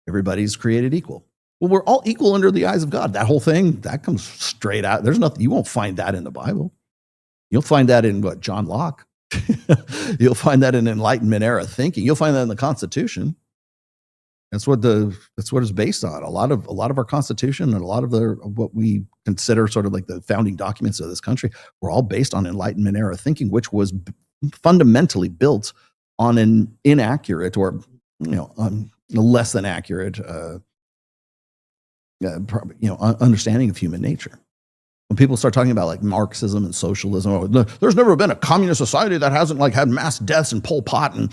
Everybody's created equal. Well, we're all equal under the eyes of God. That whole thing, that comes straight out. There's nothing, you won't find that in the Bible. You'll find that in what, John Locke. You'll find that in Enlightenment era thinking. You'll find that in the Constitution. That's what it's based on. A lot of our Constitution and a lot of what we consider sort of like the founding documents of this country were all based on Enlightenment era thinking, which was fundamentally built on an inaccurate or less than accurate understanding of human nature. When people start talking about like Marxism and socialism, there's never been a communist society that hasn't like had mass deaths and Pol Pot and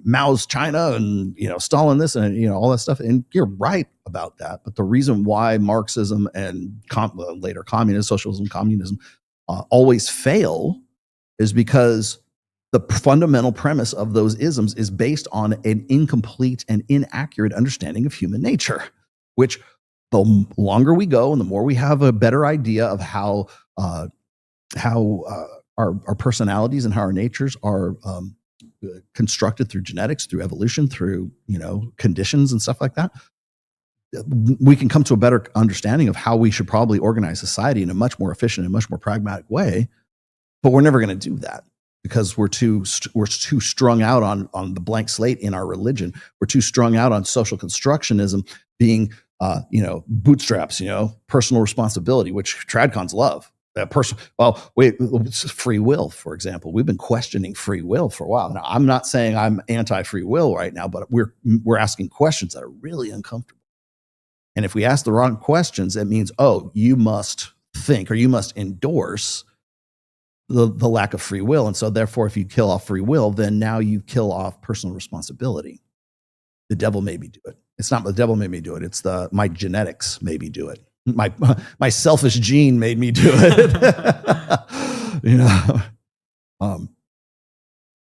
Mao's China and Stalin this and all that stuff. And you're right about that. But the reason why Marxism and later socialism, communism always fail is because the fundamental premise of those isms is based on an incomplete and inaccurate understanding of human nature, which the longer we go and the more we have a better idea of how our personalities and how our natures are constructed through genetics, through evolution, through conditions and stuff like that, we can come to a better understanding of how we should probably organize society in a much more efficient and much more pragmatic way. But we're never going to do that because we're too strung out on the blank slate in our religion. We're too strung out on social constructionism being bootstraps, personal responsibility, which tradcons love. Free will, for example. We've been questioning free will for a while. Now, I'm not saying I'm anti-free will right now, but we're asking questions that are really uncomfortable. And if we ask the wrong questions, it means, you must think or you must endorse the lack of free will. And so therefore, if you kill off free will, then now you kill off personal responsibility. The devil made me do it. It's not the devil made me do it. It's my genetics made me do it. My selfish gene made me do it.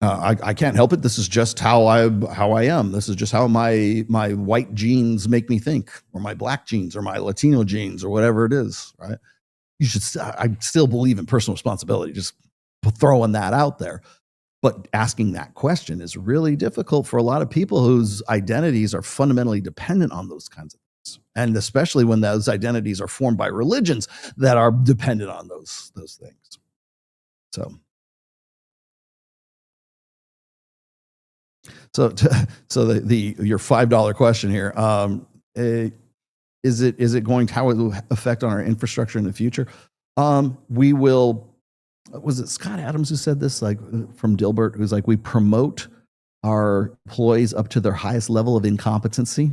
I can't help it. This is just how I am. This is just how my white genes make me think, or my black genes, or my Latino genes, or whatever it is. Right? I still believe in personal responsibility. Just throwing that out there. But asking that question is really difficult for a lot of people whose identities are fundamentally dependent on those kinds of things. And especially when those identities are formed by religions that are dependent on those things. So your $5 question here, is it going to, how it will affect on our infrastructure in the future? We will. Was it Scott Adams who said this, like from Dilbert, who's like, we promote our employees up to their highest level of incompetency,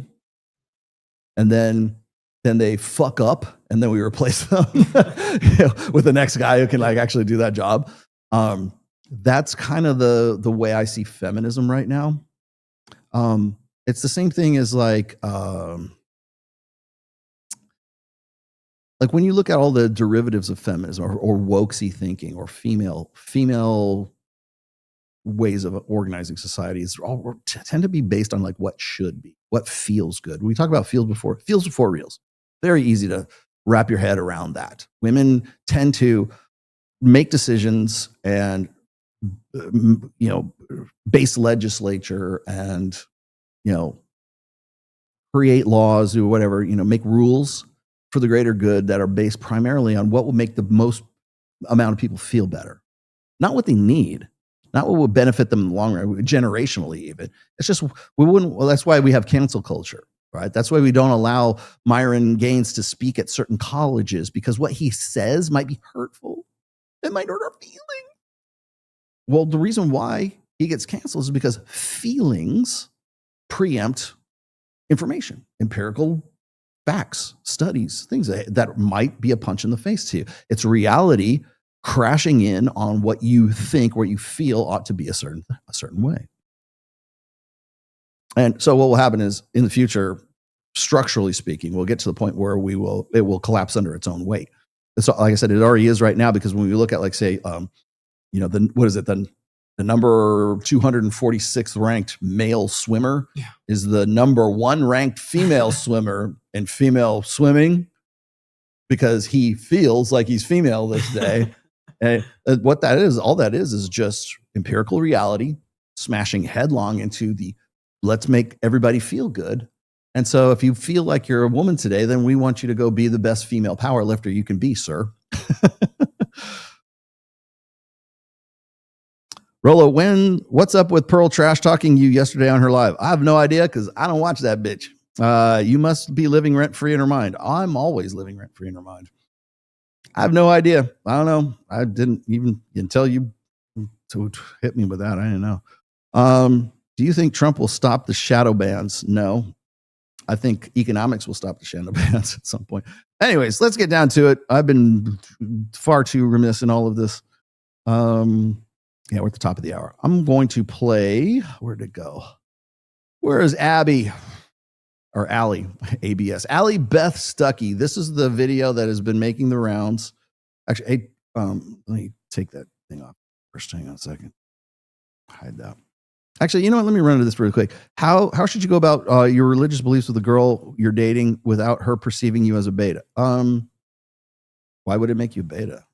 and then they fuck up, and then we replace them with the next guy who can like actually do that job. That's kind of the way I see feminism right now. It's the same thing as like when you look at all the derivatives of feminism or wokesy thinking or female ways of organizing societies, all tend to be based on like what should be, what feels good. We talk about feels before reals. Very easy to wrap your head around that. Women tend to make decisions and base legislature and create laws or whatever, make rules for the greater good that are based primarily on what will make the most amount of people feel better. Not what they need, not what will benefit them in the long run, generationally even. It's just, that's why we have cancel culture, right? That's why we don't allow Myron Gaines to speak at certain colleges, because what he says might be hurtful. It might hurt our feelings. Well, the reason why he gets canceled is because feelings preempt information, empirical facts, studies, things that might be a punch in the face to you. It's reality crashing in on what you think, what you feel ought to be a certain way. And so what will happen is in the future, structurally speaking, we'll get to the point where it will collapse under its own weight. So, like I said, it already is right now, because when we look at, like, say, the number 246th ranked male swimmer is the number 1 ranked female swimmer in female swimming, because he feels like he's female this day. And what that is, all that is just empirical reality smashing headlong into the let's make everybody feel good. And so if you feel like you're a woman today, then we want you to go be the best female power lifter you can be, sir. Rolo, what's up with Pearl trash talking you yesterday on her live? I have no idea because I don't watch that bitch. You must be living rent free in her mind. I'm always living rent free in her mind. I have no idea. I don't know. I didn't even until you to hit me with that. I didn't know. Do you think Trump will stop the shadow bans? No. I think economics will stop the shadow bans at some point. Anyways, let's get down to it. I've been far too remiss in all of this. Yeah, we're at the top of the hour. I'm going to play. Where'd it go? Where is Abby? Or Allie, ABS. Allie Beth Stuckey. This is the video that has been making the rounds. Actually, hey, let me take that thing off first. Hang on a second. Hide that. Actually, you know what? Let me run into this really quick. How should you go about your religious beliefs with a girl you're dating without her perceiving you as a beta? Why would it make you a beta?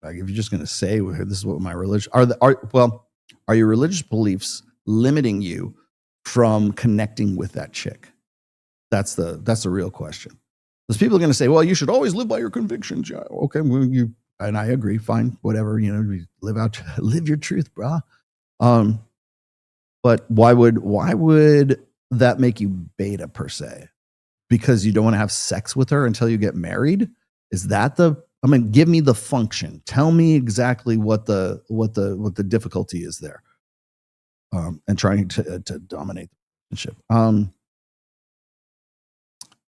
Like, if you're just going to say, well, this is what my religion are your religious beliefs limiting you from connecting with that chick? That's the real question. Because people are going to say, well, you should always live by your convictions. Yeah, okay, well, and I agree. Fine, whatever. Live your truth, brah. But why would that make you beta per se? Because you don't want to have sex with her until you get married? Is that give me the function. Tell me exactly what the difficulty is there. And trying to dominate the relationship.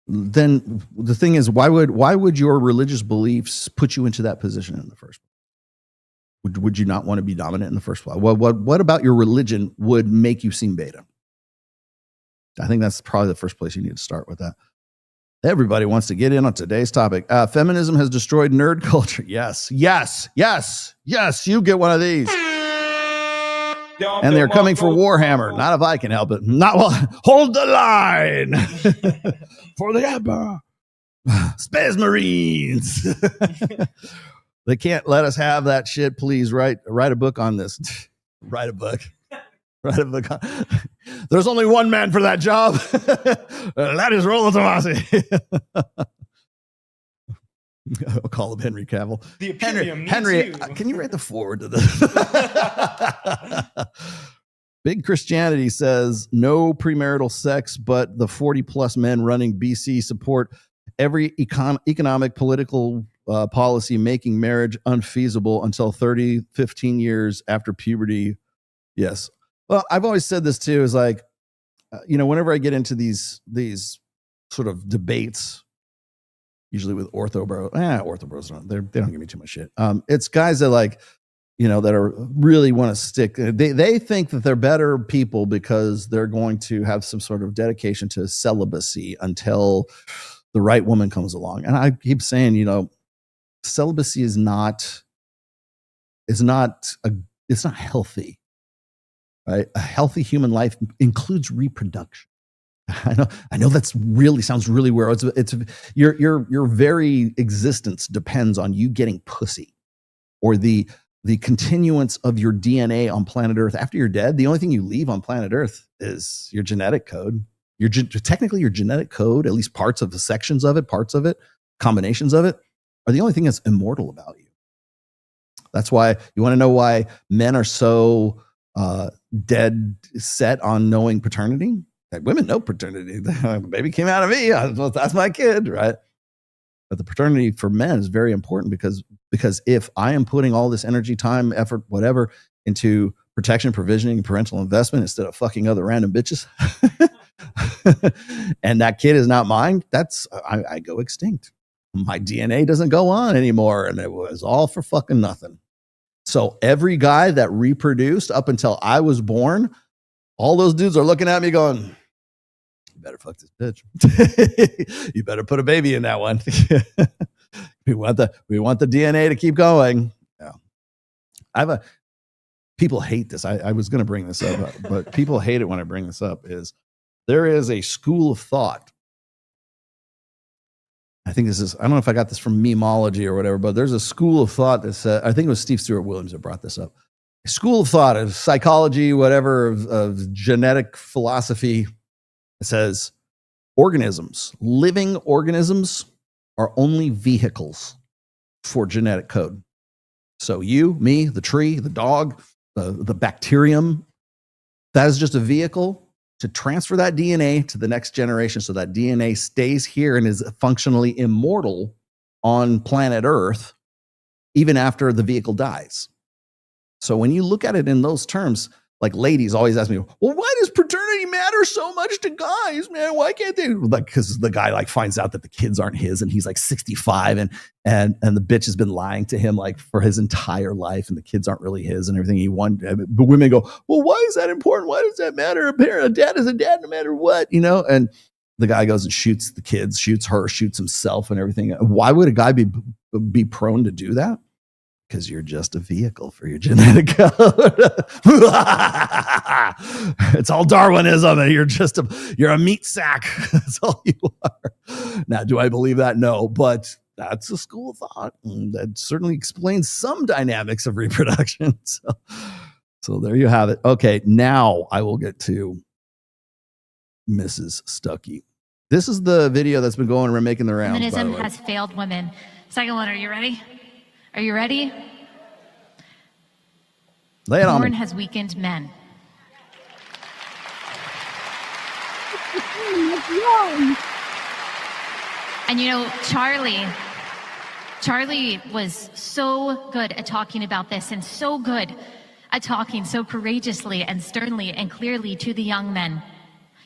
Then the thing is, why would your religious beliefs put you into that position in the first place? Would you not want to be dominant in the first place? What about your religion would make you seem beta? I think that's probably the first place you need to start with that. Everybody wants to get in on today's topic. Feminism has destroyed nerd culture. Yes. You get one of these. And they're coming for Warhammer. Not if I can help it. Hold the line for the Emperor. Space Marines. They can't let us have that shit. Please write a book on this. Write a book. There's only one man for that job. That is Rollo Tomasi. I'll call him Henry Cavill. Henry, can you write the forward to this? Big Christianity says no premarital sex, but the 40 plus men running BC support every economic, political policy making marriage unfeasible until 15 years after puberty. Yes. Well, I've always said this too, is like, whenever I get into these sort of debates, usually with ortho bros they don't give me too much shit. It's guys that that are really want to stick. They think that they're better people because they're going to have some sort of dedication to celibacy until the right woman comes along. And I keep saying, celibacy is not healthy. Right? A healthy human life includes reproduction. I know that's really sounds really weird. It's your very existence depends on you getting pussy, or the continuance of your DNA on planet Earth. After you're dead, the only thing you leave on planet Earth is your genetic code. Technically your genetic code, at least parts of it, combinations of it, are the only thing that's immortal about you. That's why you want to know why men are so dead set on knowing paternity. Like, women know paternity. The baby came out of me. That's my kid, right? But the paternity for men is very important because if I am putting all this energy, time, effort, whatever into protection, provisioning, parental investment instead of fucking other random bitches, and that kid is not mine, I go extinct. My DNA doesn't go on anymore, and it was all for fucking nothing. So every guy that reproduced up until I was born, all those dudes are looking at me going, you better fuck this bitch. You better put a baby in that one. We want the DNA to keep going. Yeah. People hate this. I was going to bring this up, but people hate it when I bring this up. Is there is a school of thought, I think this is, I don't know if I got this from memology or whatever, but there's a school of thought that said, I think it was Steve Stewart Williams that brought this up. A school of thought of psychology, whatever, of genetic philosophy. It says organisms, living organisms are only vehicles for genetic code. So you, me, the tree, the dog, the bacterium, that is just a vehicle to transfer that DNA to the next generation so that DNA stays here and is functionally immortal on planet Earth even after the vehicle dies. So when you look at it in those terms, like ladies always ask me, well, why does paternity matter so much to guys, man? Why can't they? Like, because the guy like finds out that the kids aren't his and he's like 65 and the bitch has been lying to him like for his entire life and the kids aren't really his and everything. But women go, well, why is that important? Why does that matter? A dad is a dad no matter what, you know? And the guy goes and shoots the kids, shoots her, shoots himself and everything. Why would a guy be prone to do that? Because you're just a vehicle for your genetic code. It's all Darwinism, and you're a meat sack. That's all you are. Now, do I believe that? No, but that's a school of thought that certainly explains some dynamics of reproduction. So there you have it. Okay, now I will get to Mrs. Stuckey. This is the video that's been going around making the rounds. Feminism has failed women. Second one, are you ready? Are you ready? Lay it on me. Porn has weakened men. And you know, Charlie was so good at talking about this and so good at talking so courageously and sternly and clearly to the young men.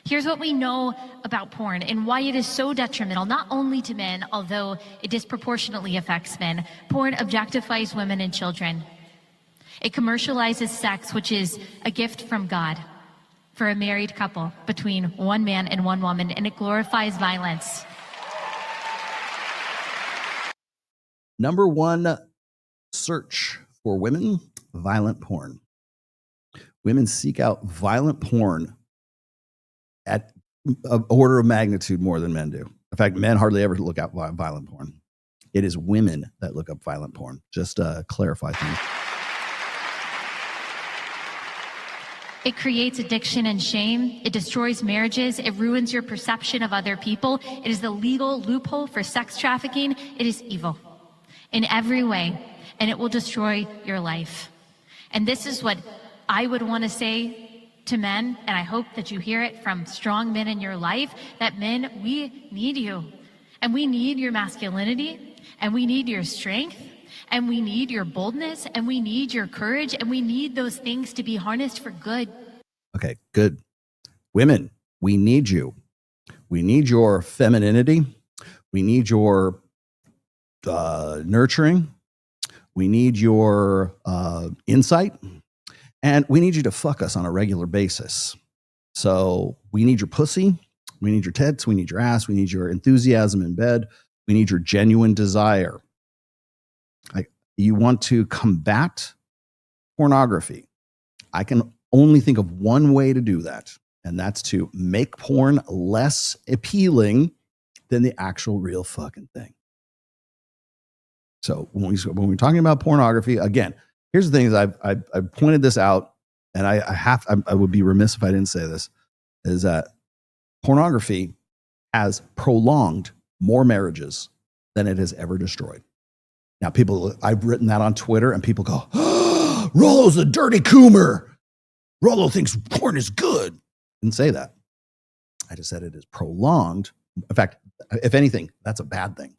Here's what we know about porn and why it is so detrimental, not only to men, although it disproportionately affects men. Porn objectifies women and children. It commercializes sex, which is a gift from God for a married couple between one man and one woman, and it glorifies violence. Number one search for women, violent porn. Women seek out violent porn at an order of magnitude more than men do. In fact, men hardly ever look up violent porn. It is women that look up violent porn. Just to clarify things. It creates addiction and shame. It destroys marriages. It ruins your perception of other people. It is the legal loophole for sex trafficking. It is evil in every way, and it will destroy your life. And this is what I would want to say to men, and I hope that you hear it from strong men in your life, that men, we need you. And we need your masculinity, and we need your strength, and we need your boldness, and we need your courage, and we need those things to be harnessed for good. Okay, good. Women, we need you. We need your femininity. We need your nurturing. We need your insight. And we need you to fuck us on a regular basis. So we need your pussy. We need your tits. We need your ass. We need your enthusiasm in bed. We need your genuine desire. You want to combat pornography. I can only think of one way to do that, and that's to make porn less appealing than the actual real fucking thing. So when we're talking about pornography, again, here's the thing is I pointed this out, and I would be remiss if I didn't say this, is that pornography has prolonged more marriages than it has ever destroyed. Now, I've written that on Twitter, and people go, oh, Rollo's a dirty coomer. Rollo thinks porn is good. I didn't say that. I just said it is prolonged. In fact, if anything, that's a bad thing.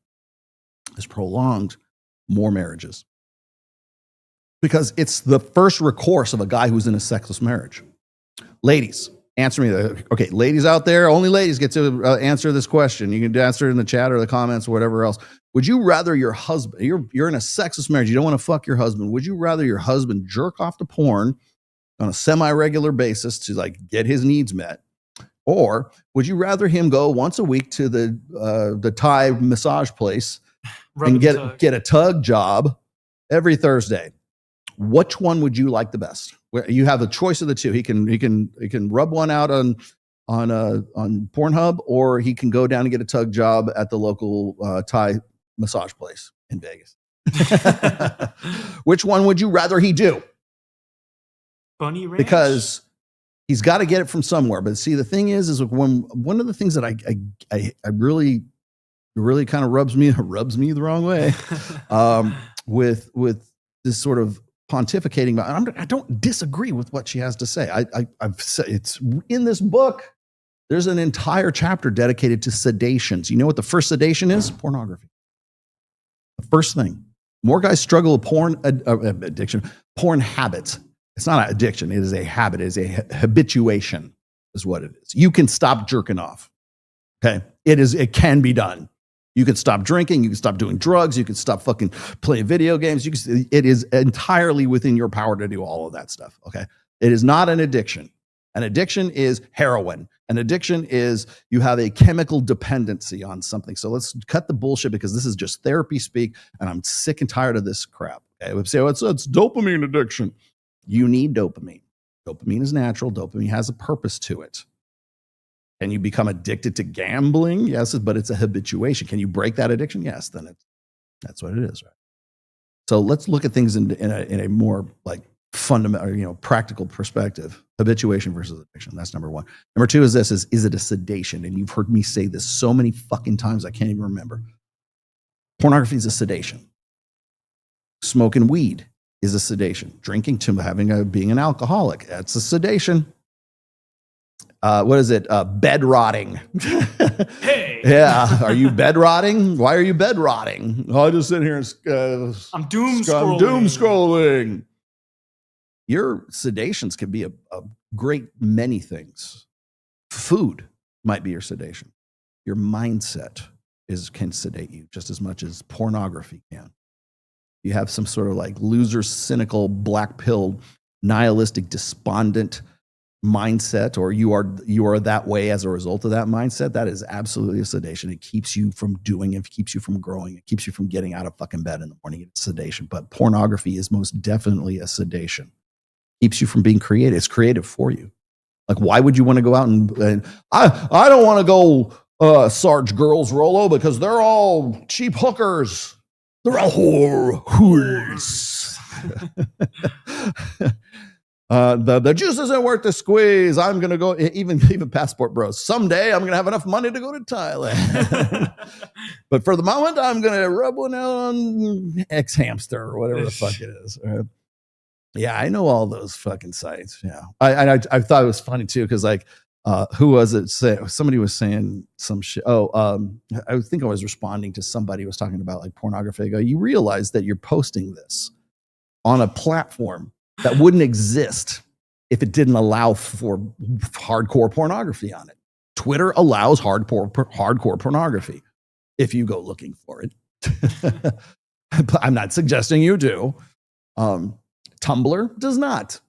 It's prolonged more marriages. Because it's the first recourse of a guy who's in a sexless marriage. Ladies, answer me. Okay, ladies out there, only ladies get to answer this question. You can answer it in the chat or the comments or whatever else. Would you rather your husband, you're in a sexless marriage, you don't want to fuck your husband. Would you rather your husband jerk off to porn on a semi-regular basis to like get his needs met? Or would you rather him go once a week to the Thai massage place and get a tug job every Thursday? Which one would you like the best? You have a choice of the two. He can rub one out on on Pornhub, or he can go down and get a tug job at the local Thai massage place in Vegas. Which one would you rather he do? Bunny Ranch? Because he's got to get it from somewhere. But see, the thing is when one of the things that I really kind of rubs me the wrong way with this sort of pontificating. I don't disagree with what she has to say. I've said it's in this book. There's an entire chapter dedicated to sedations. You know what the first sedation is? Pornography. The first thing. More guys struggle with porn addiction, porn habits. It's not an addiction. It is a habit. It is a habituation is what it is. You can stop jerking off. Okay. It can be done. You can stop drinking. You can stop doing drugs. You can stop fucking playing video games. It is entirely within your power to do all of that stuff. Okay. It is not an addiction. An addiction is heroin. An addiction is you have a chemical dependency on something. So let's cut the bullshit because this is just therapy speak, and I'm sick and tired of this crap. Okay, we say, it's dopamine addiction. You need dopamine. Dopamine is natural. Dopamine has a purpose to it. Can you become addicted to gambling? Yes, but it's a habituation. Can you break that addiction? Yes, then that's what it is, right? So let's look at things in a more like fundamental, practical perspective. Habituation versus addiction. That's number one. Number two is this: is it a sedation? And you've heard me say this so many fucking times I can't even remember. Pornography is a sedation. Smoking weed is a sedation. Drinking to being an alcoholic, that's a sedation. What is it? Bed rotting. Hey. Yeah. Are you bed rotting? Why are you bed rotting? Oh, I just sit here and I'm doom scrolling. Doom scrolling. Your sedations can be a great many things. Food might be your sedation. Your mindset can sedate you just as much as pornography can. You have some sort of like loser, cynical, black pill, nihilistic, despondent mindset, or you are that way as a result of that mindset. That is absolutely a sedation. It keeps you from doing, it keeps you from growing, it keeps you from getting out of fucking bed in the morning. It's sedation. But pornography is most definitely a sedation. Keeps you from being creative. It's creative for you. Like, why would you want to go out and I don't want to go Sarge Girls Rolo because they're all cheap hookers. They're all whores. The juice isn't worth the squeeze. I'm gonna go even Passport Bros. Someday I'm gonna have enough money to go to Thailand. But for the moment, I'm gonna rub one out on X Hamster or whatever the fuck it is. Yeah, I know all those fucking sites. Yeah, I thought it was funny too because like, who was it? Somebody was saying some shit. I think I was responding to somebody who was talking about like pornography. I go, you realize that you're posting this on a platform that wouldn't exist if it didn't allow for hardcore pornography on it. Twitter allows hardcore pornography if you go looking for it. But I'm not suggesting you do. Tumblr does not.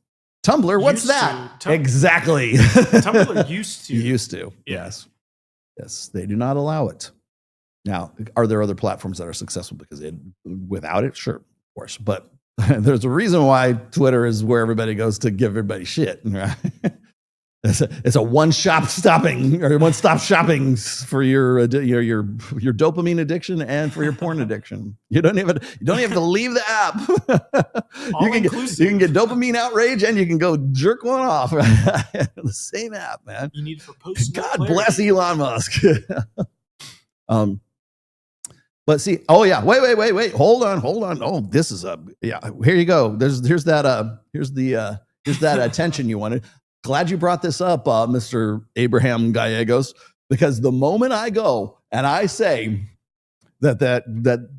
Tumblr, what's that? Exactly. Tumblr used to. Used to, yes. Yes, they do not allow it. Now, are there other platforms that are successful because without it? Sure, of course. But there's a reason why Twitter is where everybody goes to give everybody shit. Right? It's a one-stop shopping for your dopamine addiction and for your porn addiction. You don't even have to leave the app. You can get dopamine outrage and you can go jerk one off. The same app, man. You need for post. God bless Elon Musk. But see, wait, hold on. Oh, this is here you go. Here's that attention you wanted. Glad you brought this up, Mr. Abraham Gallegos, because the moment I go and I say that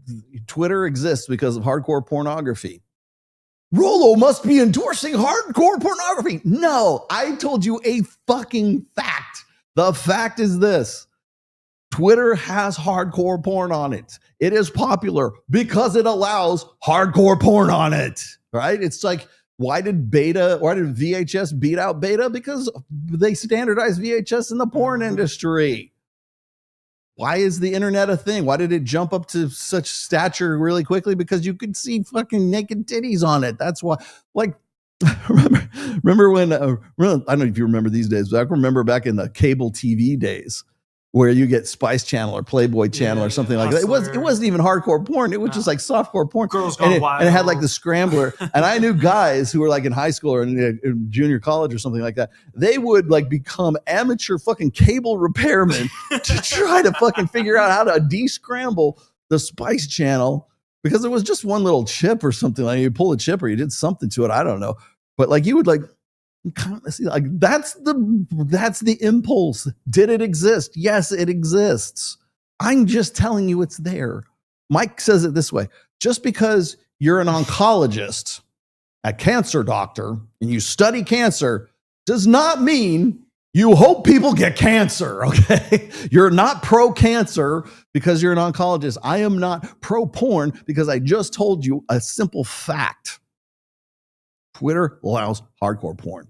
Twitter exists because of hardcore pornography, Rolo must be endorsing hardcore pornography. No, I told you a fucking fact. The fact is this. Twitter has hardcore porn on it. It is popular because it allows hardcore porn on it, right? It's like, why did VHS beat out beta? Because they standardized VHS in the porn industry. Why is the internet a thing? Why did it jump up to such stature really quickly? Because you could see fucking naked titties on it. That's why, like, remember when, I don't know if you remember these days, but I can remember back in the cable TV days where you get Spice Channel or Playboy Channel or something like that. It wasn't even hardcore porn. It was just like softcore porn. Girls Gone Wild. And it had like the Scrambler. And I knew guys who were like in high school or in junior college or something like that. They would like become amateur fucking cable repairmen to try to fucking figure out how to de-scramble the Spice Channel, because it was just one little chip or something. Like you pull a chip or you did something to it. I don't know. But like you would like that's the impulse. Did it exist? Yes, it exists. I'm just telling you it's there. Mike says it this way: just because you're an oncologist, a cancer doctor, and you study cancer does not mean you hope people get cancer, okay? You're not pro-cancer because you're an oncologist. I am not pro-porn because I just told you a simple fact. Twitter allows hardcore porn.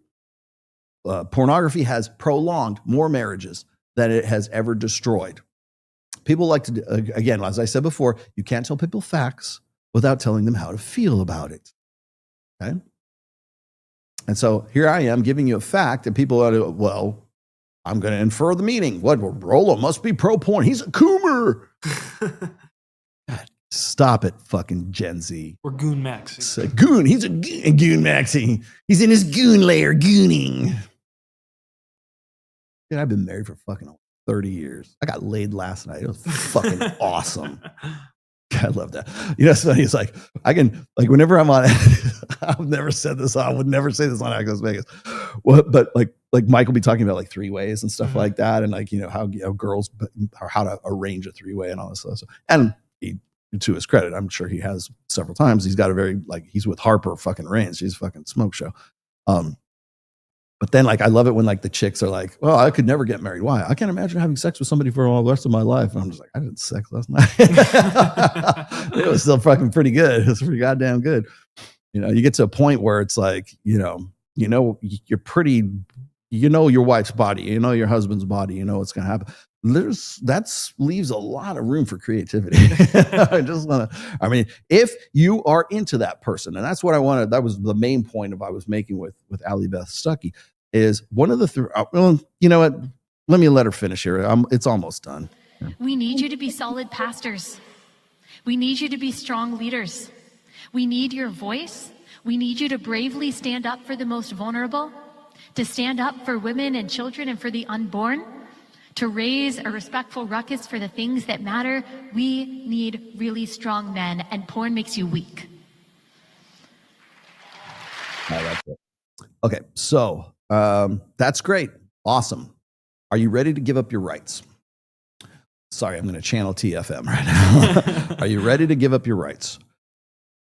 Pornography has prolonged more marriages than it has ever destroyed. People like to, again, as I said before, you can't tell people facts without telling them how to feel about it, okay? And so here I am giving you a fact, and people are, well, I'm going to infer the meaning. What? Rolo must be pro-porn. He's a coomer. God, stop it, fucking Gen Z. Or Goon Max. It's a goon. He's a goon Maxie. He's in his goon lair gooning. Dude, I've been married for fucking 30 years. I got laid last night. It was fucking awesome. I love that. You know, it's funny. It's like, I can, like, whenever I'm on, I've never said this. I would never say this on Access Vegas. Well, but like Mike will be talking about like 3-ways and stuff like that. And like, you know, how girls, or how to arrange a 3-way and all this stuff. So, and he, to his credit, I'm sure he has several times. He's got a very, like, he's with Harper fucking Reigns. She's a fucking smoke show. But then, like, I love it when, like, the chicks are like, well, I could never get married. Why? I can't imagine having sex with somebody for all the rest of my life. And I'm just like, I did sex last night. It was still fucking pretty good. It was pretty goddamn good. You know, you get to a point where it's like, you're pretty, you know, your wife's body, you know, your husband's body, you know what's going to happen. That leaves a lot of room for creativity. I mean, if you are into that person, and that's what I wanted, that was the main point of I was making with Allie Beth Stuckey, is one of the, well, you know what? Let me let her finish here. It's almost done. Yeah. We need you to be solid pastors. We need you to be strong leaders. We need your voice. We need you to bravely stand up for the most vulnerable, to stand up for women and children and for the unborn, to raise a respectful ruckus for the things that matter. We need really strong men, and porn makes you weak. That's it. Okay, so that's great. Awesome. Are you ready to give up your rights? Sorry, I'm going to channel TFM right now. Are you ready to give up your rights?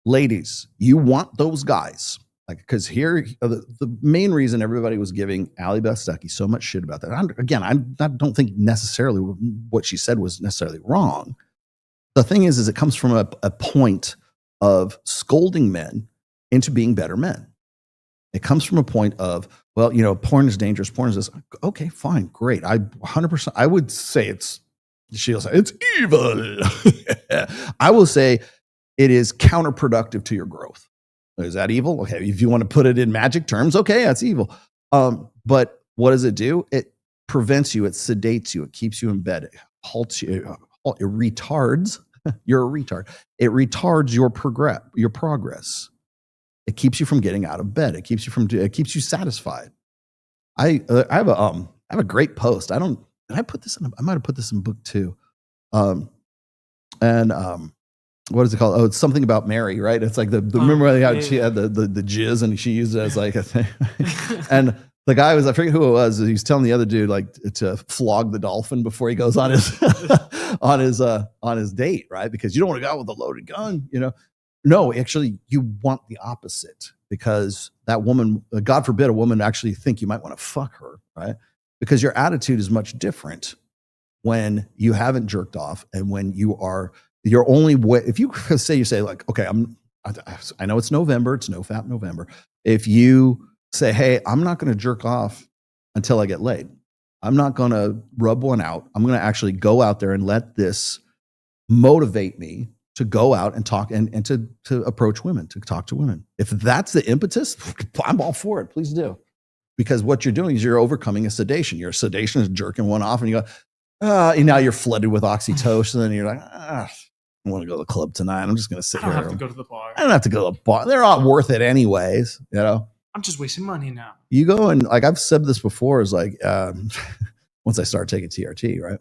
Ladies, you want those guys. Like, because here, the main reason everybody was giving Allie Beth Stuckey so much shit about that, I don't think necessarily what she said was necessarily wrong. The thing is it comes from a point of scolding men into being better men. It comes from a point of, well, you know, porn is dangerous. Porn is this. Okay, fine, great. I 100%, I would say she'll say it's evil. I will say it is counterproductive to your growth. Is that evil? Okay, if you want to put it in magic terms, okay, that's evil. But what does it do? It prevents you, it sedates you, it keeps you in bed, it halts you, it retards. You're a retard. It retards your progress. It keeps you from getting out of bed. It keeps you satisfied. I have a great post. I might have put this in book 2. What is it called? Oh, it's something about Mary, right? It's like remember how she had the jizz and she used it as like a thing. And the guy I forget who it was. He was telling the other dude like to flog the dolphin before he goes on his on his date, right? Because you don't want to go out with a loaded gun, you know. No, actually, you want the opposite, because that woman, God forbid, a woman actually think you might want to fuck her, right? Because your attitude is much different when you haven't jerked off and when you are. Your only way, if you say like, okay, I know it's November, it's no fap November. If you say, hey, I'm not going to jerk off until I get laid. I'm not going to rub one out. I'm going to actually go out there and let this motivate me to go out and talk and to approach women, to talk to women. If that's the impetus, I'm all for it. Please do. Because what you're doing is you're overcoming a sedation. Your sedation is jerking one off and you go, and now you're flooded with oxytocin and you're like, I want to go to the club tonight. I'm just going to sit here. I don't have to go to the bar. I don't have to go to the bar. They're not worth it anyways, you know? I'm just wasting money now. You go and like, I've said this before is like, once I started taking TRT, right?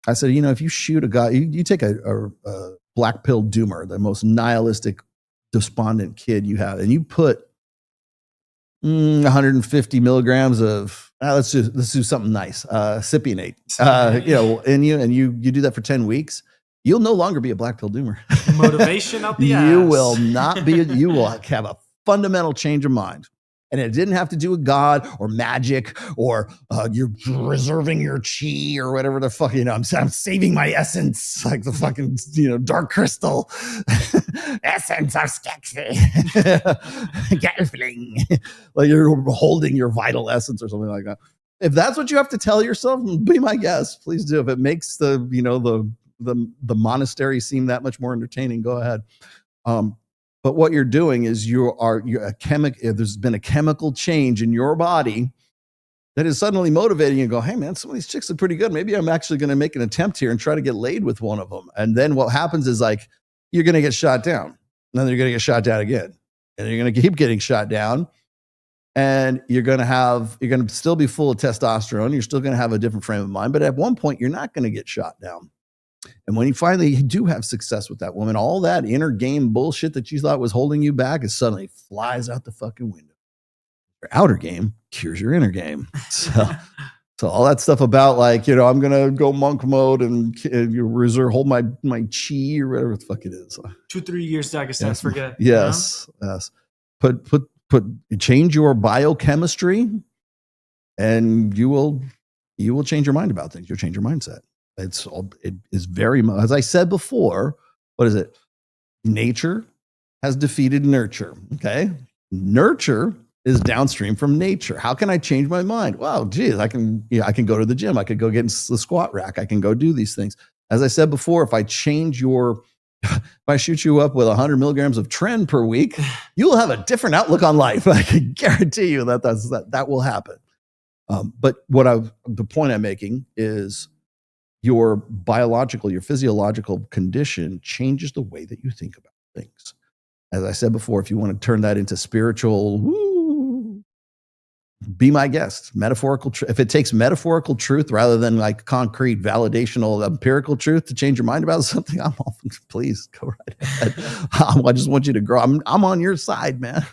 I said, you know, if you shoot a guy, you take a black pill doomer, the most nihilistic, despondent kid you have, and you put 150 milligrams of let's do something nice, Cypionate, you know, and you do that for 10 weeks, you'll no longer be a black pill doomer. Motivation out the ass. You will not be. You will have a fundamental change of mind. And it didn't have to do with God or magic or you're reserving your chi or whatever the fuck, you know, I'm saving my essence, like the fucking, you know, dark crystal essence of Stuckey. Gelfling. Like you're holding your vital essence or something like that. If that's what you have to tell yourself, be my guest. Please do. If it makes the, you know, the monastery seem that much more entertaining, go ahead. But what you're doing is there's been a chemical change in your body that is suddenly motivating you to go, hey man, some of these chicks are pretty good. Maybe I'm actually going to make an attempt here and try to get laid with one of them. And then what happens is like, you're going to get shot down. And then you're going to get shot down again. And you're going to keep getting shot down. And you're going to still be full of testosterone. You're still going to have a different frame of mind. But at one point, you're not going to get shot down. And when you finally do have success with that woman, all that inner game bullshit that you thought was holding you back is suddenly flies out the fucking window. Your outer game cures your inner game. So all that stuff about like, you know, I'm going to go monk mode and hold my chi or whatever the fuck it is. 2-3 years to Yes. forget. Yes. You know? Yes. Change your biochemistry and you will change your mind about things. You'll change your mindset. It is very much, as I said before, what is it? Nature has defeated nurture. Okay. Nurture is downstream from nature. How can I change my mind? Well, geez, I can go to the gym. I could go get in the squat rack. I can go do these things. As I said before, if I shoot you up with 100 milligrams of Tren per week, you will have a different outlook on life. I can guarantee you that will happen. But the point I'm making is, your physiological condition changes the way that you think about things. As I said before, if you want to turn that into spiritual, be my guest. Metaphorical if it takes metaphorical truth rather than like concrete, validational, empirical truth to change your mind about something, please go right ahead. I just want you to grow. I'm on your side, man.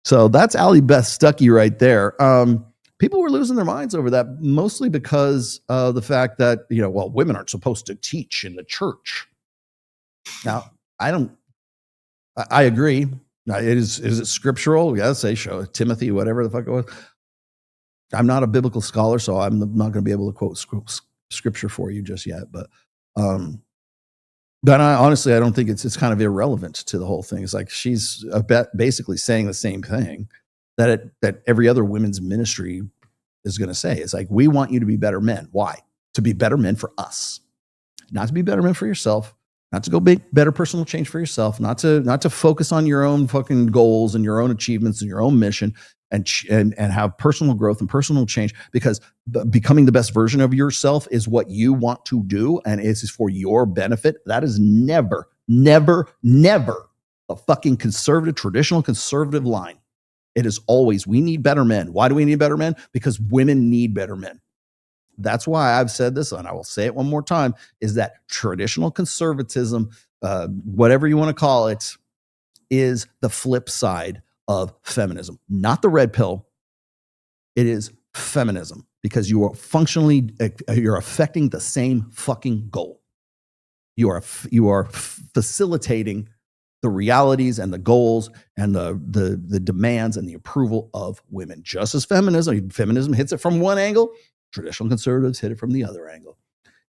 So that's Allie Beth Stuckey right there. People were losing their minds over that, mostly because of the fact that, you know, well, women aren't supposed to teach in the church. Now, I agree. Now, is it scriptural? Yeah, say show Timothy, whatever the fuck it was. I'm not a biblical scholar, so I'm not going to be able to quote scripture for you just yet. But honestly, I don't think it's kind of irrelevant to the whole thing. It's like she's basically saying the same thing that every other women's ministry is going to say. It's like, we want you to be better men. Why? To be better men for us, not to be better men for yourself, not to go make better personal change for yourself, not to focus on your own fucking goals and your own achievements and your own mission and have personal growth and personal change, because becoming the best version of yourself is what you want to do. And it's for your benefit. That is never a fucking traditional conservative line. It is always, we need better men. Why do we need better men? Because women need better men. That's why I've said this, and I will say it one more time, is that traditional conservatism, whatever you want to call it, is the flip side of feminism. Not the red pill. It is feminism, because you're affecting the same fucking goal. You are facilitating the realities and the goals and the demands and the approval of women. Just as feminism hits it from one angle, traditional conservatives hit it from the other angle.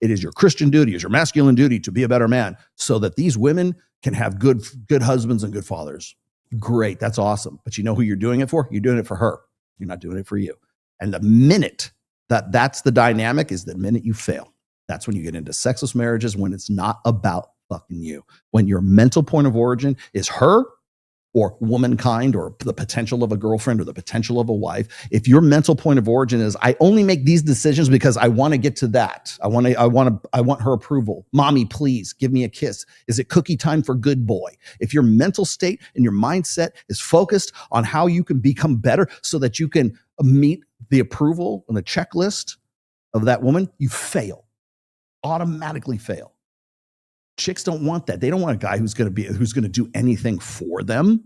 It is your Christian duty, is your masculine duty to be a better man so that these women can have good husbands and good fathers. Great, that's awesome. But you know who you're doing it for? You're doing it for her. You're not doing it for you. And the minute that's the dynamic is the minute you fail. That's when you get into sexless marriages, when it's not about fucking you. When your mental point of origin is her or womankind or the potential of a girlfriend or the potential of a wife. If your mental point of origin is, I only make these decisions because I want to get to that. I want her approval. Mommy, please give me a kiss. Is it cookie time for good boy? If your mental state and your mindset is focused on how you can become better so that you can meet the approval and the checklist of that woman, you fail. Automatically fail. Chicks don't want that. They don't want a guy who's going to do anything for them,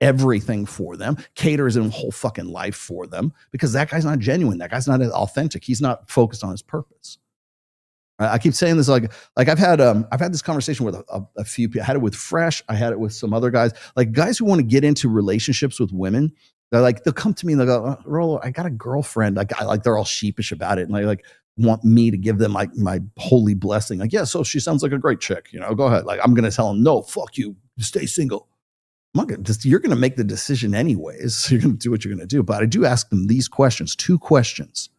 everything for them, caters their whole fucking life for them, because that guy's not genuine. That guy's not authentic. He's not focused on his purpose. I keep saying this, like I've had this conversation with a few people. I had it with Fresh. I had it with some other guys, like guys who want to get into relationships with women. They'll come to me and they'll go, Rolo, I got a girlfriend. Like they're all sheepish about it. And they want me to give them my holy blessing. Like, yeah, so she sounds like a great chick, go ahead. Like, I'm going to tell them, no, fuck you, stay single. You're going to make the decision anyways. So you're going to do what you're going to do. But I do ask them these questions, 2 questions.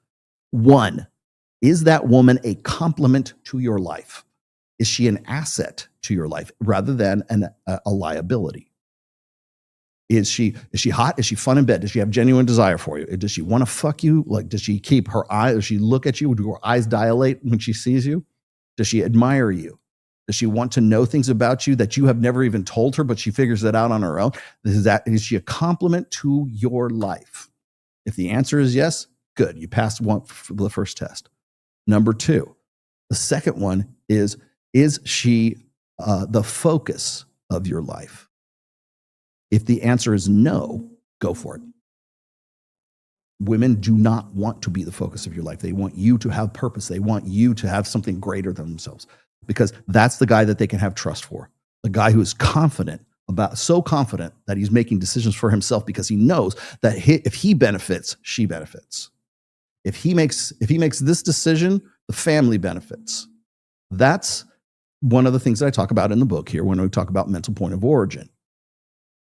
1, is that woman a complement to your life? Is she an asset to your life rather than a liability? Is she hot? Is she fun in bed? Does she have genuine desire for you? Does she want to fuck you? Like, does she keep her eye? Does she look at you? Do her eyes dilate when she sees you? Does she admire you? Does she want to know things about you that you have never even told her, but she figures that out on her own? Is she a complement to your life? If the answer is yes, good. You passed the first test. Number 2, the second one is she the focus of your life? If the answer is no, go for it. Women do not want to be the focus of your life. They want you to have purpose. They want you to have something greater than themselves, because that's the guy that they can have trust for. The guy who is so confident that he's making decisions for himself because he knows that if he benefits, she benefits. If he makes this decision, the family benefits. That's one of the things that I talk about in the book here when we talk about mental point of origin.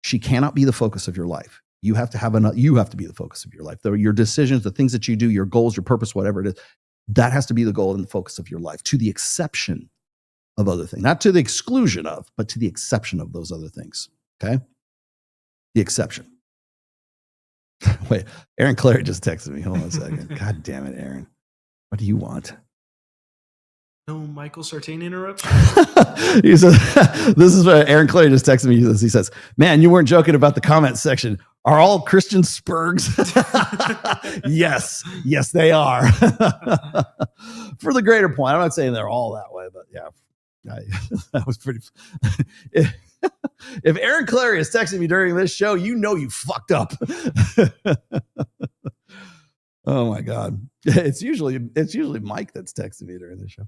She cannot be the focus of your life. You have to be the focus of your life. Your decisions, the things that you do, your goals, your purpose, whatever it is, that has to be the goal and the focus of your life, to the exception of other things. Not to the exclusion of, but to the exception of those other things. Okay? The exception. Wait, Aaron Clary just texted me. Hold on a second. God damn it, Aaron. What do you want? No Michael Sartain interruption. He says, this is what Aaron Clay just texted me. He says, man, you weren't joking about the comment section. Are all Christians spurgs? Yes, they are. For the greater point, I'm not saying they're all that way, but yeah, that was pretty. If Aaron Clary is texting me during this show, you fucked up. Oh my God. It's usually Mike that's texting me during the show.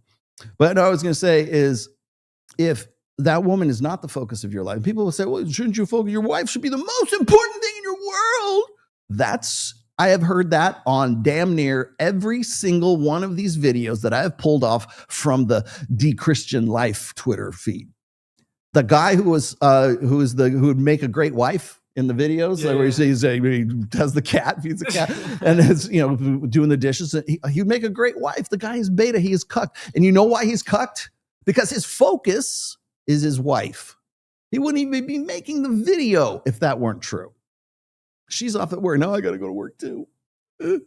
But no, I was going to say is, if that woman is not the focus of your life, people will say, well, shouldn't you focus? Your wife should be the most important thing in your world. I have heard that on damn near every single one of these videos that I have pulled off from the De-Christian Life Twitter feed. The guy who would make a great wife in the videos, where he says he does the cat, feeds the cat, and is doing the dishes. He'd make a great wife. The guy is beta. He is cucked, and you know why he's cucked? Because his focus is his wife. He wouldn't even be making the video if that weren't true. She's off at work. Now I got to go to work too. I'm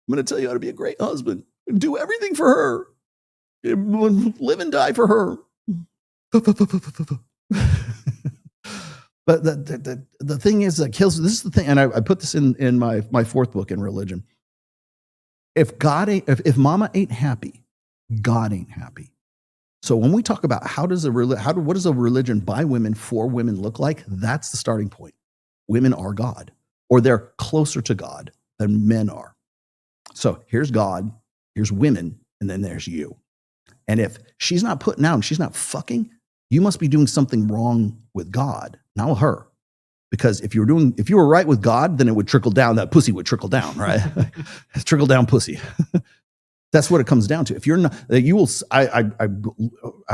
going to tell you how to be a great husband. Do everything for her. Live and die for her. But the thing is that kills. This is the thing, and I put this in my 4th book in religion. If Mama ain't happy, God ain't happy. So when we talk about what does a religion by women for women look like, that's the starting point. Women are God, or they're closer to God than men are. So here's God, here's women, and then there's you. And if she's not putting out and she's not fucking, you must be doing something wrong with God, not with her. Because if you were right with God, then it would trickle down. That pussy would trickle down, right? Trickle down pussy. That's what it comes down to. If you're not, you will. I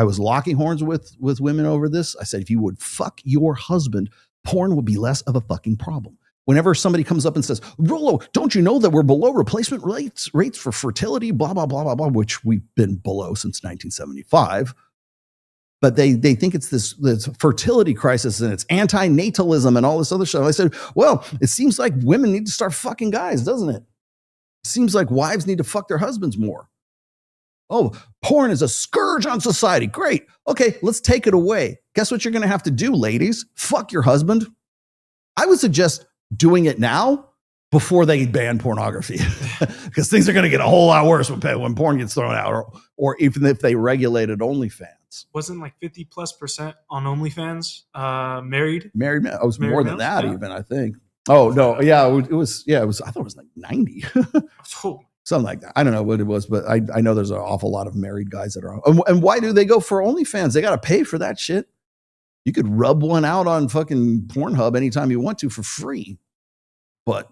was locking horns with women over this. I said, if you would fuck your husband, porn would be less of a fucking problem. Whenever somebody comes up and says, Rolo, don't you know that we're below replacement rates for fertility, blah, blah, blah, blah, blah, which we've been below since 1975. But they think it's this fertility crisis and it's anti-natalism and all this other stuff. I said, well, it seems like women need to start fucking guys, doesn't it? It seems like wives need to fuck their husbands more. Oh, porn is a scourge on society. Great. Okay, let's take it away. Guess what you're going to have to do, ladies? Fuck your husband. I would suggest doing it now before they ban pornography, because things are going to get a whole lot worse when porn gets thrown out, or even if they regulated OnlyFans. Wasn't like 50+% on OnlyFans married? Married men. It was more than that, yeah. even, I think. Oh, no. Yeah, it was. I thought it was like 90. Something like that. I don't know what it was, but I know there's an awful lot of married guys that are on. And why do they go for OnlyFans? They got to pay for that shit. You could rub one out on fucking Pornhub anytime you want to for free. But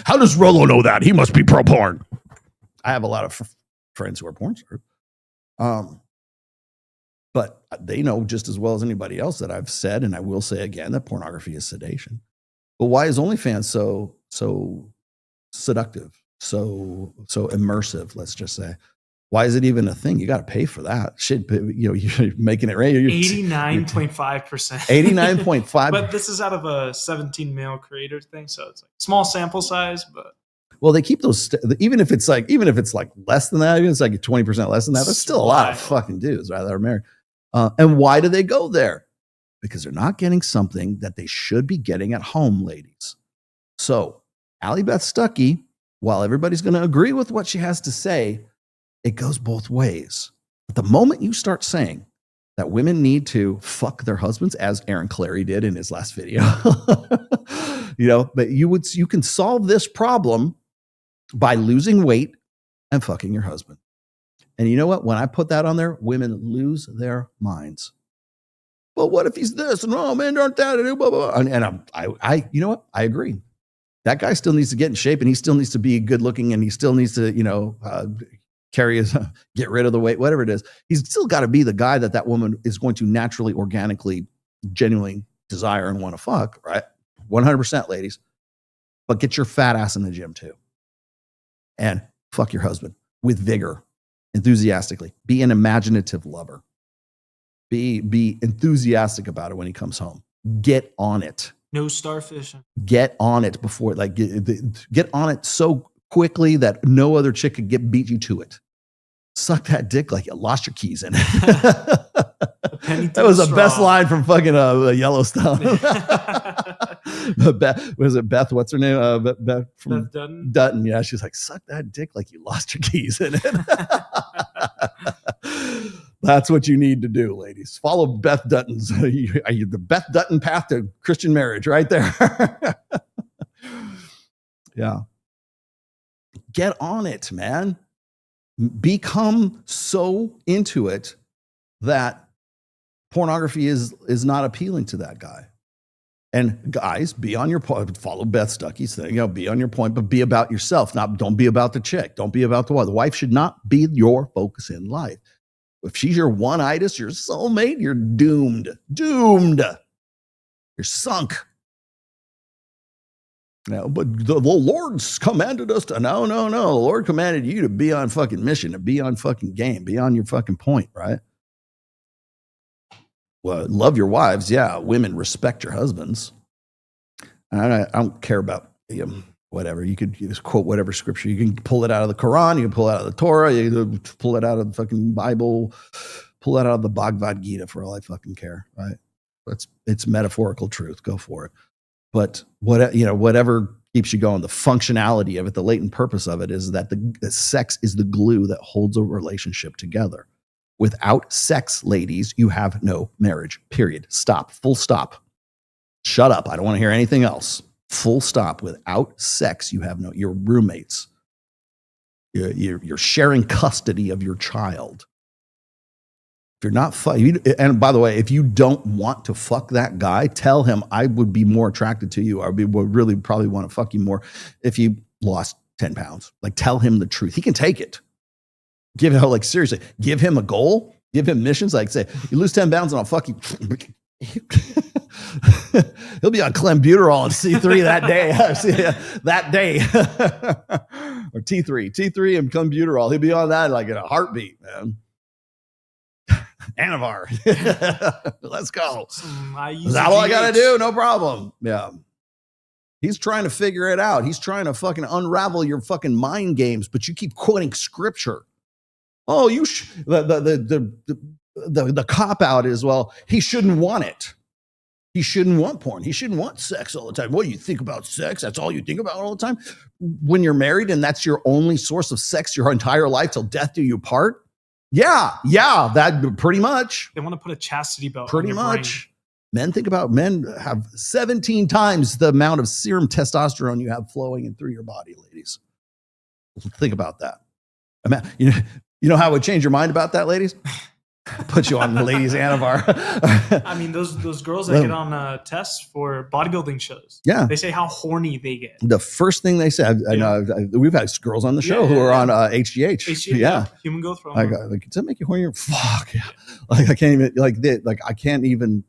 how does Rolo know that? He must be pro porn. I have a lot of friends who are porn stars. But they know just as well as anybody else that I've said, and I will say again, that pornography is sedation. But why is OnlyFans so seductive, so immersive, let's just say? Why is it even a thing? You got to pay for that. Shit, you're making it right. 89.5%. 89.5. But this is out of a 17 male creator thing, so it's like small sample size, but well, they keep those even if it's like less than that, even if it's like 20% less than that, there's still a lot of fucking dudes, right, that are married. And why do they go there? Because they're not getting something that they should be getting at home, ladies. So, Allie Beth Stuckey, while everybody's going to agree with what she has to say, it goes both ways. But the moment you start saying that women need to fuck their husbands, as Aaron Clary did in his last video, but you can solve this problem by losing weight and fucking your husband. And you know what? When I put that on there, women lose their minds. Well, what if he's this? And oh, men aren't that. And blah, blah, blah. And I, you know what? I agree. That guy still needs to get in shape, and he still needs to be good looking, and he still needs to, get rid of the weight, whatever it is. He's still got to be the guy that woman is going to naturally, organically, genuinely desire and want to fuck, right? 100%, ladies. But get your fat ass in the gym too. And fuck your husband with vigor, enthusiastically. Be an imaginative lover. Be enthusiastic about it when he comes home. Get on it. No starfishing. Get on it before, get on it so quickly that no other chick could beat you to it. Suck that dick like you lost your keys in it. That was the best line from fucking Yellowstone. Was it Beth? What's her name? Beth from Dutton. Dutton. Yeah, she's like, suck that dick like you lost your keys in it. That's what you need to do, ladies. Follow Beth Dutton's the Beth Dutton path to Christian marriage, right there. Yeah. Get on it, man. Become so into it that pornography is not appealing to that guy. And guys, be on your point. Follow Beth Stuckey's thing. Be on your point, but be about yourself. Don't be about the chick. Don't be about the wife. The wife should not be your focus in life. If she's your one-itis, your soulmate, you're doomed. Doomed. You're sunk. No, but the Lord's commanded us to, no. The Lord commanded you to be on fucking mission, to be on fucking game, be on your fucking point, right? Well, love your wives. Yeah, women, respect your husbands. I don't care about whatever. You could just quote whatever scripture. You can pull it out of the Quran. You can pull it out of the Torah. You can pull it out of the fucking Bible. Pull it out of the Bhagavad Gita for all I fucking care, right? It's metaphorical truth. Go for it. But whatever keeps you going, the functionality of it, the latent purpose of it is that the sex is the glue that holds a relationship together. Without sex, ladies, you have no marriage, period. Stop. Full stop. Shut up. I don't want to hear anything else. Full stop. Without sex, you have you're roommates. You're sharing custody of your child. If you're not and by the way, if you don't want to fuck that guy, tell him I would be more attracted to you. Would really probably want to fuck you more if you lost 10 pounds. Tell him the truth. He can take it. Seriously, give him a goal. Give him missions. Say, you lose 10 pounds and I'll fuck you. He'll be on clenbuterol and C3 that day. That day. Or T3 and clenbuterol. He'll be on that like in a heartbeat, man. Anavar. Let's go. Is that all I got to do? No problem. Yeah. He's trying to figure it out. He's trying to fucking unravel your fucking mind games, but you keep quoting scripture. Oh, the cop out is, well, he shouldn't want it. He shouldn't want porn. He shouldn't want sex all the time. What do you think about sex? That's all you think about all the time? When you're married and that's your only source of sex your entire life till death do you part? Yeah, that pretty much. They want to put a chastity belt Pretty on your much. Men have 17 times the amount of serum testosterone you have flowing in through your body, ladies. Think about that. You know how it would change your mind about that, ladies? Put you on the ladies' Anavar. I mean, those girls that get on tests for bodybuilding shows. Yeah. They say how horny they get. The first thing they said, I know we've had girls on the show who are on HGH. Yeah. Human growth hormone. Like, does that make you horny? Fuck yeah. Like, I can't even,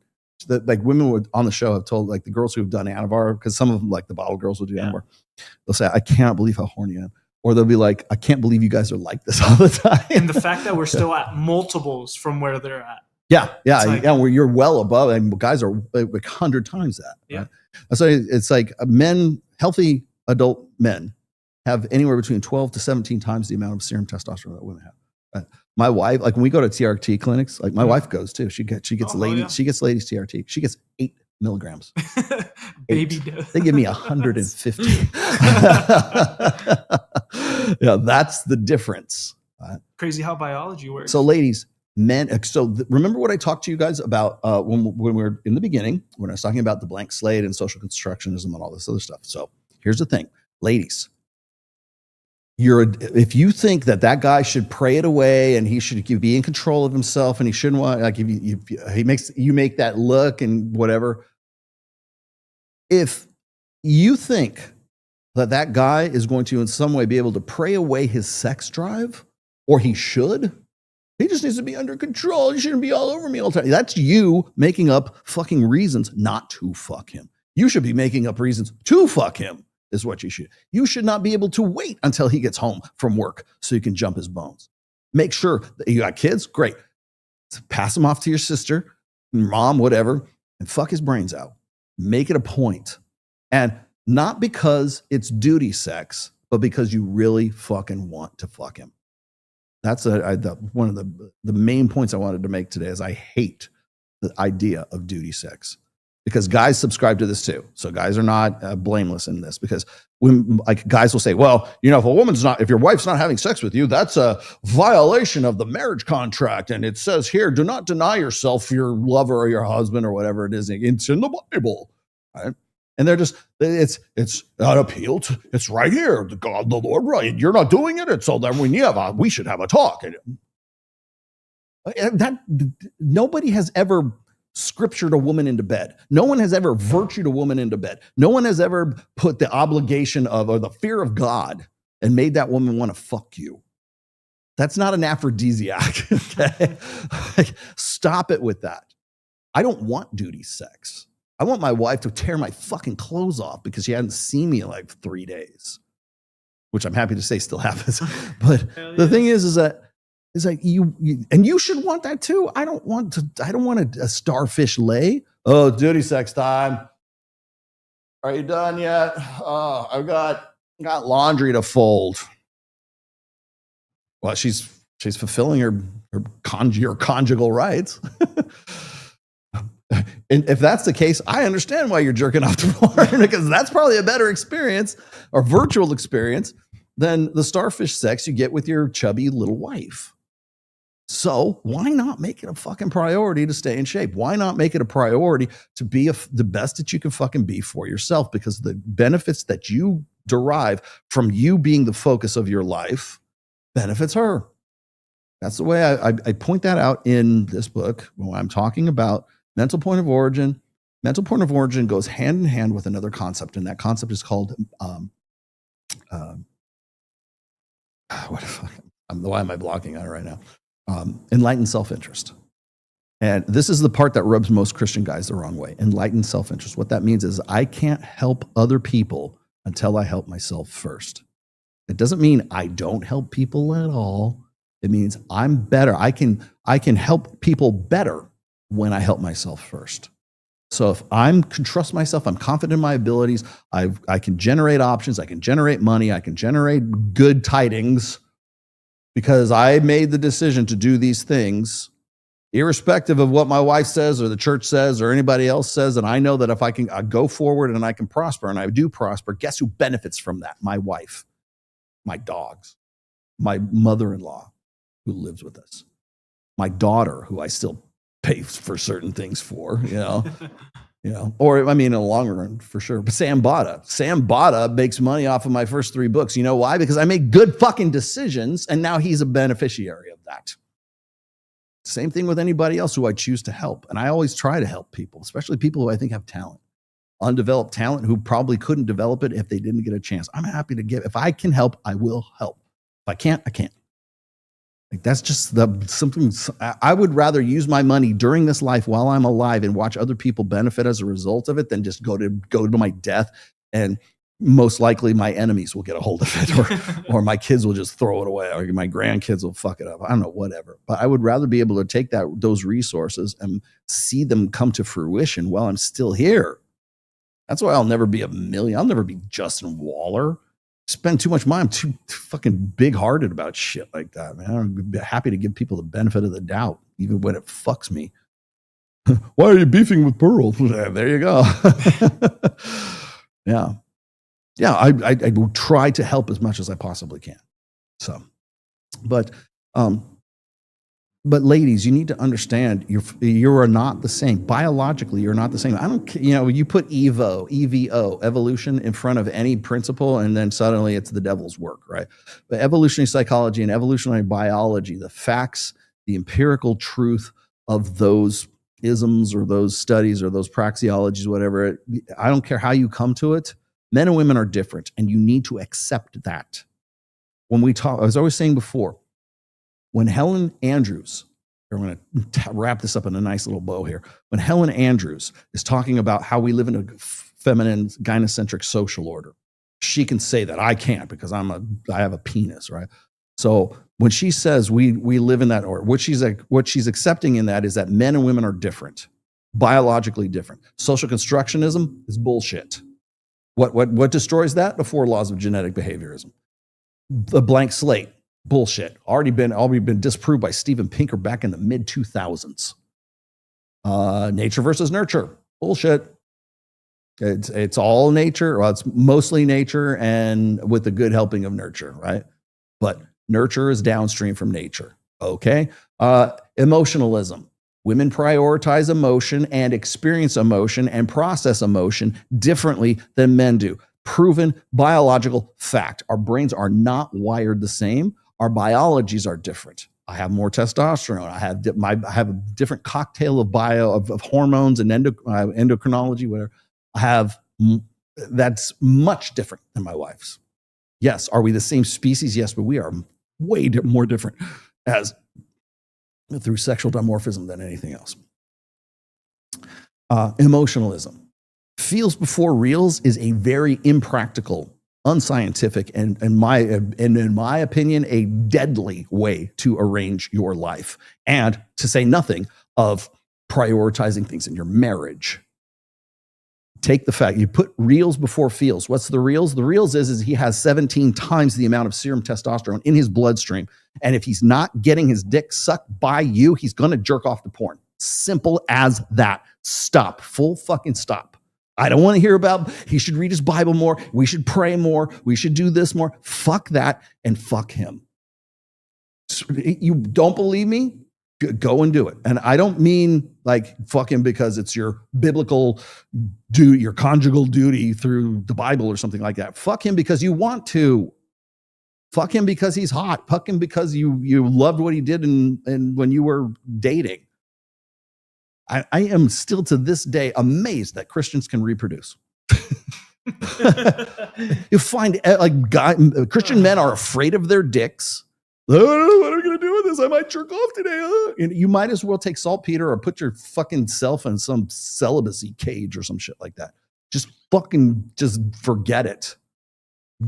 like women would on the show have told, like the girls who've done Anavar, because some of them, like the bottle girls will do Anavar. They'll say, I can't believe how horny I am. Or they'll be like, I can't believe you guys are like this all the time. And the fact that we're still at multiples from where they're at. Yeah. Like, where you're well above, and guys are like 100 times that. Yeah. Right? So it's like healthy adult men have anywhere between 12 to 17 times the amount of serum testosterone that women have. Right? My wife, like when we go to TRT clinics, like my wife goes too. She gets ladies TRT. She gets 8 milligrams. Baby dose. They give me 150. Yeah, that's the difference. Crazy how biology works. So, ladies, men. So, remember what I talked to you guys about when we were in the beginning, when I was talking about the blank slate and social constructionism and all this other stuff. So, here's the thing, ladies. If you think that guy should pray it away and he should be in control of himself and he shouldn't want, like, if you make that look and whatever. If you think that guy is going to in some way be able to pray away his sex drive, or he should, he just needs to be under control. He shouldn't be all over me all the time. That's you making up fucking reasons not to fuck him. You should be making up reasons to fuck him. Is what you should. You should not be able to wait until he gets home from work so you can jump his bones. Make sure that you got kids. Great. So pass them off to your sister, mom, whatever, and fuck his brains out. Make it a point. And not because it's duty sex, but because you really fucking want to fuck him. That's one of the main points I wanted to make today is I hate the idea of duty sex. Because guys subscribe to this too. So guys are not blameless in this, because when guys will say, well, if your wife's not having sex with you, that's a violation of the marriage contract. And it says here, do not deny yourself your lover or your husband or whatever it is. It's in the Bible. Right? And they're just, it's not appealed. It's right here. God, the Lord, right. You're not doing it. And so then we should have a talk. And that nobody has ever scriptured a woman into bed. No one has ever virtued a woman into bed. No one has ever put the obligation of or the fear of God and made that woman want to fuck you. That's not an aphrodisiac. Okay? Stop it with that. I don't want duty sex. I want my wife to tear my fucking clothes off because she hadn't seen me in like 3 days, which I'm happy to say still happens. But the thing is that it's like you should want that too. I don't want a starfish lay. Oh, duty sex time. Are you done yet? Oh, I've got laundry to fold. Well, she's fulfilling her conjugal rights. And if that's the case, I understand why you're jerking off to porn, because that's probably a better experience or virtual experience than the starfish sex you get with your chubby little wife. So why not make it a fucking priority to stay in shape? Why not make it a priority to be the best that you can fucking be for yourself? Because the benefits that you derive from you being the focus of your life benefits her. That's the way I point that out in this book when I'm talking about mental point of origin. Mental point of origin goes hand in hand with another concept, and that concept is called why am I blocking on it right now? Enlightened self-interest. And this is the part that rubs most Christian guys the wrong way. Enlightened self-interest. What that means is I can't help other people until I help myself first. It doesn't mean I don't help people at all. It means I'm better. I can help people better when I help myself first. So if I can trust myself, I'm confident in my abilities, I can generate options, I can generate money, I can generate good tidings because I made the decision to do these things, irrespective of what my wife says or the church says or anybody else says. And I know that if I go forward and I can prosper, and I do prosper, guess who benefits from that? My wife, my dogs, my mother-in-law who lives with us, my daughter who I still pay for certain things for, or I mean, in the long run for sure. But Sam Bada makes money off of my first 3 books. You know why? Because I make good fucking decisions, and now he's a beneficiary of that. Same thing with anybody else who I choose to help. And I always try to help people, especially people who I think have talent, undeveloped talent who probably couldn't develop it if they didn't get a chance. I'm happy to give. If I can help, I will help. If I can't, I can't. Like that's just something. I would rather use my money during this life while I'm alive and watch other people benefit as a result of it than just go to my death, and most likely my enemies will get a hold of it, or my kids will just throw it away, or my grandkids will fuck it up. I don't know, whatever. But I would rather be able to take those resources and see them come to fruition while I'm still here. That's why I'll never be a million. I'll never be Justin Waller. Spend too much money. I'm too fucking big-hearted about shit like that, man. I'm happy to give people the benefit of the doubt, even when it fucks me. Why are you beefing with Pearl? There you go. Yeah. I will try to help as much as I possibly can. So, but ladies, you need to understand you are not the same. Biologically, you're not the same. You put EVO, evolution, in front of any principle, and then suddenly it's the devil's work, right? But evolutionary psychology and evolutionary biology, the facts, the empirical truth of those isms or those studies or those praxeologies, whatever, I don't care how you come to it, men and women are different, and you need to accept that. When we talk, I was always saying before, when Helen Andrews, I'm going to wrap this up in a nice little bow here. When Helen Andrews is talking about how we live in a feminine, gynocentric social order, she can say that. I can't because I have a penis, right? So when she says we live in that order, what she's accepting in that is that men and women are different, biologically different. Social constructionism is bullshit. What destroys that? The 4 laws of genetic behaviorism. The blank slate. Bullshit. Already been disproved by Steven Pinker back in the mid-2000s. Nature versus nurture. Bullshit. It's all nature. Well, it's mostly nature and with the good helping of nurture, right? But nurture is downstream from nature. Okay. Emotionalism. Women prioritize emotion and experience emotion and process emotion differently than men do. Proven biological fact. Our brains are not wired the same. Our biologies are different. I have more testosterone. I have a different cocktail of hormones and endocrinology, whatever. That's much different than my wife's. Yes, are we the same species? Yes, but we are way more different through sexual dimorphism than anything else. Emotionalism. Feels before reals is a very impractical, unscientific, and in my opinion, a deadly way to arrange your life, and to say nothing of prioritizing things in your marriage. Take the fact you put reals before feels. What's the reals? The reals is he has 17 times the amount of serum testosterone in his bloodstream, and if he's not getting his dick sucked by you, he's going to jerk off to porn. Simple as that. Stop. Full fucking stop. I don't want to hear about he should read his Bible more. We should pray more. We should do this more. Fuck that and fuck him. You don't believe me? Go and do it. And I don't mean like fuck him because it's your biblical duty, your conjugal duty through the Bible or something like that. Fuck him because you want to. Fuck him because he's hot. Fuck him because you loved what he did and when you were dating. I am still to this day amazed that Christians can reproduce. You find Christian men are afraid of their dicks. What are we going to do with this. I might jerk off today. And you might as well take saltpeter or put your fucking self in some celibacy cage or some shit like that. Just forget it.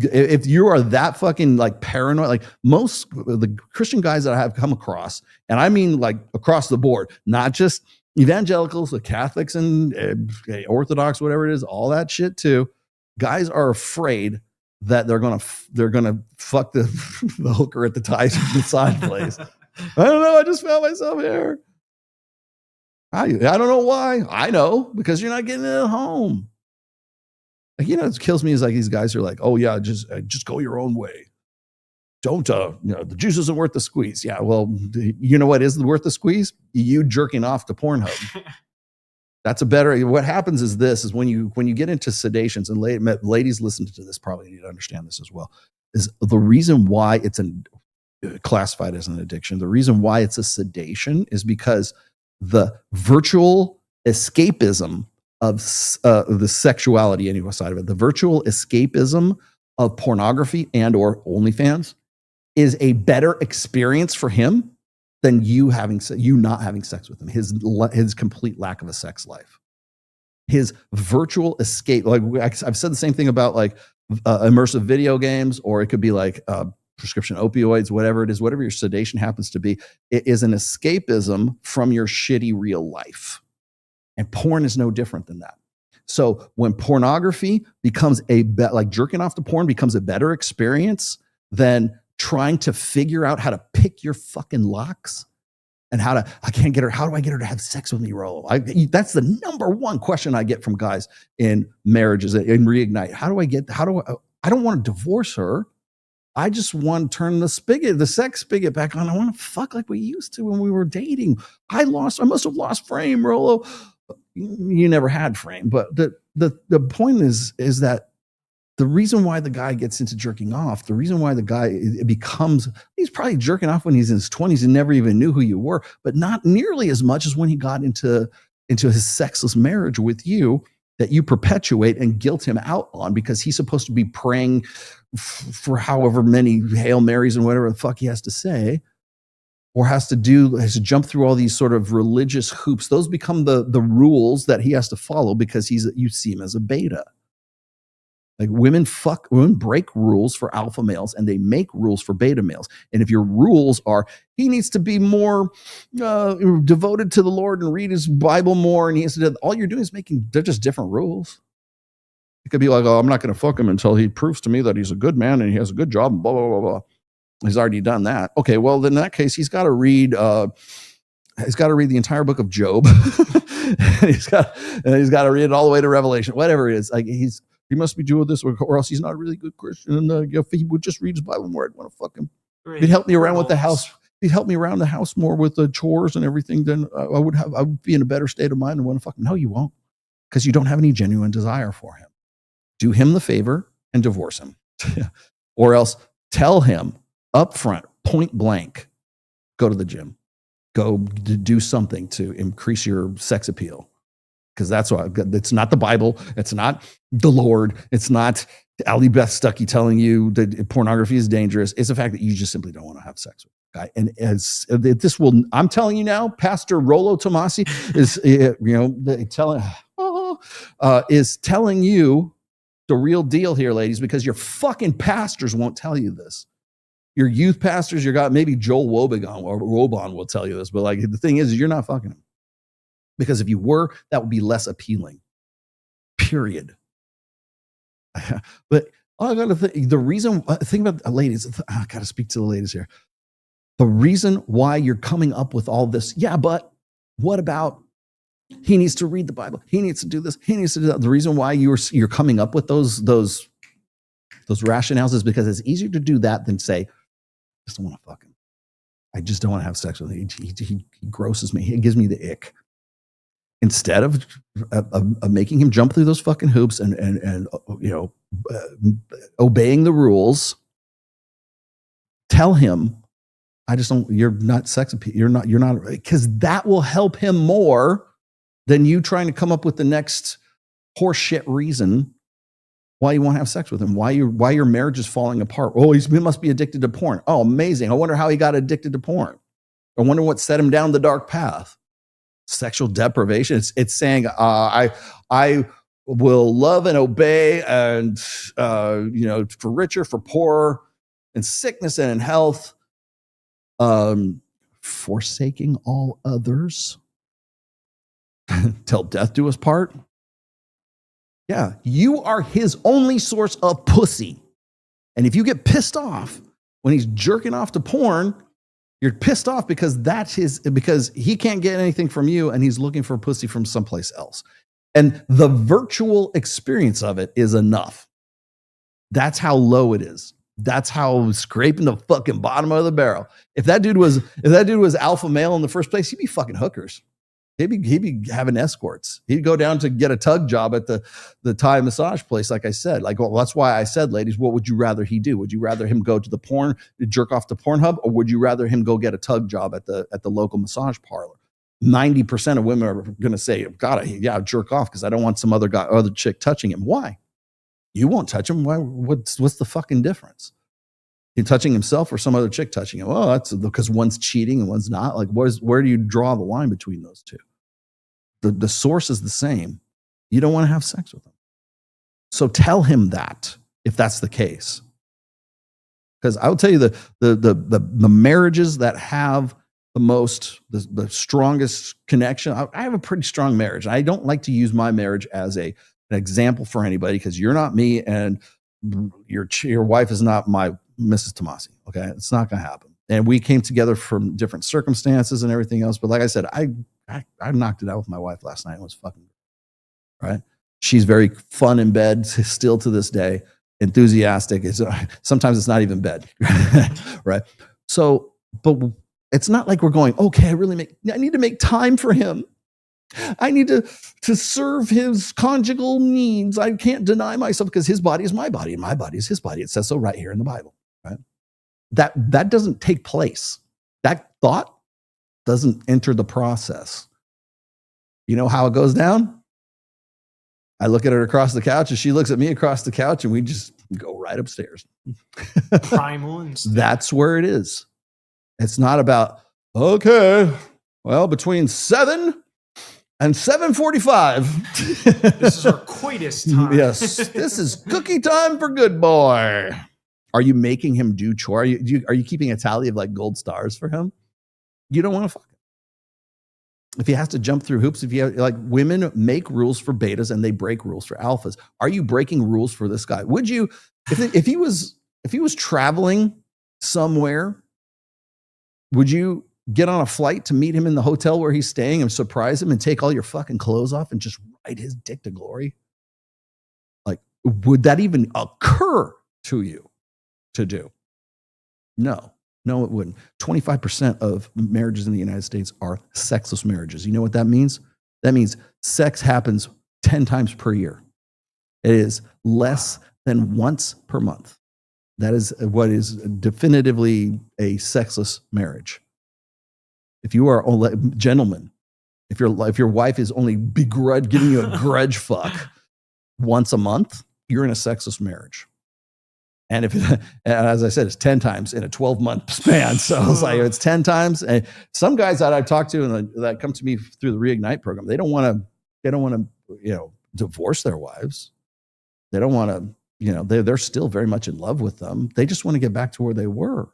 If you are that fucking like paranoid, like most of the Christian guys that I have come across, and I mean like across the board, not just evangelicals, the Catholics and Orthodox, whatever it is, all that shit too. Guys are afraid that they're gonna fuck the hooker at the side place. I don't know. I just found myself here. I don't know why. I know, because you're not getting it at home. Like, it kills me is like these guys are like, oh yeah, just go your own way. Don't the juice isn't worth the squeeze. Yeah, well, you know what is worth the squeeze? You jerking off to Pornhub. That's a better. What happens is this: is when you get into sedations, and ladies listen to this probably need to understand this as well. Is the reason why it's classified as an addiction? The reason why it's a sedation is because the virtual escapism of the sexuality, any side of it, the virtual escapism of pornography and or OnlyFans is a better experience for him than you not having sex with him. His complete lack of a sex life, his virtual escape. Like I've said the same thing about like immersive video games, or it could be like prescription opioids, whatever it is, whatever your sedation happens to be. It is an escapism from your shitty real life. And porn is no different than that. So when pornography becomes like jerking off to porn becomes a better experience than trying to figure out how to pick your fucking locks and how do I get her to have sex with me, Rollo? That's the number one question I get from guys in marriages, in Reignite. I don't want to divorce her. I just want to turn the sex spigot back on. I want to fuck like we used to when we were dating. I must have lost frame, Rollo. You never had frame, but the point is that the reason why the guy gets into jerking off, the reason why the guy he's probably jerking off when he's in his 20s and never even knew who you were, but not nearly as much as when he got into his sexless marriage with you that you perpetuate and guilt him out on because he's supposed to be praying for however many Hail Marys and whatever the fuck he has to say. Or has to jump through all these sort of religious hoops. Those become the rules that he has to follow because you see him as a beta. Like women break rules for alpha males and they make rules for beta males. And if your rules are he needs to be more devoted to the Lord and read his Bible more, and he has to do, all you're doing is they're just different rules. It could be like, oh, I'm not going to fuck him until he proves to me that he's a good man and he has a good job and blah blah blah blah. He's already done that. Okay, well, then in that case, he's got to read the entire book of Job. he's got to read it all the way to Revelation, whatever it is. Like he must be doing this, or else he's not a really good Christian. And if he would just read his Bible more, I'd want to fuck him. Great. He'd help me around with the house. He'd help me around the house more with the chores and everything. Then I would be in a better state of mind and want to fuck him. No, you won't, because you don't have any genuine desire for him. Do him the favor and divorce him, or else tell him up front, point blank, go to the gym, go do something to increase your sex appeal. Because that's why it's not the Bible. It's not the Lord. It's not Allie Beth Stuckey telling you that pornography is dangerous. It's the fact that you just simply don't want to have sex with a guy. And I'm telling you now, Pastor Rollo Tomasi is telling you the real deal here, ladies, because your fucking pastors won't tell you this. Your youth pastors, maybe Joel Wobon will tell you this, but like the thing is you're not fucking him. Because if you were, that would be less appealing. Period. But I got to think, think about ladies. I got to speak to the ladies here. The reason why you're coming up with all this, yeah, but what about he needs to read the Bible? He needs to do this. He needs to do that. The reason why you're coming up with those rationales is because it's easier to do that than say, I just don't want to fuck him. I just don't want to have sex with him. He grosses me. He gives me the ick. Instead of making him jump through those fucking hoops and obeying the rules, tell him, you're not sex appeal. You're not, because that will help him more than you trying to come up with the next horseshit reason why you won't have sex with him, why your marriage is falling apart. Oh, he must be addicted to porn. Oh, amazing. I wonder how he got addicted to porn. I wonder what set him down the dark path. Sexual deprivation. It's saying, I will love and obey, and for richer, for poorer, in sickness and in health, forsaking all others till death do us part. Yeah, you are his only source of pussy. And if you get pissed off when he's jerking off to porn, you're pissed off because because he can't get anything from you and he's looking for pussy from someplace else. And the virtual experience of it is enough. That's how low it is. That's how scraping the fucking bottom of the barrel. If that dude was alpha male in the first place, he'd be fucking hookers. He'd be having escorts. He'd go down to get a tug job at the Thai massage place, like I said. Well, that's why I said, ladies, what would you rather he do? Would you rather him go to the porn, jerk off to Pornhub, or would you rather him go get a tug job at the local massage parlor? 90% of women are going to say, God, jerk off because I don't want some other chick touching him. Why? You won't touch him. Why? What's the fucking difference? He touching himself or some other chick touching him? Oh, that's because one's cheating and one's not. Like, where do you draw the line between those two? The source is the same. You don't want to have sex with him. So tell him that if that's the case. Because I will tell you the marriages that have the strongest connection. I have a pretty strong marriage. I don't like to use my marriage as an example for anybody because you're not me and your wife is not my Mrs. Tomasi. Okay, it's not going to happen. And we came together from different circumstances and everything else. But like I said, I knocked it out with my wife last night. It was fucking right. She's very fun in bed still to this day. Enthusiastic. Sometimes it's not even bed, right? So, but it's not like we're going, okay, I need to make time for him. I need to serve his conjugal needs. I can't deny myself because his body is my body and my body is his body. It says so right here in the Bible, right? That doesn't take place. That thought doesn't enter the process. You know how it goes down? I look at her across the couch and she looks at me across the couch and we just go right upstairs. Primal instinct. That's where it is. It's not about, okay, well, between 7 and 7:45. This is our coitus time. Yes, this is cookie time for good boy. Are you making him do chore? Are you keeping a tally of like gold stars for him? You don't want to fuck him. If he has to jump through hoops, if you have, like, women make rules for betas and they break rules for alphas. Are you breaking rules for this guy? Would you, if he was traveling somewhere, would you get on a flight to meet him in the hotel where he's staying and surprise him and take all your fucking clothes off and just ride his dick to glory? Like, would that even occur to you to do? No, it wouldn't. 25% of marriages in the United States are sexless marriages. You know what that means? That means sex happens 10 times per year. It is less than once per month. That is what is definitively a sexless marriage. If you are, gentlemen, if your wife is only giving you a grudge fuck once a month, you're in a sexless marriage. And as I said, it's 10 times in a 12-month span. So it's like, it's 10 times. And some guys that I've talked to and that come to me through the Reignite program, they don't want to, divorce their wives. They don't want to, they're still very much in love with them. They just want to get back to where they were.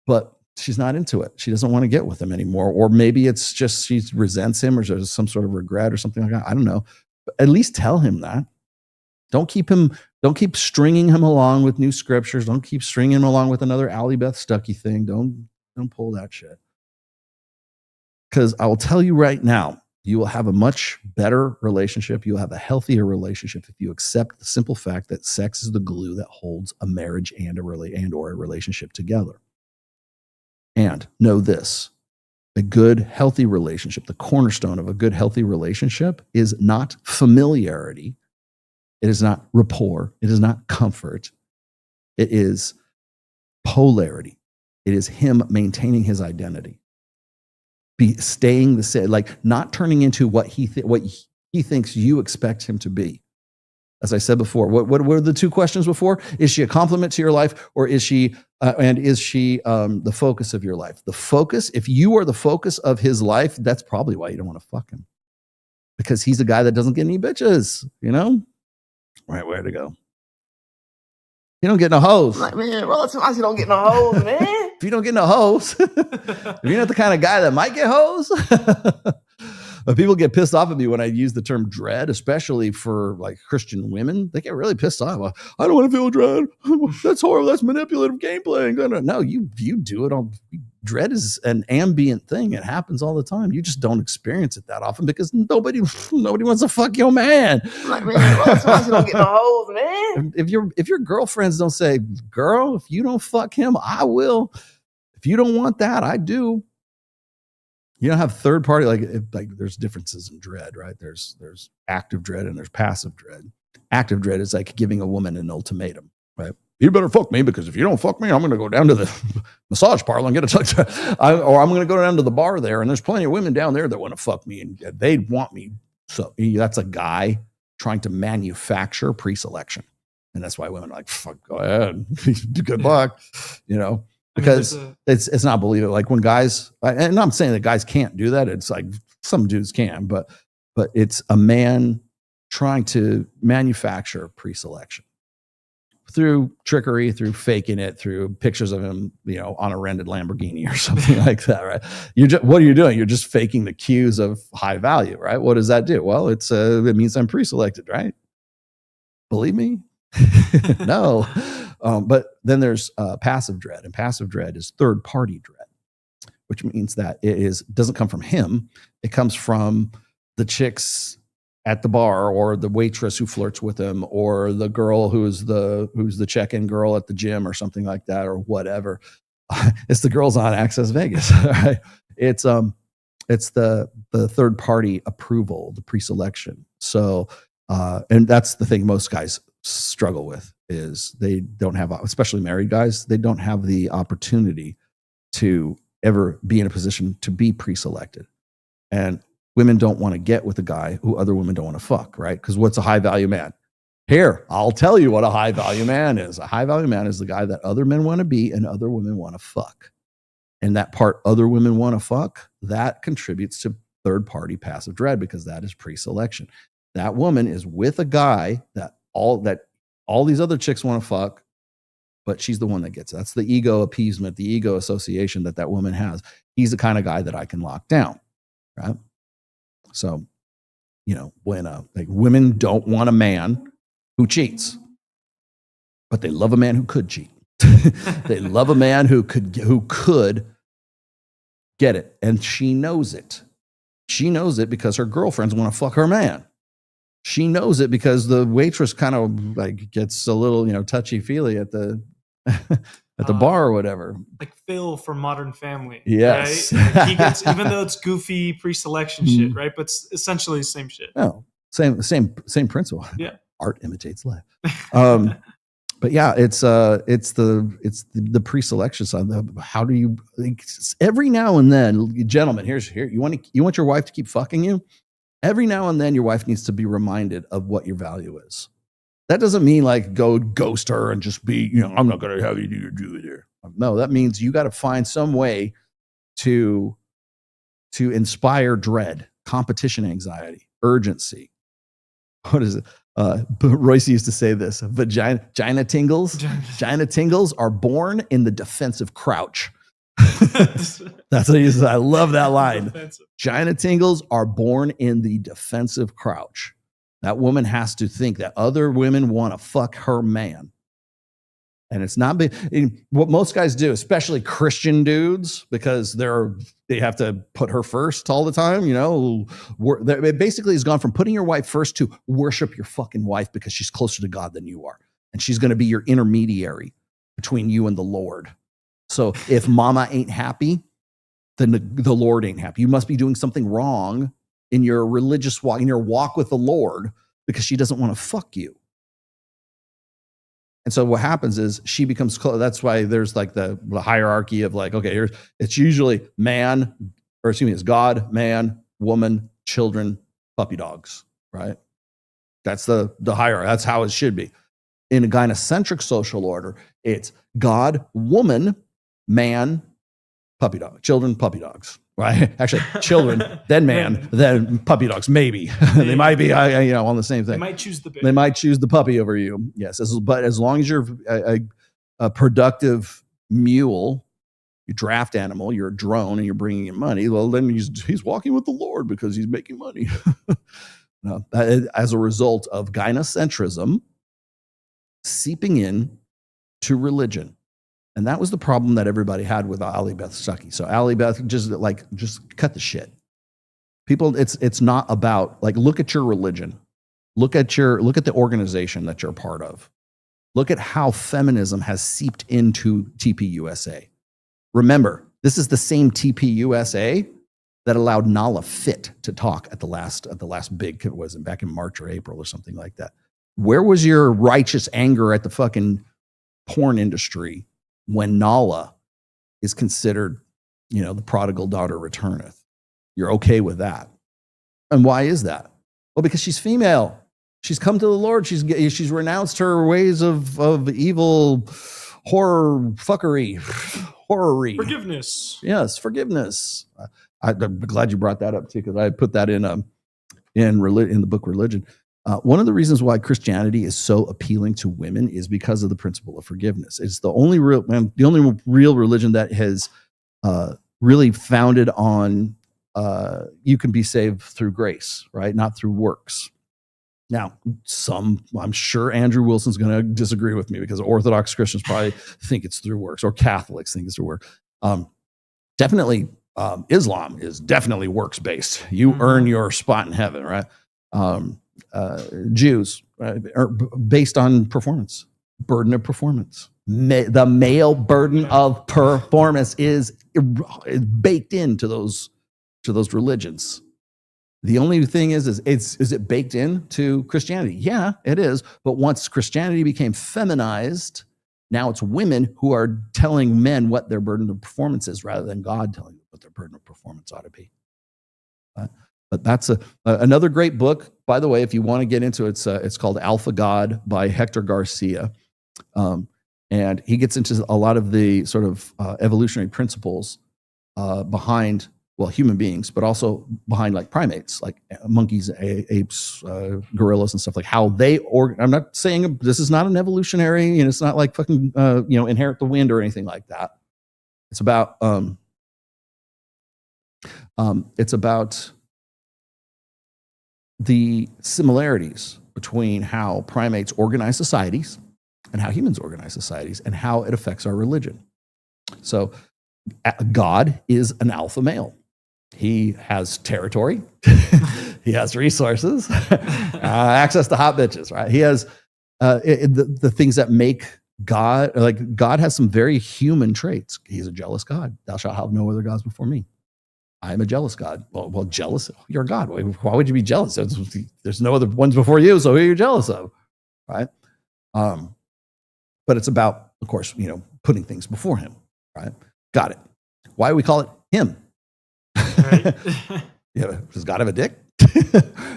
But she's not into it. She doesn't want to get with him anymore. Or maybe it's just she resents him or there's some sort of regret or something like that. I don't know. But at least tell him that. Don't keep stringing him along with new scriptures. Don't keep stringing him along with another Allie Beth Stuckey thing. Don't pull that shit. Because I will tell you right now, you will have a much better relationship. You'll have a healthier relationship if you accept the simple fact that sex is the glue that holds a marriage and or a relationship together. And know this, a good, healthy relationship, the cornerstone of a good, healthy relationship is not familiarity. It is not rapport. It is not comfort. It is polarity. It is him maintaining his identity. Staying the same, like not turning into what he thinks you expect him to be. As I said before, what were the two questions before? Is she a compliment to your life or is she And is she the focus of your life? The focus, if you are the focus of his life, that's probably why you don't want to fuck him. Because he's a guy that doesn't get any bitches, you know? Right, where to go? You don't get no hoes. Like, man, well, sometimes you don't get no hoes, man. If you don't get no hoes, if you're not the kind of guy that might get hoes, but people get pissed off at me when I use the term dread, especially for like Christian women. They get really pissed off. I don't want to feel dread. That's horrible. That's manipulative gameplay. No, you do it all. Dread is an ambient thing. It happens all the time. You just don't experience it that often because nobody wants to fuck your man. Like, man, well, sometimes you don't get no hoes, man. If your girlfriends don't say, girl, if you don't fuck him, I will. If you don't want that, I do. You don't have third party, like there's differences in dread, right? There's active dread and there's passive dread. Active dread is like giving a woman an ultimatum, right? You better fuck me because if you don't fuck me, I'm going to go down to the massage parlor and get a touch. Or I'm going to go down to the bar there and there's plenty of women down there that want to fuck me and they want me. So that's a guy trying to manufacture pre-selection. And that's why women are like, fuck, go ahead. Good luck, you know? Because it's not believable. Like when guys, and I'm saying that guys can't do that. It's like some dudes can, but it's a man trying to manufacture pre-selection through trickery, through faking it, through pictures of him, you know, on a rented Lamborghini or something like that, right? What are you doing? You're just faking the cues of high value, right? What does that do? Well, it means I'm pre-selected, right? Believe me? No. But then there's passive dread, and passive dread is third party dread, which means that it doesn't come from him. It comes from the chicks at the bar or the waitress who flirts with him or the girl who's the check-in girl at the gym or something like that or whatever. It's the girls on Access Vegas, right? It's the third party approval, the pre-selection. So, and that's the thing most guys struggle with is they don't have, especially married guys, they don't have the opportunity to ever be in a position to be pre-selected. And women don't want to get with a guy who other women don't want to fuck, right? Because what's a high value man? Here, I'll tell you what a high value man is. A high value man is the guy that other men want to be and other women want to fuck. And that part other women want to fuck, that contributes to third party passive dread because that is pre-selection. That woman is with a guy that all these other chicks want to fuck, but she's the one that gets it. That's the ego appeasement, the ego association that woman has. He's the kind of guy that I can lock down, right? So, you know, when like women don't want a man who cheats, but they love a man who could cheat. They love a man who could get it, and she knows it. She knows it because her girlfriends want to fuck her man. She knows it because the waitress kind of like gets a little, you know, touchy-feely at the at the bar or whatever. Like Phil from Modern Family. Yes. Right? Like he gets, even though it's goofy pre-selection shit, right? But it's essentially the same shit. No, same principle. Yeah. Art imitates life. But yeah, it's the pre-selection side. How do you, like, every now and then, gentlemen, here you want your wife to keep fucking you? Every now and then your wife needs to be reminded of what your value is. That doesn't mean like go ghost her and just be, you know, I'm not going to have you do it here. No, that means you got to find some way to inspire dread, competition anxiety, urgency. What is it? Royce used to say this: vagina tingles. Vagina tingles are born in the defensive crouch. That's what he said. I love that line. Vagina tingles are born in the defensive crouch. That woman has to think that other women want to fuck her man. And it's not what most guys do, especially Christian dudes, because they have to put her first all the time. You know, it basically has gone from putting your wife first to worship your fucking wife because she's closer to God than you are. And she's going to be your intermediary between you and the Lord. So if mama ain't happy, then the Lord ain't happy. You must be doing something wrong in your religious walk, in your walk with the Lord, because she doesn't want to fuck you. And so what happens is she becomes close. That's why there's like the hierarchy of like, okay, it's usually it's God, man, woman, children, puppy dogs, right? That's the hierarchy. That's how it should be. In a gynocentric social order, It's God, woman, man, puppy dog, children, puppy dogs. Right? Actually, children, then man, then puppy dogs. Maybe they might be, on the same thing. They might choose the baby. They might choose the puppy over you. Yes, but as long as you're a productive mule, you draft animal, you're a drone, and you're bringing in money. Well, then he's walking with the Lord because he's making money. No, as a result of gynocentrism seeping in to religion. And that was the problem that everybody had with Allie Beth Stuckey. So Allie Beth, just cut the shit. People, it's not about, like, look at your religion. Look at the organization that you're a part of. Look at how feminism has seeped into TPUSA. Remember, this is the same TPUSA that allowed Nala Fit to talk at the last big, was it back in March or April or something like that. Where was your righteous anger at the fucking porn industry when Nala is considered, the prodigal daughter returneth? You're okay with that. And why is that? Well, because she's female. She's come to the Lord. She's renounced her ways of evil, horror, fuckery, horror-y. Forgiveness. Yes, forgiveness. I'm glad you brought that up too, because I put that in the book Religion. One of the reasons why Christianity is so appealing to women is because of the principle of forgiveness. It's the only real religion that has really founded on you can be saved through grace, right? Not through works. Now, I'm sure Andrew Wilson's going to disagree with me because Orthodox Christians probably think it's through works, or Catholics think it's through work. Definitely, Islam is definitely works-based. You earn your spot in heaven, right? Jews are based on performance, burden of performance. The male burden of performance is baked into those religions. The only thing is it baked into Christianity? Yeah, it is. But once Christianity became feminized, now it's women who are telling men what their burden of performance is, rather than God telling them what their burden of performance ought to be. But that's another great book, by the way. If you want to get into it, it's called Alpha God by Hector Garcia, and he gets into a lot of the sort of evolutionary principles behind, well, human beings, but also behind like primates, like monkeys, apes, gorillas, and stuff, like how they I'm not saying this is not an evolutionary, it's not like fucking inherit the wind or anything like that. It's about the similarities between how primates organize societies and how humans organize societies, and how it affects our religion. So God is an alpha male. He has territory. He has resources, access to hot bitches, right? He has the things that make God, like God has some very human traits. He's a jealous God. Thou shalt have no other gods before me. I am a jealous God. Well, jealous? You're a God. Why would you be jealous? There's no other ones before you, so who are you jealous of, right? But it's about, of course, putting things before him, right? Got it. Why do we call it him? Right. Does God have a dick?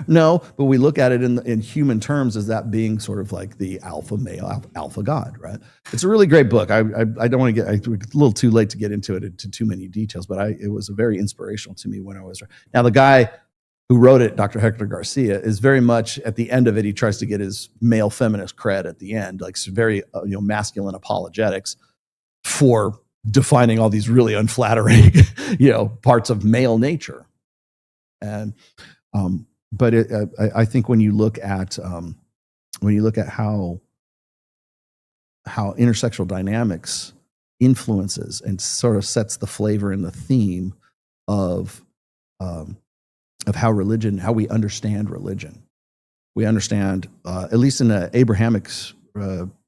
No, but we look at it in human terms as that being sort of like the alpha male, alpha God, right? It's a really great book. I don't want to get, it's a little too late to get into it into too many details, but it was very inspirational to me when I was. Now, the guy who wrote it, Dr. Hector Garcia, is very much at the end of it, he tries to get his male feminist cred at the end, like very masculine apologetics for defining all these really unflattering parts of male nature. And but I think when you look at how intersexual dynamics influences and sort of sets the flavor and the theme of how we understand religion. We understand, at least in the Abrahamic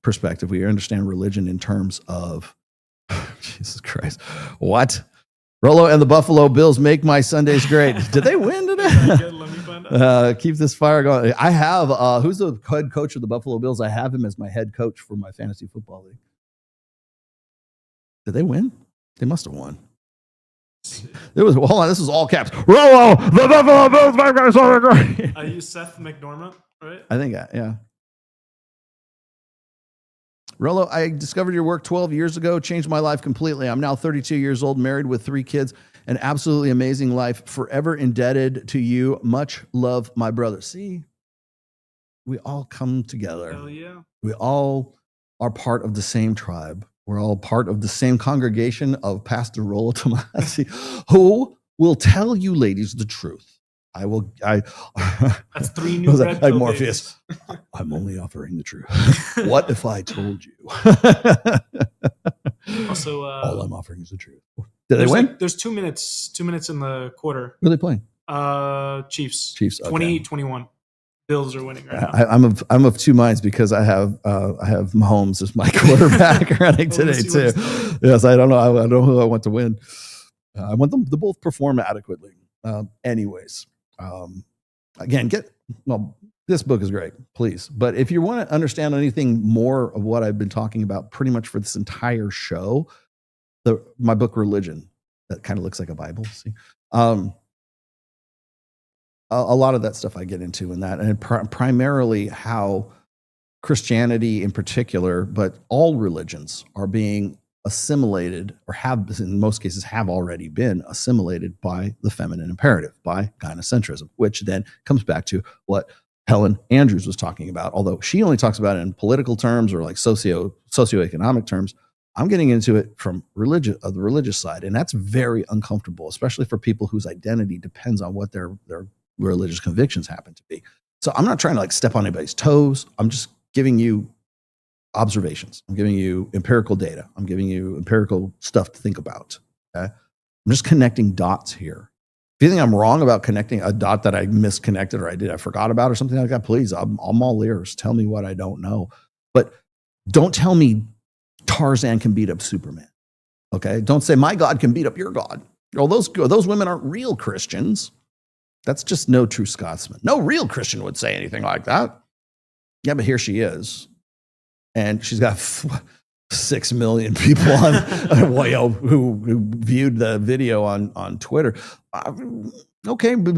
perspective, we understand religion in terms of Jesus Christ. What? Rolo and the Buffalo Bills make my Sundays great. Did they win today? Let me find out. Keep this fire going. I have, who's the head coach of the Buffalo Bills? I have him as my head coach for my fantasy football league. Did they win? They must have won. Hold on, this was all caps. Rolo, the Buffalo Bills make my Sundays great. I use Seth McDormand, right? I think, yeah. Rollo, I discovered your work 12 years ago, changed my life completely. I'm now 32 years old, married with 3 kids, an absolutely amazing life, forever indebted to you. Much love, my brother. See, we all come together. Hell yeah. We all are part of the same tribe. We're all part of the same congregation of Pastor Rollo Tomasi, who will tell you ladies the truth. That's 3 new red pill Morpheus. I'm only offering the truth. What if I told you? Also, all I'm offering is the truth. Did they win? There's 2 minutes. 2 minutes in the quarter. Who are they playing? Chiefs. Chiefs. Okay. 28-21. Bills are winning right now. I'm of two minds because I have Mahomes as my quarterback running today too. Yes, I don't know. I don't know who I want to win. I want them to both perform adequately. Anyways. Again, this book is great, please. But if you want to understand anything more of what I've been talking about pretty much for this entire show, my book, Religion, that kind of looks like a Bible. See, a lot of that stuff I get into in that, and primarily how Christianity in particular, but all religions are being assimilated, or have in most cases have already been assimilated by the feminine imperative, by gynocentrism, which then comes back to what Helen Andrews was talking about. Although she only talks about it in political terms or like socioeconomic terms, I'm getting into it from the religious side, and that's very uncomfortable, especially for people whose identity depends on what their religious convictions happen to be. So I'm not trying to like step on anybody's toes. I'm just giving you observations. I'm giving you empirical data. I'm giving you empirical stuff to think about. Okay? I'm just connecting dots here. If you think I'm wrong about connecting a dot that I misconnected or I forgot about or something like that, please, I'm all ears. Tell me what I don't know. But don't tell me Tarzan can beat up Superman. Okay? Don't say my God can beat up your God. Well, those women aren't real Christians. That's just no true Scotsman. No real Christian would say anything like that. Yeah, but here she is. And she's got 6 million people on who viewed the video on Twitter. Okay, but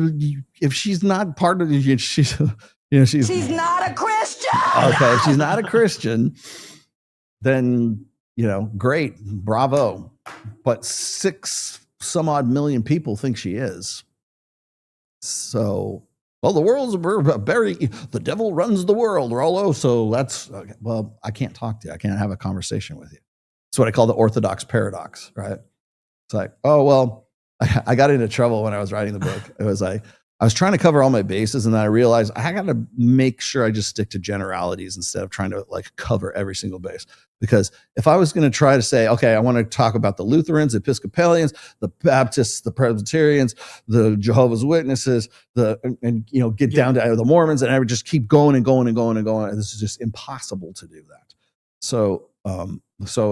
if she's not part of the, she's not a Christian. Okay, if she's not a Christian, then great, bravo. But 6 some odd million people think she is. So. Well, the world's the devil runs the world, Rollo. So that's, okay. Well, I can't talk to you. I can't have a conversation with you. It's what I call the orthodox paradox, right? It's like, oh, well, I got into trouble when I was writing the book. It was like, I was trying to cover all my bases, and then I realized I got to make sure I just stick to generalities instead of trying to like cover every single base. Because if I was going to try to say, okay, I want to talk about the Lutherans, the Episcopalians, the Baptists, the Presbyterians, the Jehovah's Witnesses, get down to the Mormons, and I would just keep going and going and going and going. And this is just impossible to do that. So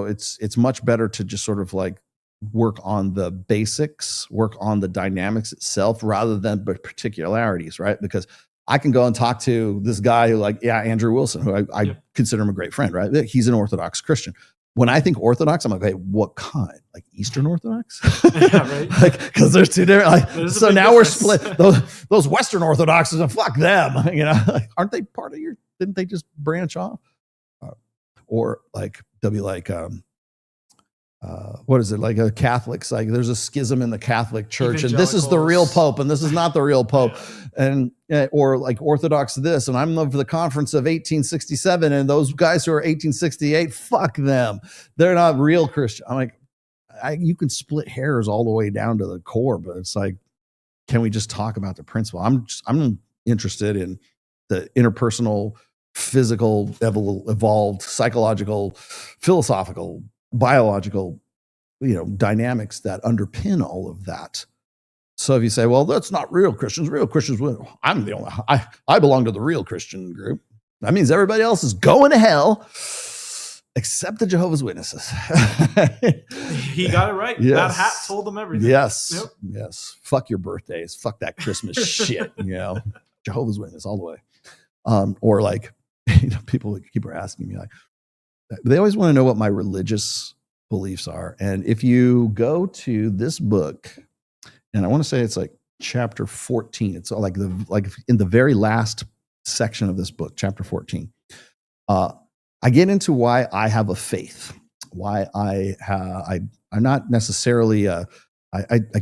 it's much better to just sort of like work on the basics, work on the dynamics itself rather than particularities, right? Because I can go and talk to this guy who Andrew Wilson, who I consider him a great friend, right? He's an Orthodox Christian. When I think Orthodox, I'm like, hey, what kind? Like Eastern Orthodox? Yeah, right. Because there's two different, so now we're split. Those Western Orthodoxes, and fuck them, aren't they part of didn't they just branch off? Or like, they'll be like, what is it, like a Catholics, like there's a schism in the Catholic Church and this is the real Pope and this is not the real Pope. And or like Orthodox this, and I'm of the conference of 1867, and those guys who are 1868, fuck them, they're not real Christian. I'm like, you can split hairs all the way down to the core, but it's like, can we just talk about the principle? I'm interested in the interpersonal, physical, evolved, psychological, philosophical, biological, dynamics that underpin all of that. So if you say, well, that's not real Christians, I'm the only, I belong to the real Christian group. That means everybody else is going to hell except the Jehovah's Witnesses. He got it right. Yes. That hat told them everything. Yes. Yep. Yes. Fuck your birthdays. Fuck that Christmas shit. Jehovah's Witness all the way. Or like, people keep asking me, like, they always want to know what my religious beliefs are. And if you go to this book, and I want to say it's like chapter 14, it's like in the very last section of this book, chapter 14. I I get into why I have a faith, why I'm not necessarily I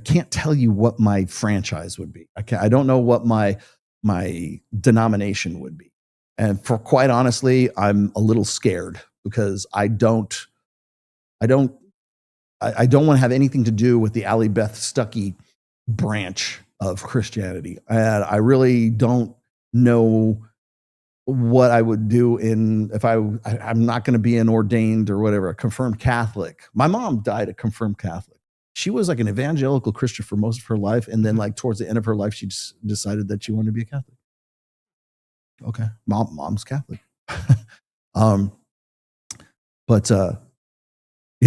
can't tell you what my franchise would be. I don't know what my denomination would be. And for quite honestly, I'm a little scared because I don't want to have anything to do with the Allie Beth Stuckey branch of Christianity. And I really don't know what I would do if I'm not going to be an ordained or whatever, a confirmed Catholic. My mom died a confirmed Catholic. She was like an evangelical Christian for most of her life. And then like towards the end of her life, she just decided that she wanted to be a Catholic. Okay. Mom's Catholic. But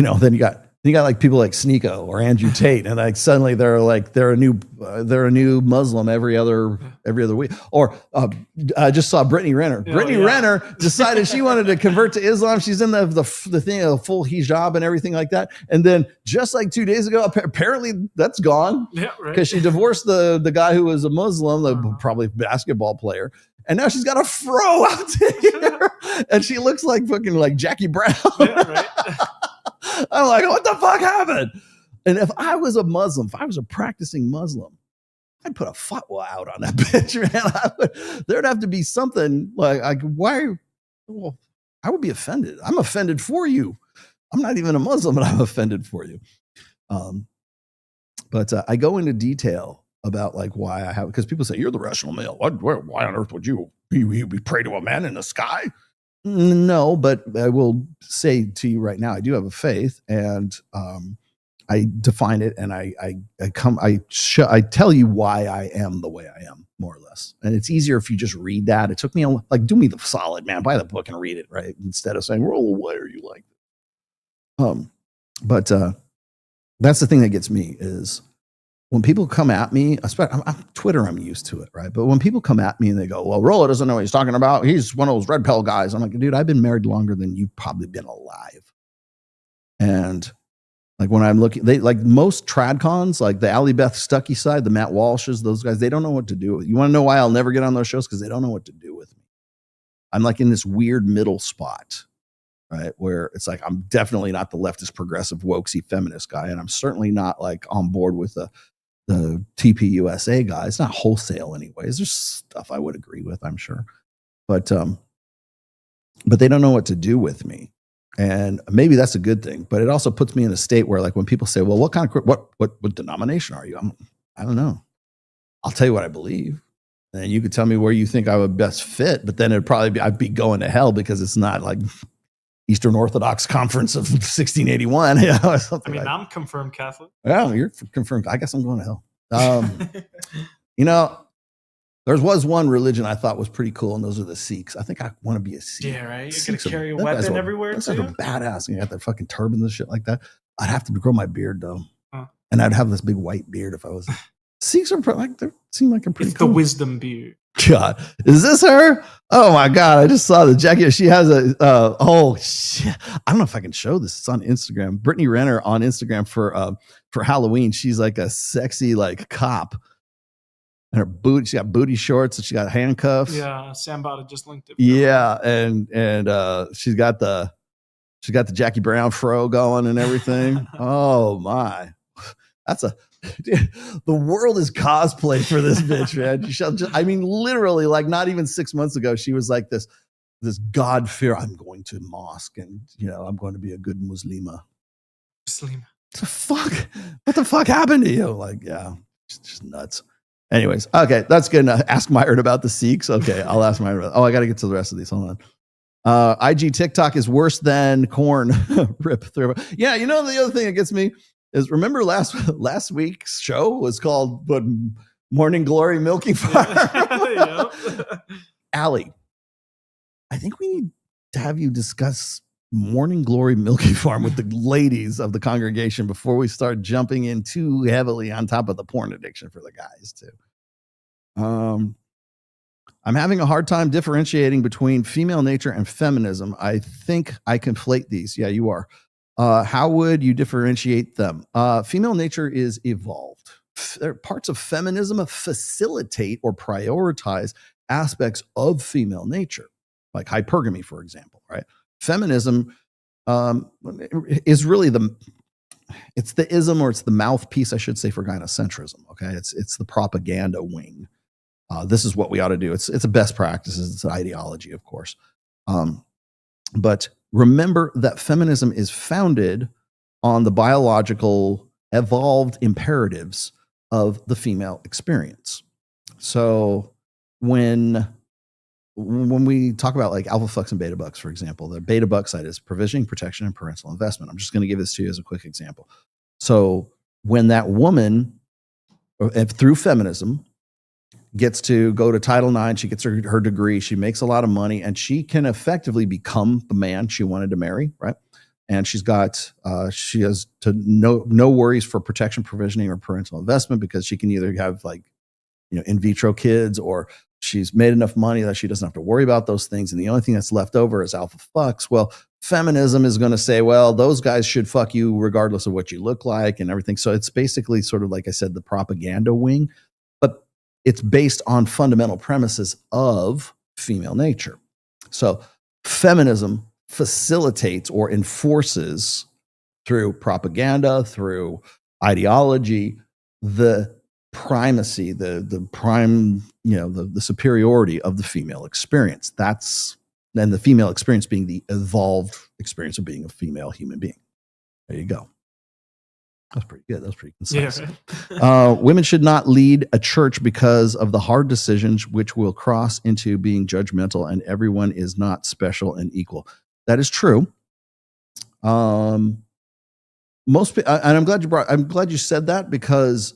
then you got like people like Sneeko or Andrew Tate, and like suddenly they're a new Muslim every other week. Or I just saw Brittany Renner. Brittany Renner decided she wanted to convert to Islam. She's in the thing, a full hijab and everything like that. And then just like 2 days ago, apparently that's gone. Yeah, right. Because she divorced the guy who was a Muslim, probably basketball player. And now she's got a fro out here, and she looks like fucking like Jackie Brown. Yeah, right. I'm like, what the fuck happened? And if I was a Muslim, if I was a practicing Muslim, I'd put a fatwa out on that bitch, man. There'd have to be something like why? Well, I would be offended. I'm offended for you. I'm not even a Muslim, and I'm offended for you. But I go into detail about like why I have, because people say you're the rational male. Why on earth would you pray to a man in the sky? No, but I will say to you right now, I do have a faith, and I define it, and I tell you why I am the way I am, more or less. And it's easier if you just read that. It took me do me the solid, man. Buy the book and read it, right? Instead of saying, "Well, why are you like this?" But that's the thing that gets me is when people come at me, especially I'm Twitter, I'm used to it, right? But when people come at me and they go, well, Rollo doesn't know what he's talking about. He's one of those red pill guys. I'm like, dude, I've been married longer than you've probably been alive. And like when I'm looking, like most tradcons, like the Allie Beth Stuckey side, the Matt Walshes, those guys, they don't know what to do. You want to know why I'll never get on those shows? Because they don't know what to do with me. I'm like in this weird middle spot, right? Where it's like, I'm definitely not the leftist progressive wokesy feminist guy. And I'm certainly not like on board with the TPUSA guy. It's not wholesale anyways. There's stuff I would agree with, I'm sure. But they don't know what to do with me. And maybe that's a good thing, but it also puts me in a state where like when people say, well, what kind of, what denomination are you? I don't know. I'll tell you what I believe. And you could tell me where you think I would best fit, but then it'd probably be, I'd be going to hell because it's not like Eastern Orthodox Conference of 1681. You know, I mean, I'm confirmed Catholic. Yeah, you're confirmed. I guess I'm going to hell. You know, there was one religion I thought was pretty cool, and those are the Sikhs. I think I want to be a Sikh. Yeah, right. You're going to carry a weapon everywhere, that's too? like a badass. And you got their fucking turbans and shit like that. I'd have to grow my beard, though. And I'd have this big white beard if I was. Sikhs are like, they seem like a pretty It's cool. the wisdom beard. God, is this her? Oh my God, I just saw the jacket. She has oh shit. I don't know if I can show this. It's on Instagram. Brittany Renner on Instagram for Halloween. She's like a sexy like cop. And her boot, she got booty shorts and she got handcuffs. Yeah, Sambata just linked it. Yeah, and she's got the Jackie Brown fro going and everything. Oh my. That's dude, the world is cosplay for this bitch, man. I mean, literally, like not even 6 months ago, she was like this God fear. I'm going to mosque and, you know, I'm going to be a good Muslima. What the fuck happened to you? Like, yeah, it's just nuts. Anyways, okay, that's good enough. Ask Myron about the Sikhs. Okay, I'll ask Myron about. Oh, I got to get to the rest of these. Hold on. IG TikTok is worse than corn. Rip through. Yeah, you know the other thing that gets me is remember last week's show was called Morning Glory Milking Farm. Allie, I think we need to have you discuss Morning Glory Milking Farm with the ladies of the congregation before we start jumping in too heavily on top of the porn addiction for the guys too. I'm having a hard time differentiating between female nature and feminism. I think I conflate these. Yeah, you are. How would you differentiate them? Female nature is evolved. Parts of feminism facilitate or prioritize aspects of female nature, like hypergamy, for example, right? Feminism is really it's the ism, or it's the mouthpiece, I should say, for gynocentrism. Okay, it's the propaganda wing. This is what we ought to do. It's a best practices. It's an ideology, of course. But remember that feminism is founded on the biological evolved imperatives of the female experience. So when we talk about like alpha fucks and beta bucks, for example, the beta buck side is provisioning, protection, and parental investment. I'm just going to give this to you as a quick example. So when that woman, through feminism, gets to go to Title IX, she gets her degree, she makes a lot of money, and she can effectively become the man she wanted to marry, right? And she has no worries for protection, provisioning, or parental investment, because she can either have in vitro kids, or she's made enough money that she doesn't have to worry about those things. And the only thing that's left over is alpha fucks. Well, feminism is going to say, well, those guys should fuck you regardless of what you look like and everything. So it's basically sort of, like I said, the propaganda wing, but it's based on fundamental premises of female nature. So feminism facilitates or enforces through propaganda, through ideology, the primacy, the superiority of the female experience. And the female experience being the evolved experience of being a female human being. There you go. That's pretty good. That was pretty concise. Yeah. Women should not lead a church because of the hard decisions which will cross into being judgmental, and everyone is not special and equal. That is true. And I'm glad you said that, because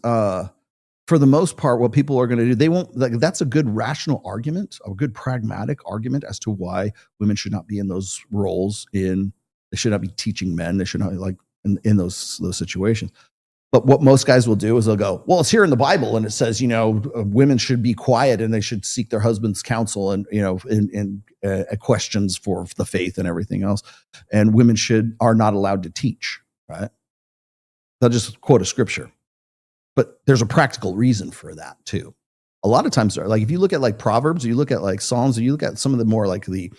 for the most part, what people are going to do, that's a good rational argument, a good pragmatic argument as to why women should not be in those roles. They should not be teaching men. They should not in those situations. But what most guys will do is they'll go, well, it's here in the Bible, and it says, women should be quiet and they should seek their husband's counsel, and in questions for the faith and everything else. And women are not allowed to teach, right? They'll just quote a scripture. But there's a practical reason for that too. A lot of times, like if you look at Proverbs, or you look at Psalms, or you look at some of the more the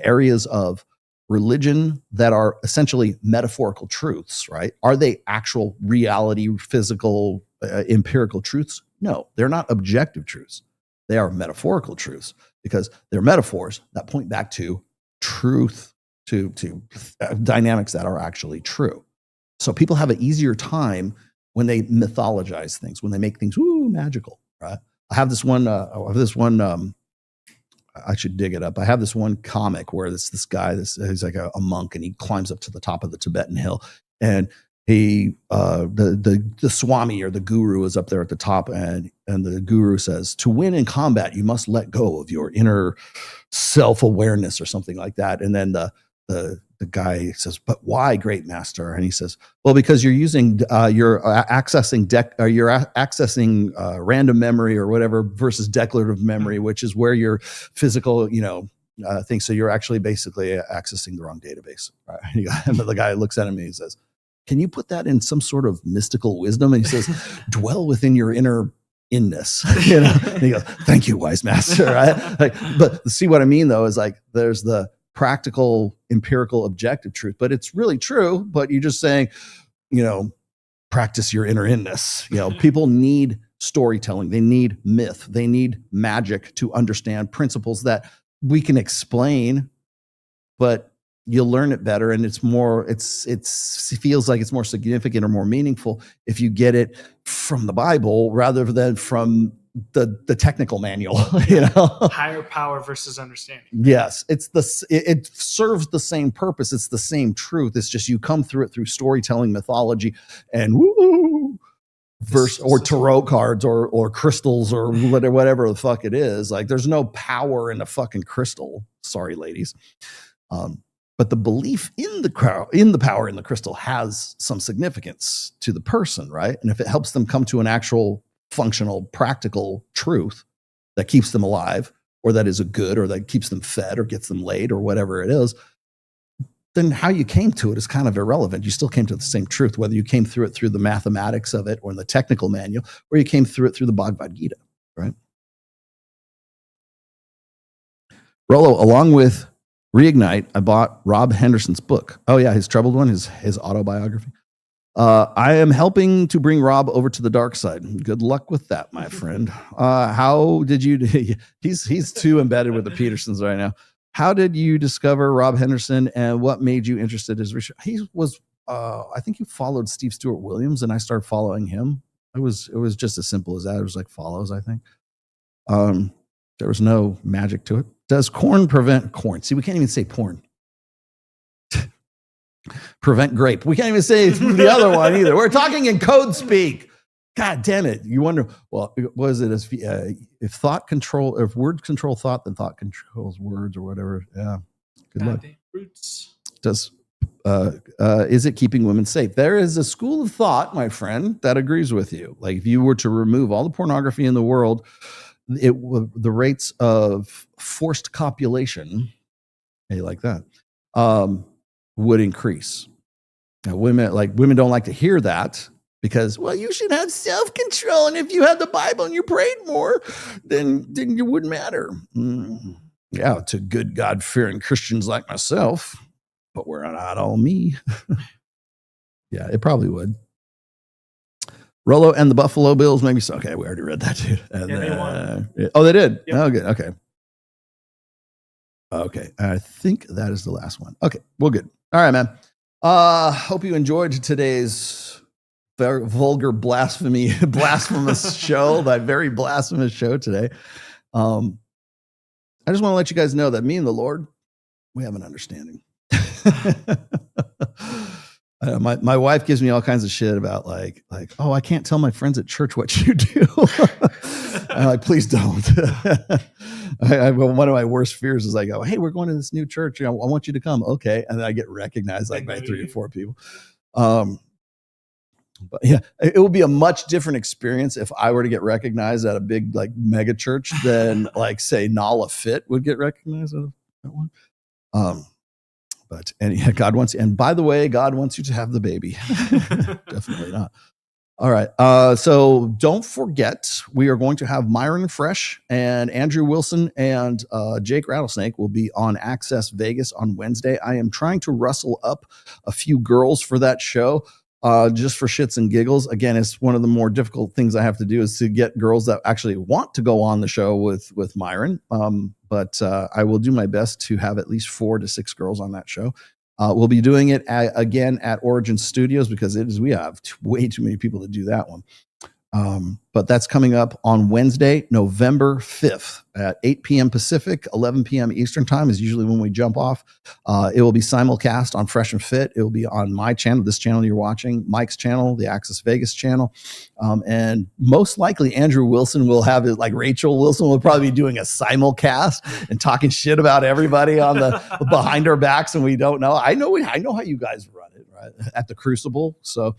areas of religion that are essentially metaphorical truths, right? Are they actual reality, physical, empirical truths? No, they're not objective truths. They are metaphorical truths, because they're metaphors that point back to truth, to dynamics that are actually true. So people have an easier time when they mythologize things, when they make things magical, right? I have this one. I should dig it up. I have this one comic where this guy, he's like a monk, and he climbs up to the top of the Tibetan hill, and the Swami, or the guru, is up there at the top, and the guru says, to win in combat, you must let go of your inner self-awareness, or something like that. And then the guy says, but why, great master? And he says, well, because you're accessing random memory or whatever versus declarative memory, which is where your physical, thing. So you're actually basically accessing the wrong database. Right? And the guy looks at him and he says, can you put that in some sort of mystical wisdom? And he says, dwell within your inner inness. And he goes, thank you, wise master. Right? But see what I mean though, is there's the practical, empirical, objective truth, but it's really true. But you're just saying, practice your inner inness. People need storytelling. They need myth. They need magic to understand principles that we can explain, but you'll learn it better. And it feels like it's more significant or more meaningful if you get it from the Bible rather than from the technical manual, Higher power versus understanding. Yes, it serves the same purpose. It's the same truth. It's just you come through it through storytelling, mythology, and or tarot cards or crystals or whatever the fuck it is. There's no power in a fucking crystal. Sorry, ladies. But the belief in the power in the crystal has some significance to the person, right? And if it helps them come to an actual functional, practical truth that keeps them alive, or that is a good, or that keeps them fed, or gets them laid, or whatever it is, then how you came to it is kind of irrelevant. You still came to the same truth, whether you came through it through the mathematics of it, or in the technical manual, or you came through it through the Bhagavad Gita, right? Rollo, along with Reignite, I bought Rob Henderson's book. Oh yeah, his troubled one, his autobiography. I am helping to bring Rob over to the dark side. Good luck with that, my friend. How did you? He's too embedded with the Petersons right now. How did you discover Rob Henderson, and what made you interested in his research? He was, I think, you followed Steve Stewart Williams, and I started following him. It was just as simple as that. It was like follows, I think. There was no magic to it. Does corn prevent corn? See, we can't even say porn. Prevent grape. We can't even say the other one either. We're talking in code speak. God damn it. You wonder, well, was it as if thought control, if words control thought, then thought controls words or whatever. Yeah. Good luck. Roots. Does is it keeping women safe? There is a school of thought, my friend, that agrees with you. Like if you were to remove all the pornography in the world, the rates of forced copulation, hey, like that, would increase. Now, women don't like to hear that because, well, you should have self-control, and if you had the Bible and you prayed more, then it wouldn't matter. Yeah, to good God-fearing Christians like myself, but we're not all me. Yeah, it probably would. Rolo and the Buffalo Bills, maybe so. Okay, we already read that, dude. And they won. Oh, they did? Yep. Oh, good. Okay. Okay, I think that is the last one. Okay, well, good. All right, man. Hope you enjoyed today's very vulgar blasphemous show, that very blasphemous show today. I just want to let you guys know that me and the Lord, we have an understanding. My wife gives me all kinds of shit about like, oh, I can't tell my friends at church what you do. I'm like, please don't. One of my worst fears is I go, hey, we're going to this new church. I want you to come. Okay. And then I get recognized like by 3 or 4 people. But yeah, it would be a much different experience if I were to get recognized at a big like mega church than like say Nala Fit would get recognized at that one. But yeah, God wants, and by the way, God wants you to have the baby. Definitely not. All right. So don't forget, we are going to have Myron Fresh and Andrew Wilson and Jake Rattlesnake will be on Access Vegas on Wednesday. I am trying to rustle up a few girls for that show. Just for shits and giggles. Again, it's one of the more difficult things I have to do is to get girls that actually want to go on the show with Myron. But I will do my best to have at least 4 to 6 girls on that show. We'll be doing it again at Origin Studios because we have way too many people to do that one. But that's coming up on Wednesday, November 5th at 8 p.m. Pacific, 11 p.m. Eastern time is usually when we jump off. It will be simulcast on Fresh and Fit. It will be on my channel, this channel you're watching, Mike's channel, the Access Vegas channel. And most likely Andrew Wilson will have it, like Rachel Wilson will probably be doing a simulcast and talking shit about everybody on the behind our backs and we don't know. I know how you guys run it, right? At the Crucible. So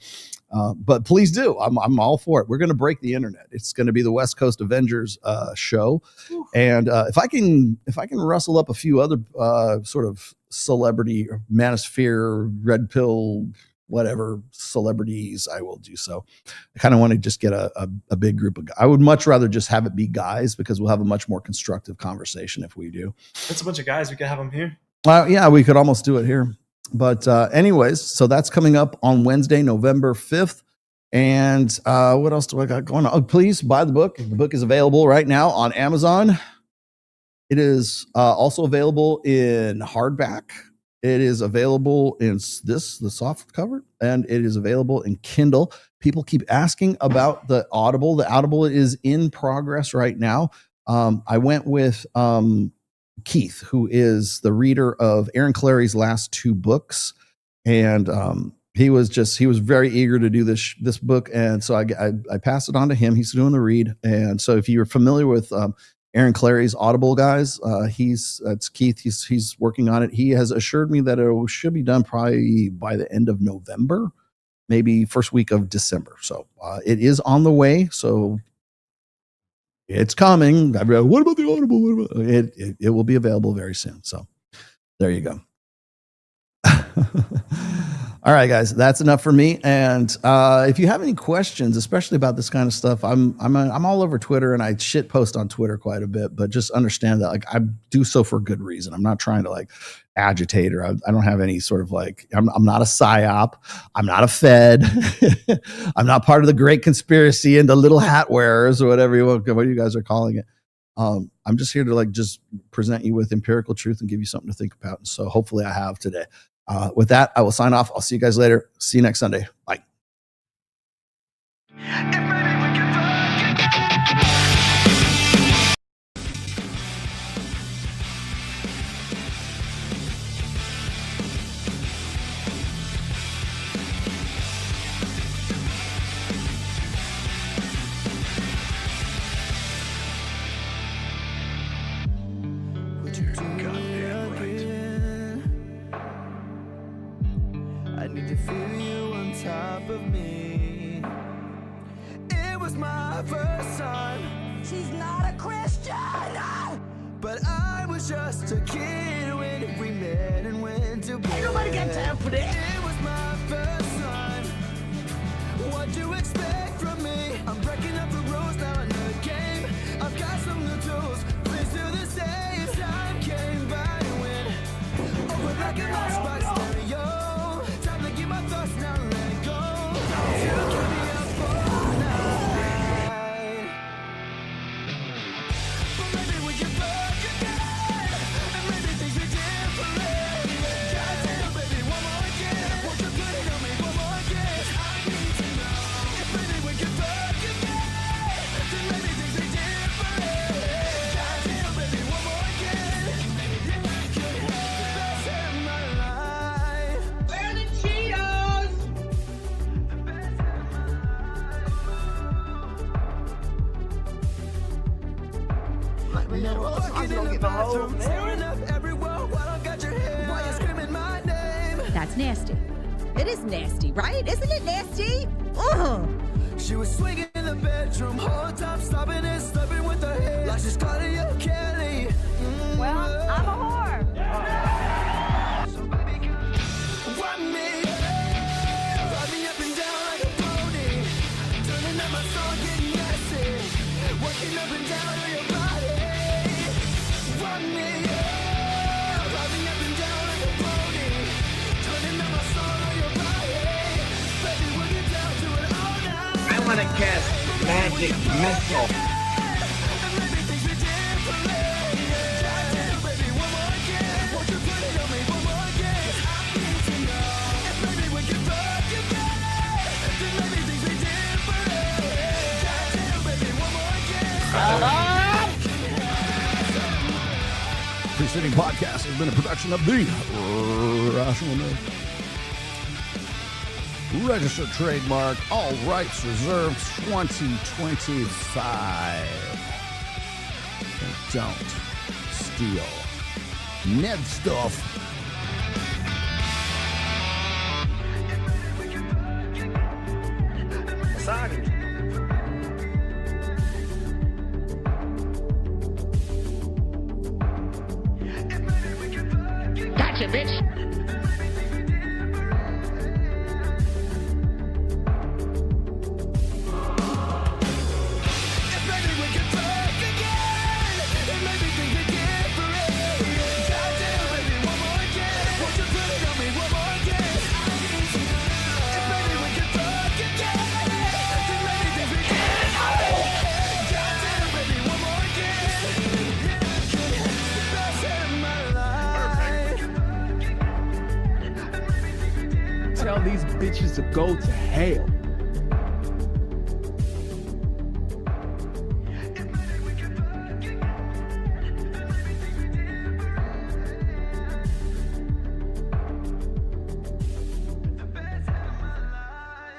but please do. I'm all for it. We're going to break the internet. It's going to be the West Coast Avengers show. And if I can rustle up a few other sort of celebrity Manosphere, Red Pill, whatever celebrities, I will do so. I kind of want to just get a big group of guys. I would much rather just have it be guys because we'll have a much more constructive conversation if we do. That's a bunch of guys. We could have them here. Yeah, we could almost do it here. But anyways, so that's coming up on Wednesday, November 5th. And what else do I got going on? Oh, please buy the book. The book is available right now on Amazon. It is also available in hardback. It is available in the soft cover, and it is available in Kindle. People keep asking about the Audible. The Audible is in progress right now. I went with Keith, who is the reader of Aaron Clary's last 2 books. And he was very eager to do this book. And so I passed it on to him. He's doing the read. And so if you're familiar with Aaron Clary's Audible guys, that's Keith. He's working on it. He has assured me that it should be done probably by the end of November, maybe first week of December. So it is on the way. So it's coming. What about the Audible? It will be available very soon. So there you go. All right, guys, that's enough for me. And if you have any questions, especially about this kind of stuff, I'm all over Twitter, and I shit post on Twitter quite a bit. But just understand that, like, I do so for good reason. I'm not trying to like agitate, or I don't have any sort of like. I'm not a psyop. I'm not a Fed. I'm not part of the great conspiracy and the little hat wearers or whatever you guys are calling it. I'm just here to like just present you with empirical truth and give you something to think about. And so hopefully I have today. With that, I will sign off. I'll see you guys later. See you next Sunday. Bye. She's not a Christian! But I was just a kid when we met and went to bed. Ain't nobody got time for that. It was my first time. What do you expect from me? I'm breaking up the rules now in the game. I've got some new tools. Please do the same. Time came by when over like an old spot stereo. Time to get my thoughts now, let go. You keep me up for night. But maybe we can fuck again. And maybe things are different. Goddamn, baby, one more again. Won't you put it on me one more again? I need to know. If maybe we can fuck again. Then maybe things are different. Goddamn, baby, one more again. Could have the best of my life. Where are the Cheetos? Sometimes you don't get no hoes, man. Tearing up everywhere while I got your hair. Why you screaming my name? That's nasty. It is nasty, right? Isn't it nasty? Ugh. She was swinging in the bedroom, whole time stopping and slubbing with her hair. Like she's calling you Kelly. Well, I'm a whore. So baby, come ride me up and down like a pony. Turning up my song, getting nasty. Working up and down on your body. Ride me up and down like a pony. Turning up my song on your body. Baby, we'll get down to it all night. I want to cast magic missile. Preceding podcast has been a production of the Rational Nerd. Registered trademark, all rights reserved, 2025. Don't steal Ned stuff. Sorry. Gotcha, bitch. Tell these bitches to go to hell.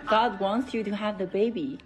God wants you to have the baby.